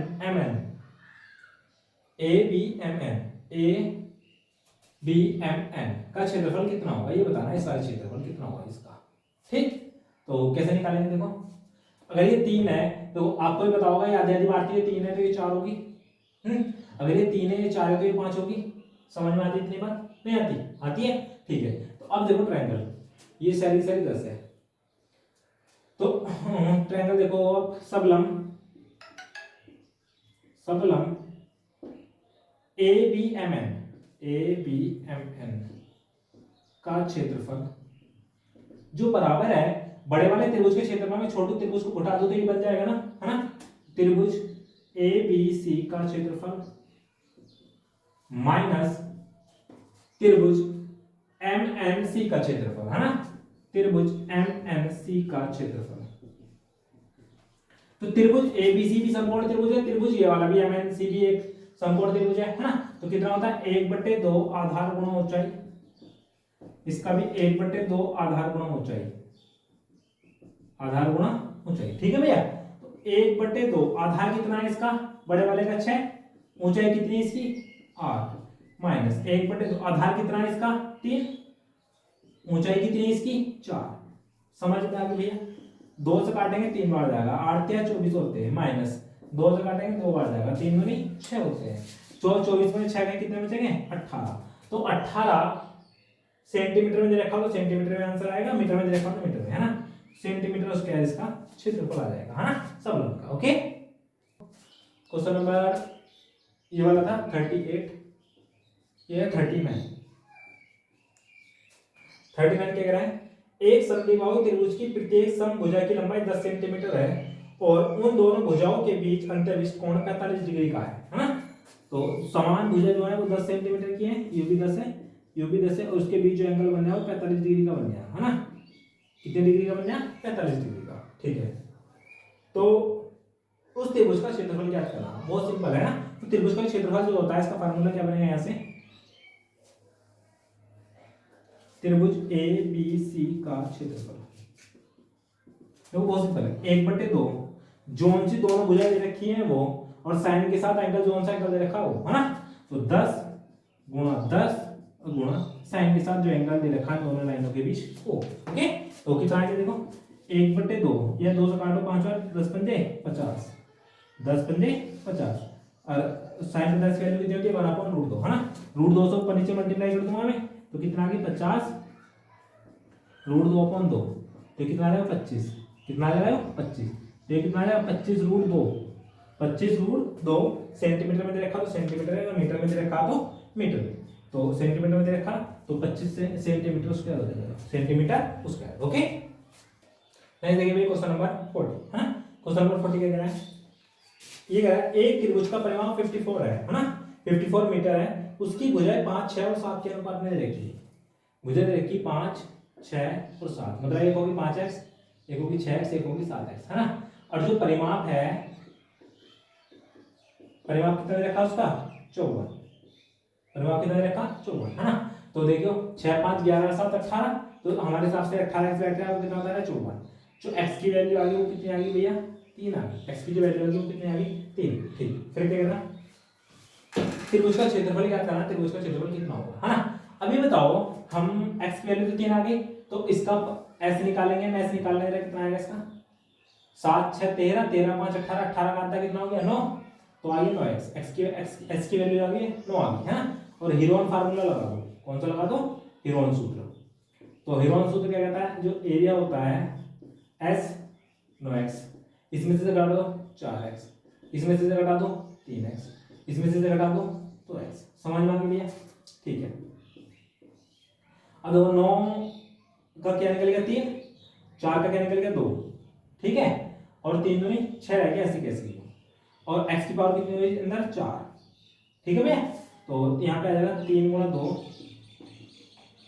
का क्षेत्रफल कितना होगा ये बताना है, इसका क्षेत्रफल कितना होगा इसका, ठीक। तो कैसे निकालेंगे, देखो अगर ये 3 है तो आपको भी पता होगा ये आधी आधी बांटती है, 3 है तो ये 4 होगी, अगर ये 3 है ये 4 है तो ये 5 होगी। समझ में आती है इतनी बात, नहीं आती, आती है, ठीक है। तो अब देखो ट्रायंगल, ये सारी 10 है, ट्रायंगल देखो आप, सबलम सबलम ए बी एम एन का क्षेत्रफल जो बराबर है बड़े वाले त्रिभुज के क्षेत्रफल में छोटे त्रिभुज को घटा दो तो ये बन जाएगा ना, है ना। त्रिभुज ए बी सी का क्षेत्रफल माइनस त्रिभुज एम एन सी का क्षेत्रफल, है ना। त्रिभुज एम एन सी का क्षेत्रफल, तो त्रिभुज ए बी सी भी समकोण त्रिभुज है, त्रिभुज ये वाला भी एम एन सी भी एक समकोण त्रिभुज है ना। तो कितना होता है 1/2 आधार गुणा ऊंचाई, इसका भी 1/2 आधार गुणा ऊंचाई, आधार गुणा ऊंचाई, ठीक है भैया। तो 1/2 आधार कितना है इसका, बड़े वाले का 6, ऊंचाई कितनी है इसकी 8, माइनस 1/2 आधार कितना है इसका 3, ऊंचाई कितनी है इसकी 4। समझ में आ गया भैया। 2 से काटेंगे 3 बार जाएगा, 8 या 24 होते हैं, माइनस 2 से काटेंगे 2 बार जाएगा, 3 दूनी 6 होते हैं। 24 में 6 के कितने बचेंगे 18। तो 18 सेंटीमीटर में दे रखा हो तो सेंटीमीटर में आंसर आएगा, मीटर में दे रखा हो तो मीटर में, है ना। सेंटीमीटर स्क्वायर इसका क्षेत्रफल आ जाएगा, है ना, सब लोग का। ओके, क्वेश्चन नंबर ये वाला था 38, ये 39 क्या कह रहा है, एक समद्विबाहु त्रिभुज की प्रत्येक समभुजा की लंबाई 10 सेंटीमीटर है और उन दोनों भुजाओं के बीच अंतर्विष्ट कोण 45 डिग्री का है ना। तो समान भुजा जो है वो 10 सेंटीमीटर की है, ये भी 10 है, ये भी 10 है, और उसके बीच जो एंगल बन गया वो 45 डिग्री का बन गया, है ना। कितने डिग्री का बन गया 45 डिग्री का, ठीक है। तो उस त्रिभुज का क्षेत्रफल क्या करना, बहुत सिंपल है ना। तो त्रिभुज का क्षेत्रफल जो होता है इसका फार्मूला क्या बनेगा, यहाँ से त्रिभुज ए बी सी का क्षेत्रफल, देखो बहुत सिंपल है, 1/2 जोन सी दोनों भुजाएं दे रखी हैं वो, और साइन के साथ एंगल जोन सा एंगल दे रखा हो, है ना। तो 10 गुणा 10 गुणा साइन के साथ जो एंगल दे रखा है दोनों लाइनों के बीच वो, ओके। तो कितना है देखो 1/2, या 2 से काटो 5 और 10 पंजे 50, 10 पंजे 50, और साइन 10 की वैल्यू कितनी होती है 1/√2, है ना। √2 से ऊपर नीचे मल्टीप्लाई कर दूंगा मैं, तो कितना आ गया 50 √2/2, तो कितना आ जाएगा 25, कितना आ जाएगा 25, तो ये कितना आ जाएगा 25√2, 25√2 सेंटीमीटर में दे रखा तो सेंटीमीटर है, मीटर में दे रखा तो मीटर में, तो सेंटीमीटर में दे रखा तो 25 से सेंटीमीटर स्क्वायर हो जाएगा, सेंटीमीटर स्क्वायर, ओके। नेक्स्ट देखिए भाई क्वेश्चन नंबर 40, है ना। क्वेश्चन नंबर 40 क्या कह रहा है, ये कह रहा है एक त्रिभुज का परिमाप 54 है ना, 54 मीटर है, उसकी भुजाएं 5, 6 और 7 के अनुपात में दे रखी है। भुजा दे रखी 5, 6 और 7, मतलब एक होगी 5x, एक होगी 6x, एक होगी 7x, है ना। और जो परिमाप है, परिमाप कितना दे रखा उसका 54, परिमाप कितना दे रखा 54, है ना। तो देखो 6, 5, 11, 7, 18, तो हमारे हिसाब से 18x बैठ रहा है वो कितना होता है 54। जो x की वैल्यू आ गई वो कितनी आ गई भैया 3 आ गई, x की जो वैल्यू आ गई वो कितनी आ गई 3, ठीक। फिर क्या करना, त्रिभुज का क्षेत्रफल क्या करना, त्रिभुज का क्षेत्रफल कितना होगा, है ना। अभी बताओ हम x की वैल्यू तो 3 आ गई, तो इसका s निकालेंगे, मैं s निकालने रहा कितना आएगा इसका 7, 6, 13, 13, 5, 18, 18 का आधा कितना हो गया 9, तो आइए 9x, x की वैल्यू आ गई 9 आ गई, है ना। और हीरोन फार्मूला लगा दो, कौन सा लगा दो हीरोन सूत्र। तो हीरोन सूत्र क्या कहता है, जो एरिया होता है s 9x, इसमें से घटा दो 4x, इसमें से घटा दो 3x, इसमें से घटा दो तो x, समझ में आ गया, ठीक है। अब 9 का क्या निकल गया 3, 4 का क्या निकल गया 2, ठीक है, और 3 दूनी 6 रह गया, ऐसे कैसे, और x की पावर कितनी हुई अंदर 4, ठीक है भैया। तो यहाँ पे आ जाएगा 3 गुणा 2,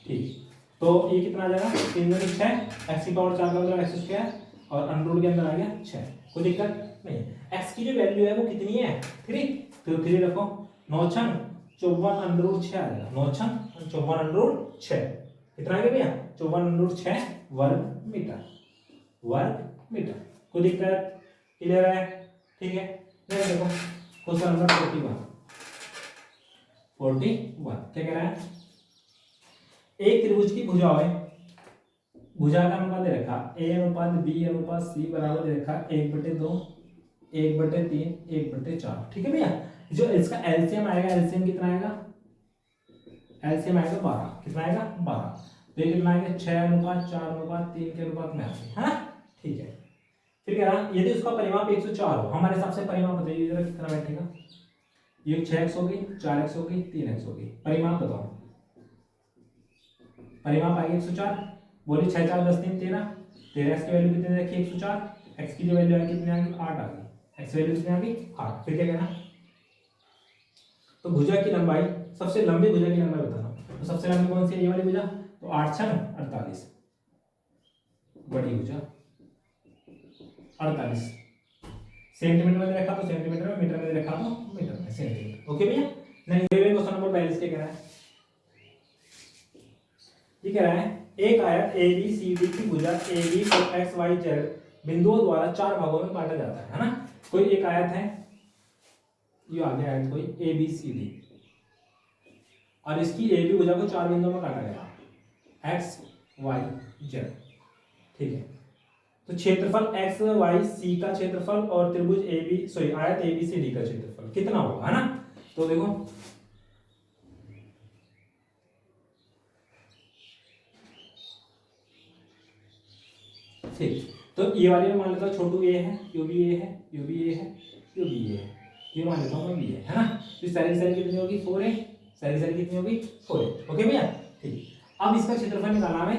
ठीक। तो ये कितना आ जाएगा 3 दूनी 6, x की पावर 4 का मतलब x स्क्वायर, और अंडर के अंदर आ गया 6, कोई दिक्कत नहीं। x की जो वैल्यू है वो कितनी है 3, तो 3 रखो, 9 छंग 54 अंडर 6 आ जाएगा, 9 छंग 54 अंडर 6, कितना आ गया भैया 54 अंडर 6 वर्ग मीटर, वर्ग मीटर, कोई दिक्कत, क्लियर है, ठीक है। देखो क्वेश्चन नंबर 41 क्या कह रहा है, एक त्रिभुज की भुजाएं, भुजा का अनुपात दे रखा a अनुपात b अनुपात c बराबर दे रखा 1/2, 1/3, 1/4, ठीक है भैया। जो इसका एलसीएम आएगा, एलसीएम कितना आएगा, एलसीएम आएगा 12, कितना आएगा 12, तो ये कितना आएगा 6 अनुपात 4 अनुपात 3 के अनुपात में आएगा, है ना, ठीक है। फिर कह रहा यदि उसका परिमाप 104 हो, हमारे हिसाब से परिमाप बताइए जरा कितना बैठेगा। ये 6x हो गई, 4x हो गई, 3x हो गई, परिमाप बताओ। परिमाप आएगा 104। बोलिए 6 4 10 3 13, 13x की वैल्यू कितनी रखी 104, x की जो वैल्यू है कितनी आ गई 8 आ गई, x वैल्यू कितनी आ गई 8। फिर क्या कहना, तो भुजा की लंबाई, सबसे लंबी भुजा की लंबाई बताना। तो सबसे लंबी कौन सी है, ये वाली भुजा, तो 8 6 48, बड़ी भुजा 48। सेंटीमीटर में रखा तो सेंटीमीटर में, मीटर में रखा तो मीटर में, सेंटीमीटर। ओके भैया। नहीं क्वेश्चन नंबर 42 क्या कह रहा है, ये कह रहा है एक आयत ए बी सी डी की भुजा ए बी को एक्स वाई जेड बिंदुओं द्वारा 4 भागों में बांटा जाता है ना। कोई एक आयत है, ये आ गया आयत कोई ए बी सी डी, और इसकी ए बी भुजा को 4 बिंदुओं में काटा गया, एक्स वाई जेड। ठीक है, तो क्षेत्रफल एक्स वाई सी का क्षेत्रफल और त्रिभुज ए बी सॉरी आयत ए बी सी डी का क्षेत्रफल कितना होगा, है ना। तो देखो ठीक, तो ये वाले में मान लेता हूँ छोटू ए है, यू भी ए है, यू भी ए है, यू भी ए है, ये मान लेता हूँ मैं भी है ना। तो सारी सारी कितनी होगी 4a, सारी सारी कितनी होगी 4a। ओके भैया ठीक। अब इसका क्षेत्रफल निकालना है,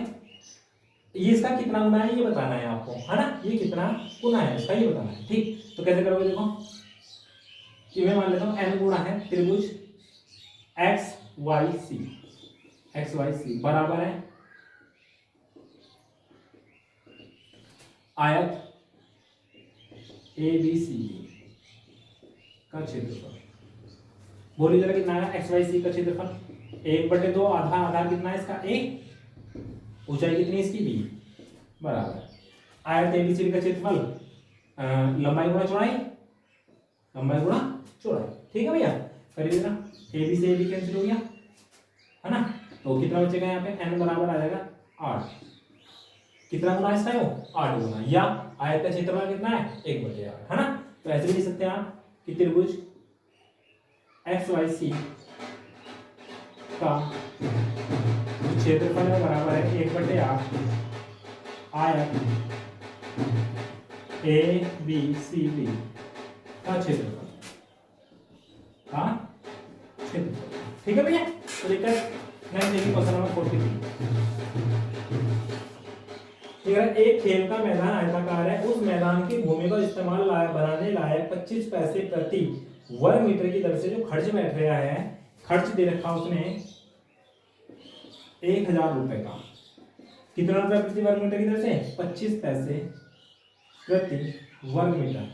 ये इसका कितना गुना है ये बताना है आपको, है ना। ये कितना गुना है इसका ये बताना है। ठीक, तो कैसे करोगे, देखो कि मैं मान लेता हूँ n गुना है त्रिभुज एक्स वाई सी बराबर है आयत ए बी सी का क्षेत्रफल। बोलिए जरा कितना है एक्स वाई सी का क्षेत्रफल, 1/2 आधार, आधार कितना है इसका a, ऊंचाई कितनी है इसकी b, बराबर आयत ए बी सी का क्षेत्रफल लंबाई गुणा चौड़ाई, लंबाई गुणा चौड़ाई। ठीक है भैया, करिए जरा, ए बी से ए बी कैंसिल हो गया, है ना। तो कितना बचेगा यहाँ पे n बराबर आ जाएगा 8। कितना गुना इसका है वो 8 गुना, या आयत का क्षेत्रफल कितना है 1/8, है ना। तो ऐसे भी लिख सकते हैं आप कि त्रिभुज एक्स वाई सी का क्षेत्रफल बराबर है 1/8 आयत ए बी सी डी का क्षेत्रफल का क्षेत्रफल। ठीक है भैया, तो देखते हैं नेक्स्ट देखिए क्वेश्चन नंबर 43। एक खेल का मैदान आयताकार है, उस मैदान की भूमि का इस्तेमाल बनाने लायक 25 पैसे प्रति वर्ग मीटर की दर से जो खर्च बैठ रहा है, खर्च दे रखा उसने 1000 रुपए का। कितना रुपए प्रति वर्ग मीटर की दर से 25 पैसे प्रति वर्ग मीटर।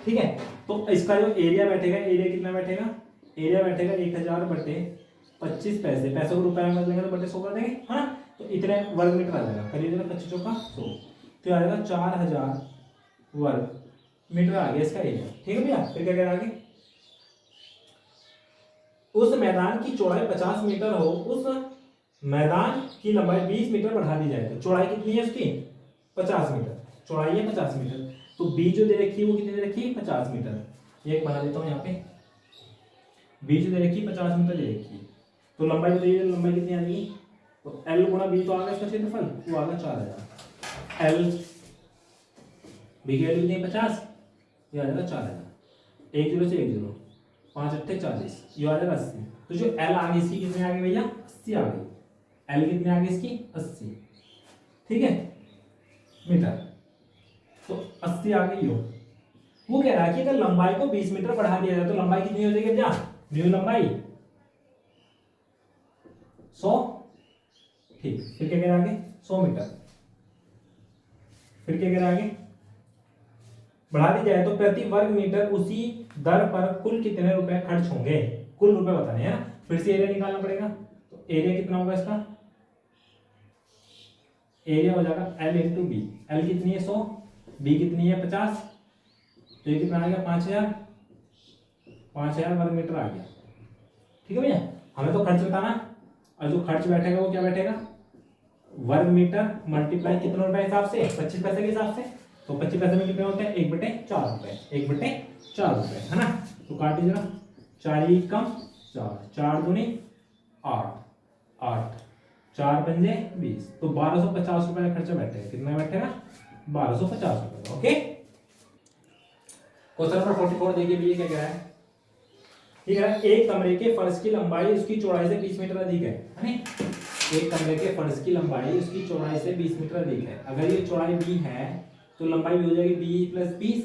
ठीक है, तो इसका जो एरिया बैठेगा, एरिया कितना बैठेगा, एरिया बैठेगा 1000 बटे 25 पैसे, पैसों को रुपए में बदलेंगे तो बटे 100 कर देंगे, हाँ। तो इतने वर्ग मीटर आ जाएगा, करिए जरा 25 चौका 100, तो आ जाएगा 4000 वर्ग मीटर आ गया इसका एरिया। ठीक है भैया, फिर क्या कह रहा है आगे, उस मैदान की चौड़ाई 50 मीटर हो, उस मैदान की लंबाई 20 मीटर बढ़ा दी जाए, तो चौड़ाई कितनी है उसकी 50 मीटर, चौड़ाई है 50 मीटर, तो बी जो दे रखी है वो कितनी दे रखी है 50 मीटर। एक बना देता हूँ यहाँ पे, बी जो दे रखी है 50 मीटर दे रखी है, तो लंबाई बताइए लंबाई कितनी आ जाएगी, तो L गुणा बी तो आ गया इसका क्षेत्रफल, वो आ गया 4000, L बी की वैल्यू कितनी 50, ये आ जाएगा 4000, 1 0 से 1 0, 5 8 40, ये आ जाएगा 80। तो जो L आ गई इसकी कितनी आ गई भैया 80 आ गई, L कितनी आ गई इसकी 80, ठीक है मीटर, तो 80 आ गई। वो कह रहा है कि अगर लंबाई को 20 मीटर बढ़ा दिया जाए तो लंबाई कितनी हो जाएगी भैया, न्यू लंबाई 100। ठीक, फिर क्या कह रहा है आगे 100 मीटर, फिर क्या कह रहा है आगे, बढ़ा दी जाए तो प्रति वर्ग मीटर उसी दर पर कुल कितने रुपए खर्च होंगे, कुल रुपए बताने हैं ना। फिर से एरिया निकालना पड़ेगा, तो एरिया कितना होगा इसका, एरिया हो जाएगा L इंटू बी, L कितनी है 100, B कितनी है 50, तो ये कितना आ गया 5000 वर्ग मीटर आ गया। ठीक है भैया, हमें तो खर्च बताना, और जो खर्च बैठेगा वो क्या बैठेगा वर्ग मीटर मल्टीप्लाई कितने रुपए हिसाब से 25 पैसे के हिसाब से, तो 25 पैसे में कितने होते हैं 1/4 रुपए, 1/4 रुपए, है ना। तो काटिए जरा, 4 ही कम 4, 4 दूनी 8, 8 4 पंजे 20, तो 1250 रुपए का खर्चा बैठेगा, कितना बैठेगा 1250 रुपए। ओके, क्वेश्चन नंबर 44 देखिए भैया क्या कह रहा है। ये कह रहा है एक कमरे के फर्श की लंबाई उसकी चौड़ाई से 20 मीटर अधिक है ना। एक कमरे के फर्श की लंबाई उसकी चौड़ाई से 20 मीटर अधिक है। अगर ये चौड़ाई b है तो लंबाई भी हो जाएगी b प्लस 20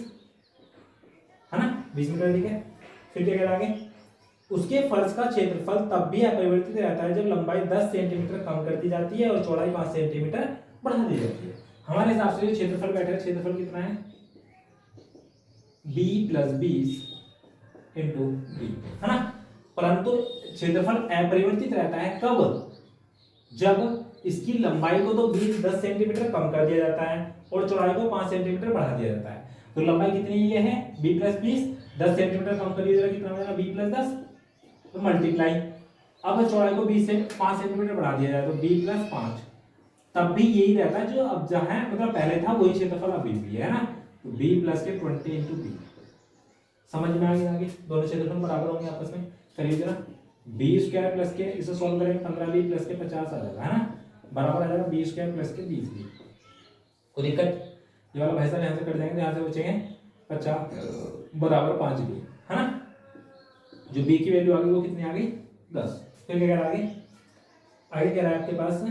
है ना, 20 मीटर अधिक है। फिर क्या कह रहा है आगे, उसके फर्श का क्षेत्रफल तब भी अपरिवर्तित रहता है जब लंबाई 10 सेंटीमीटर कम कर दी जाती है और चौड़ाई 5 सेंटीमीटर बढ़ा दी जाती है। हमारे हिसाब से क्षेत्रफल बैठा है, क्षेत्रफल कितना है b प्लस 20 इंटू b है ना। परंतु क्षेत्रफल अपरिवर्तित रहता है कब, जब इसकी लंबाई को तो 10 सेंटीमीटर कम कर दिया जाता है और चौड़ाई को 5 सेंटीमीटर बढ़ा दिया जाता है। तो लंबाई कितनी ये है b प्लस 20, 10 सेंटीमीटर कम कर दिया जाएगा, कितना हो जाएगा b प्लस 10, तो मल्टीप्लाई। अब चौड़ाई को 20 से 5 सेंटीमीटर बढ़ा दिया जाए तो b प्लस 5, तब भी यही रहता है जो अब जहां मतलब पहले था वही क्षेत्रफल अभी भी है ना। तो b प्लस के 20 इंटू b, समझ में आ गया आगे, दोनों क्षेत्रफल बराबर होंगे आपस में। करिए जरा, b स्क्वायर प्लस के इसे सॉल्व करेंगे 15b प्लस के 50 आ जाएगा है ना, बराबर आ जाएगा b स्क्वायर प्लस के 20b। कोई दिक्कत, ये वाला भाई साहब यहाँ से कट जाएंगे, यहाँ से बचेंगे 50 बराबर 5b है ना। जो b की वैल्यू आ गई वो कितनी आ गई 10। फिर क्या कह रहा है आगे, आगे कह रहा है आपके पास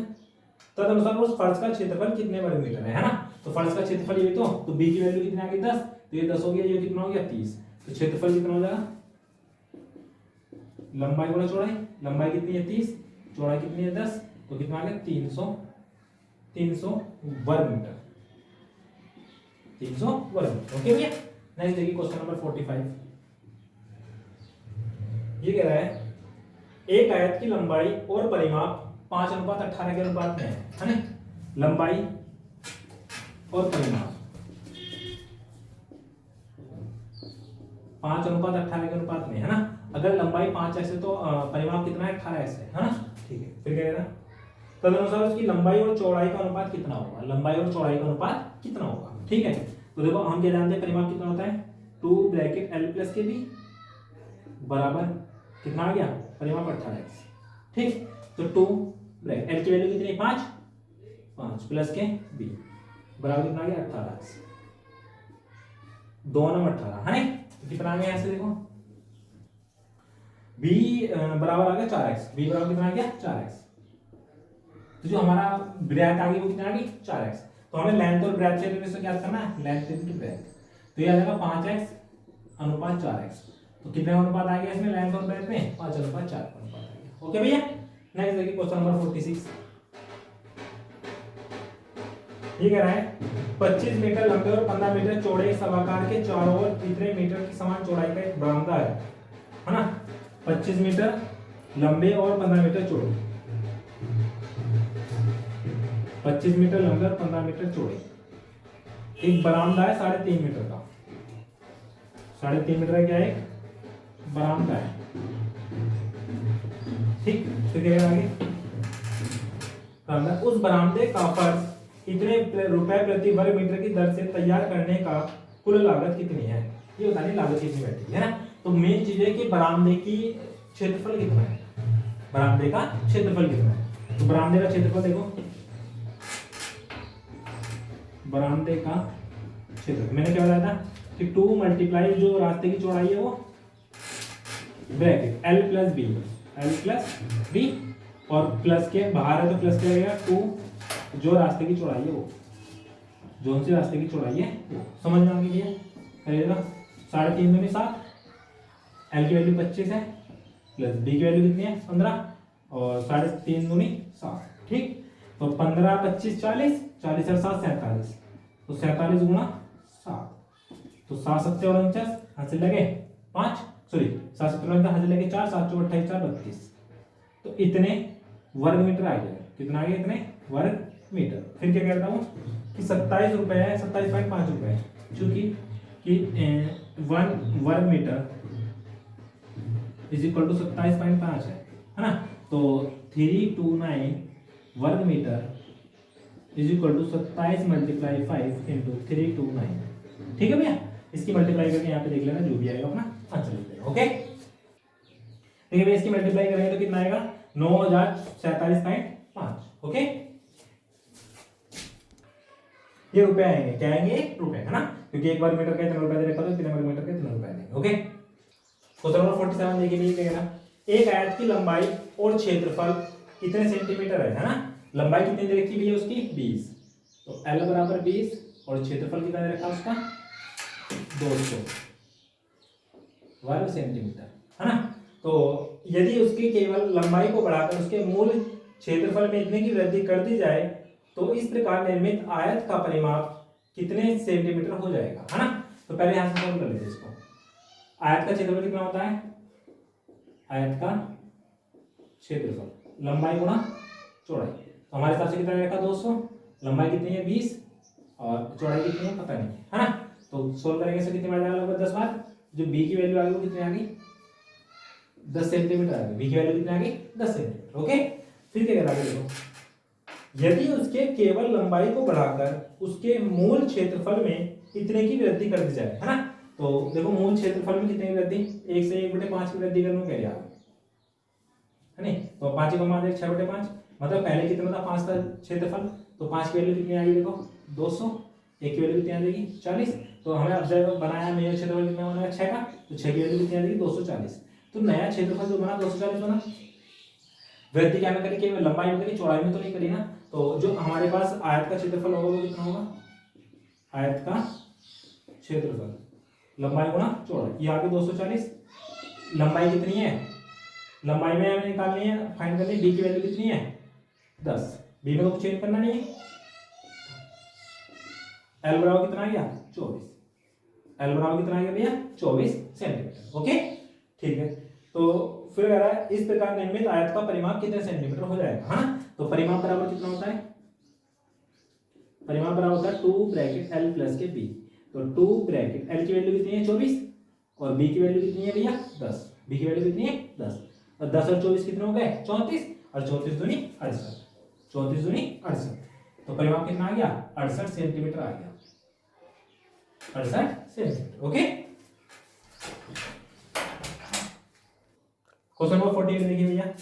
तदनुसार उस फर्श का क्षेत्रफल कितने वर्ग मीटर है ना। तो फर्श का क्षेत्रफल ये तो b की वैल्यू कितनी आ गई 10, तो ये 10 हो गया, ये कितना हो गया 30। तो क्षेत्रफल कितना हो जाएगा, लंबाई गुणा चौड़ाई, लंबाई कितनी है 30, चौड़ाई कितनी है 10, तो कितना आ गया 300 वर्ग मीटर, 300 वर्ग मीटर। ओके भैया, नेक्स्ट देखिए क्वेश्चन नंबर 45। ये कह रहा है एक आयत की लंबाई और परिमाप 5:18 के अनुपात में है ना। लंबाई और परिमाप 5:18 के अनुपात में है ना। अगर लंबाई 5x है तो परिमाप कितना है 18x है ना। ठीक है, फिर क्या कहना, तदनुसार उसकी लंबाई और चौड़ाई का अनुपात कितना होगा, लंबाई और चौड़ाई का अनुपात कितना होगा। ठीक है, तो देखो हम क्या जानते हैं परिमाप कितना होता है 2 ब्रैकेट l प्लस के b बराबर कितना आ गया परिमाप 18x। ठीक, तो 2 ब्रैकेट l की वैल्यू कितनी 5 प्लस के b बराबर कितना आ गया 18x, 2 9 18 है ना। तो कितना आ गया ऐसे देखो b बराबर आ गया 4x, b बराबर कितना आ गया 4x। तो जो हमारा ब्रेथ आ गई वो कितना आ गई 4x। तो हमें लेंथ और ब्रेथ से रिलेशन ज्ञात करना है, लेंथ इनटू ब्रेथ। तो ये आ जाएगा 5x अनुपात 4x। तो कितने अनुपात आ गया इसमें लेंथ और ब्रेथ में 5 अनुपात 4 का अनुपात आ गया। ओके भैया, नेक्स्ट देखिए क्वेश्चन नंबर 46। ये कह रहा है 25 मीटर लंबे और 15 मीटर चौड़े एक सभागार के चारों ओर कितने मीटर की समान चौड़ाई का एक बरामदा है ना। 25 मीटर लंबे और 15 मीटर चौड़े, 25 मीटर लंबे और 15 मीटर चौड़े एक बरामदा है 3.5 मीटर का, 3.5 मीटर का क्या है बरामदा है। ठीक, तो क्या आगे बरामदा, उस बरामदे का फर्श इतने रुपए प्रति वर्ग मीटर की दर से तैयार करने का कुल लागत कितनी है, ये बतानी लागत कितनी बैठी है ना। तो मेन चीज है कि बरामदे की क्षेत्रफल कितना है, बरामदे का क्षेत्रफल कितना है। तो बरामदे का क्षेत्रफल देखो, बरामदे का क्षेत्रफल मैंने क्या बताया था कि 2 मल्टीप्लाई जो रास्ते की चौड़ाई है वो ब्रैकेट l प्लस b और प्लस के बाहर है तो प्लस क्या रहेगा 2 जो रास्ते की चौड़ाई है वो, जो सी रास्ते की चौड़ाई है वो, समझ में आ गई है। करिएगा 3.5 दूनी 7, l की वैल्यू 25 है प्लस b की वैल्यू कितनी है 15 और 3.5 दूनी 7। ठीक, तो 15 25 40, 40 और 7 47, तो 47 गुणा 7, तो 7 7 और 49 हाथ से लगे 5, सॉरी 7 7 और हाथ से लगे 4, 7 4 28 4 32, तो इतने वर्ग मीटर आ गया। कितना आ गया इतने वर्ग मीटर। फिर क्या कहता हूँ कि 27 रुपए है, 27.5 रुपए है, चूंकि कि 1 वर्ग मीटर इज इक्वल टू 27.5 है ना। तो 329 वर्ग metre is equal to 27 multiply 5 into 329। ठीक है भैया, इसकी मल्टीप्लाई करके यहाँ पे देख लेना जो भी आएगा अपना आंसर लिख देना। ओके, ठीक है भैया, इसकी मल्टीप्लाई करेंगे तो कितना आएगा 9047.5। ओके, ये रुपए आएंगे, क्या आएंगे? रुपए, है ना, क्योंकि एक बार मीटर का इतना रुपए दे रखा तो 3 बार मीटर का इतना रुपए देंगे। ओके, क्वेश्चन नंबर 47 देखिए, ये क्या कह रहा है, एक आयत की लंबाई और क्षेत्रफल कितने सेंटीमीटर है ना, लंबाई कितनी दे रखी है उसकी 20, तो L बराबर 20 और क्षेत्रफल कितना दे रखा उसका 200 वर्ग सेंटीमीटर, है ना। तो यदि उसकी केवल लंबाई को बढ़ाकर उसके मूल क्षेत्रफल में इतने की वृद्धि कर दी जाए तो इस प्रकार निर्मित आयत का परिमाप कितने सेंटीमीटर हो जाएगा, है ना। तो पहले यहां से सॉल्व कर लेते हैं इसको। आयत का क्षेत्रफल कितना होता है, आयत का क्षेत्रफल लंबाई गुणा चौड़ाई, तो हमारे हिसाब से कितना रहेगा 200, लंबाई कितनी है 20 और चौड़ाई कितनी है पता नहीं, है ना। तो सोल्व करेंगे से कितनी बार जाएगा, लगभग 10 बार। जो बी की वैल्यू आ गई वो कितनी आ गई 10 सेंटीमीटर आ गई, बी की वैल्यू कितनी आ गई 10 सेंटीमीटर। ओके, फिर क्या करा देखो, यदि उसके केवल लंबाई को बढ़ाकर उसके मूल क्षेत्रफल में इतने की वृद्धि कर दी जाए, है ना। तो देखो मूल क्षेत्रफल में कितने की वृद्धि, 1 से 1/5 की वृद्धि करने कह रहा है नहीं, तो 5 को मान 6/5, मतलब पहले कितना था 5 का क्षेत्रफल, तो 5 की वैल्यू कितनी आएगी देखो 200, 1 की वैल्यू कितनी आ जाएगी 40, तो हमें अब जब बनाया नया क्षेत्रफल कितना बना 6 का, तो 6 की वैल्यू कितनी आ जाएगी 240, तो नया क्षेत्रफल जो बना 240 बना। वृद्धि क्या में करी, केवल लंबाई में करी, चौड़ाई में तो नहीं करी ना। तो जो हमारे पास आयत का क्षेत्रफल होगा वो कितना होगा, आयत का क्षेत्रफल लंबाई गुणा चौड़ाई, ये आगे 240, लंबाई कितनी है, लंबाई में हमें निकालनी है, फाइंड करनी है, बी की वैल्यू कितनी है 10, बी में तो कुछ चेंज करना नहीं है, एल बराबर कितना आ गया 24, एल बराबर कितना आ गया भैया 24 सेंटीमीटर। ओके, ठीक है, तो फिर कह रहा है इस प्रकार निर्मित आयत का परिमाप कितने सेंटीमीटर हो जाएगा, हाँ। तो परिमाप बराबर कितना होता है, परिमाप बराबर होता है 2 ब्रैकेट एल प्लस के बी, तो 2 ब्रैकेट एल की वैल्यू कितनी है 24 और बी की वैल्यू कितनी है भैया 10, बी की वैल्यू कितनी है 10, और 10 और 24 कितने हो गए 34, और 34 दूनी 68, 34 दूनी 68, तो परिमाप कितना आ गया 68 सेंटीमीटर आ गया, 68 सेंटीमीटर। ओके, क्वेश्चन नंबर 14 देखिए भैया,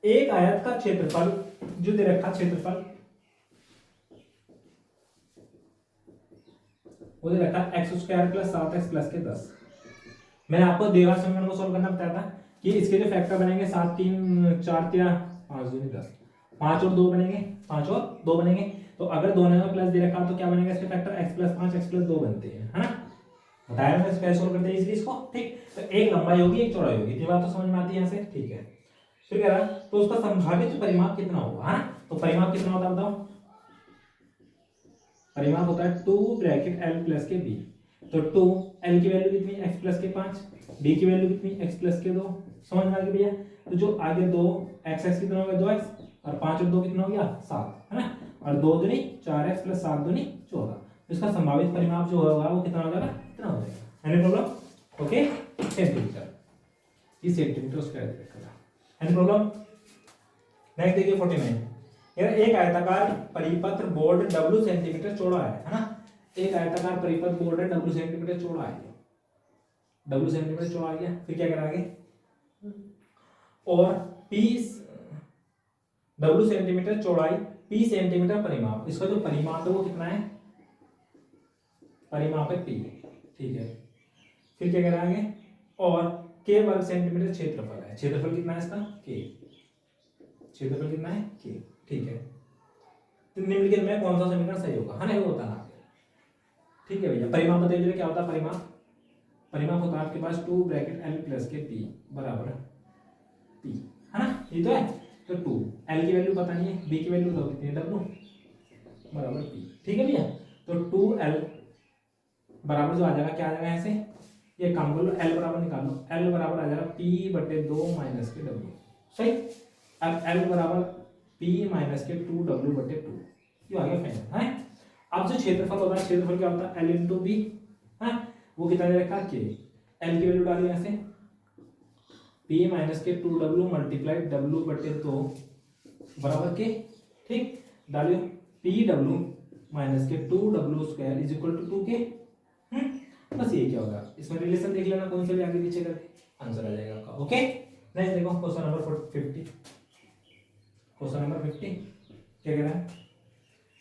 एक आयत का क्षेत्रफल जो दे रखा क्षेत्रफल वो दे रखा x² + 7x + के 10। मैंने आपको द्विघात समीकरण को सॉल्व करना बताया था कि इसके जो फैक्टर बनेंगे 7 3 4 3 5 2 10, 5 और 2 बनेंगे, 5 और 2 बनेंगे, तो अगर दोनों में प्लस दे रखा तो क्या बनेगा इसके फैक्टर x + 5 x + 2 बनते हैं, है ना। बताया मैंने कैसे सॉल्व करते हैं इजीली इसको, ठीक। तो एक लंबाई होगी एक चौड़ाई होगी, इतनी बात तो समझ में आती है यहाँ से, ठीक है। फिर कह रहा तो उसका संभावित परिमाप कितना होगा, है ना। तो परिमाप कितना होता है बताओ, परिमाप होता है 2 ब्रैकेट एल प्लस के बी, तो 2 एल की वैल्यू कितनी x प्लस के 5, बी की वैल्यू कितनी x प्लस के 2, समझ में आ गया भैया। तो जो आगे 2 x कितना हो गया 2x, और 5 और 2 कितना हो गया 7, है ना, और 2 दूनी 4x + 7 दूनी 14, तो इसका संभावित परिमाप जो होगा वो कितना हो जाएगा, इतना हो जाएगा। एनी प्रॉब्लम, ओके, सेंटीमीटर, ये सेंटीमीटर स्क्वायर रखा, एनी प्रॉब्लम। नेक्स्ट देखिए 49, एक आयताकार परिपत्र बोर्ड W सेंटीमीटर चौड़ा है ना, एक आयताकार परिपत्र बोर्ड है W सेंटीमीटर चौड़ा है, W सेंटीमीटर चौड़ा आ गया, फिर क्या कराएंगे, और P W सेंटीमीटर चौड़ाई P सेंटीमीटर परिमाप, इसका जो परिमाप है वो कितना है, परिमाप है P, ठीक है। फिर क्या कराएंगे, और K वर्ग सेंटीमीटर क्षेत्रफल है, क्षेत्रफल कितना है इसका K, क्षेत्रफल कितना है K, ठीक है। तो निम्नलिखित में कौन सा समीकरण सही होगा, है ना, वो बताना, ठीक है भैया। परिमाप बताइए क्या होता है परिमाप, परिमाप होता है आपके पास 2 ब्रैकेट एल प्लस के पी बराबर पी, है ना, ये तो है। तो 2 एल की वैल्यू पता नहीं है, बी की वैल्यू कितनी है डब्ल्यू बराबर पी, ठीक है भैया। तो 2 एल बराबर जो आ जाएगा क्या आ जाएगा ऐसे, ये काम कर लो, एल बराबर निकाल लो, एल बराबर आ जाएगा p/2 माइनस के डब्ल्यू, सही। अब एल बराबर p माइनस के 2w/2, ये आ गया फाइनल, है। अब जो क्षेत्रफल होता है, क्षेत्रफल क्या होता है L × B, है, वो कितना दे रखा K, L की वैल्यू डाली यहाँ से P माइनस के 2w × w/2 बराबर K, ठीक, डालियो Pw माइनस के 2w² = 2K, बस ये क्या होगा, इसमें रिलेशन देख लेना कौन से भी आगे पीछे करके आंसर आ जाएगा आपका। ओके, नेक्स्ट देखो क्वेश्चन नंबर 50, क्वेश्चन नंबर 50 क्या कह रहा है,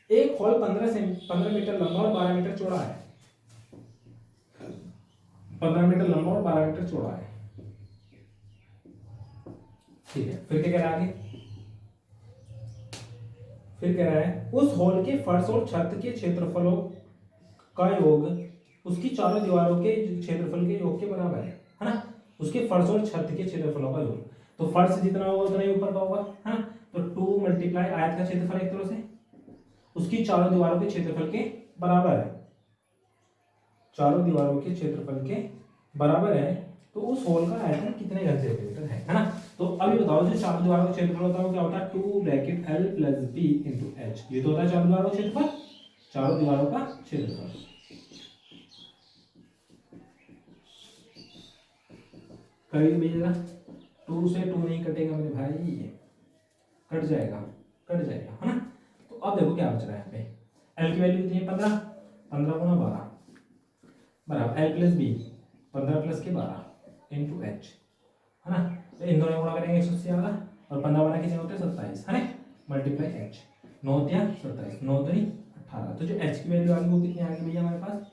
एक हॉल 15 मीटर लंबा और 12 मीटर चौड़ा है, 15 मीटर लंबा और 12 मीटर चौड़ा है। ठीक है, फिर क्या कह रहा है आगे, फिर कह रहा है उस हॉल के फर्श और छत के क्षेत्रफलों का योग उसकी चारों दीवारों के क्षेत्रफल के योग के बराबर है ना। उसके फर्श और छत के क्षेत्रफलों का योग, तो फर्श जितना होगा उतना ही ऊपर का होगा, है ना। तो 2 मल्टीप्लाई आयत का क्षेत्रफल एक तरह से उसकी चारों दीवारों के क्षेत्रफल के बराबर है, चारों दीवारों के क्षेत्रफल के बराबर है। तो उस हॉल का आयतन कितने घन सेंटीमीटर है ना। तो अभी बताओ जो चारों दीवारों का क्षेत्रफल होता है वो क्या होता है, 2 bracket L plus B into H, ये तो होता है चारों दीवारों का क्षेत्रफल, चारों दीवारों का क्षेत्रफल। करिए भैया, 2 से 2 नहीं कटेगा मेरे भाई, कट जाएगा, कट जाएगा, है ना। तो अब देखो क्या बच रहा है यहाँ पे, L की वैल्यू कितनी है 15, 15 गुना 12 बराबर L प्लस B 15 प्लस के 12 इंटू H, है ना। तो इन दोनों गुणा करेंगे 180 आएगा और 15 बना कितने होते हैं 27, है ना, मल्टीप्लाई H 9 दिया 27, 9 दूनी 18। तो जो H की वैल्यू आ गई वो कितनी आ गई भैया हमारे पास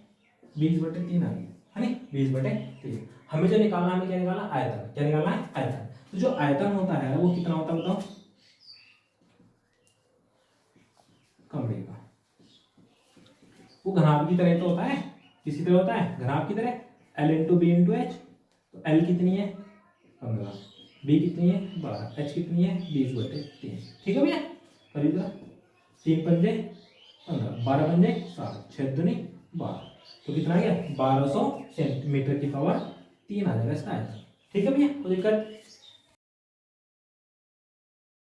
20/3 आ गई, है ना, 20/3। हमें जो निकालना है, हमें क्या निकालना, आयतन, क्या निकालना है, आयतन। तो जो आयतन होता है वो कितना होता है बताओ, कमरे का, वो घनाभ की तरह तो होता है, किसी तरह होता है घनाभ की तरह, L into B into H. तो L कितनी है 15, B कितनी है 12, H कितनी है 20/3। ठीक है भैया, करिए जरा, 3 पंजे 15, 12 पंजे 60, 6 दूनी 12, तो कितना आ गया 1200 सेंटीमीटर की पावर 3 आ जाएगा इसका आयतन। ठीक है भैया, कोई दिक्कत